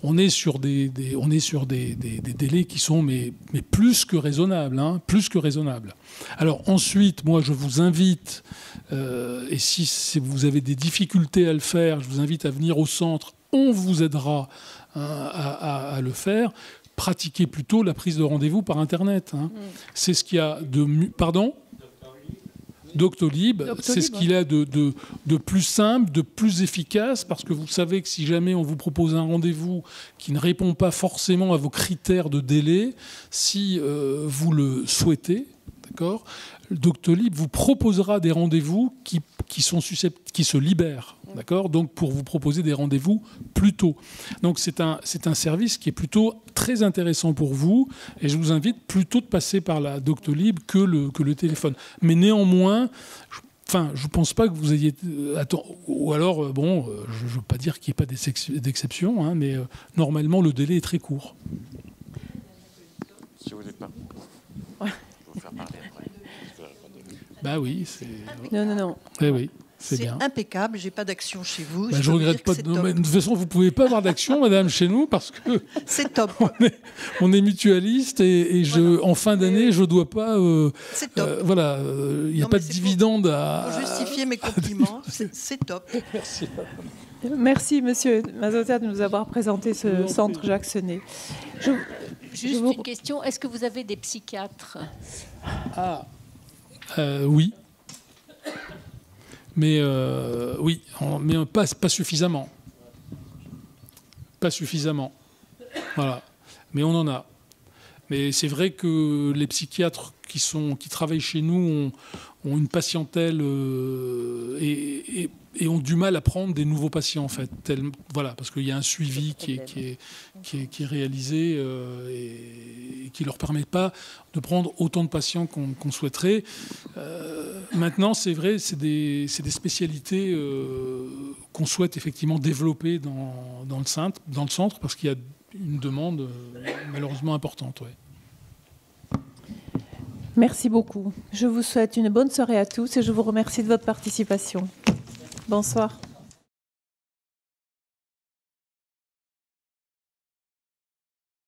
On est sur des délais qui sont mais plus que raisonnables, hein, plus que raisonnables. Alors ensuite, moi, je vous invite, et si vous avez des difficultés à le faire, je vous invite à venir au centre. On vous aidera à le faire. Pratiquez plutôt la prise de rendez-vous par Internet. Hein. C'est ce qu'il y a de... Pardon ? Doctolib, c'est ce qu'il a de plus simple, de plus efficace, parce que vous savez que si jamais on vous propose un rendez-vous qui ne répond pas forcément à vos critères de délai, si vous le souhaitez, d'accord, Doctolib vous proposera des rendez-vous qui se libèrent, d'accord, donc pour vous proposer des rendez-vous plus tôt. Donc c'est un service qui est plutôt très intéressant pour vous, et je vous invite plutôt de passer par la Doctolib que le téléphone. Mais néanmoins, je ne pense pas que vous ayez... ou alors, je ne veux pas dire qu'il n'y ait pas d'exception, hein, mais normalement, le délai est très court. Si vous n'êtes pas... Ouais. Je vais vous faire parler après. Bah oui, c'est... Non. Oui. C'est bien. Impeccable, j'ai pas d'action chez vous. Je regrette pas. De toute façon, vous pouvez pas avoir d'action, madame, chez nous, parce que c'est top. On est mutualiste et voilà. En fin d'année, je dois pas. C'est top. Voilà, il n'y a pas de dividende à. Pour justifier mes compliments, c'est top. Merci. Merci, monsieur Mazzotta, de nous avoir présenté ce centre Jacques Senet. Juste une question, est-ce que vous avez des psychiatres? Oui. Mais oui, mais pas suffisamment. Pas suffisamment. Voilà. Mais on en a. Mais c'est vrai que les psychiatres qui travaillent chez nous ont une patientèle et ont du mal à prendre des nouveaux patients, en fait. Voilà, parce qu'il y a un suivi qui est réalisé et qui ne leur permet pas de prendre autant de patients qu'on souhaiterait. Maintenant, c'est vrai, c'est des spécialités qu'on souhaite effectivement développer dans le centre, parce qu'il y a une demande malheureusement importante. Ouais. Merci beaucoup. Je vous souhaite une bonne soirée à tous et je vous remercie de votre participation. Bonsoir.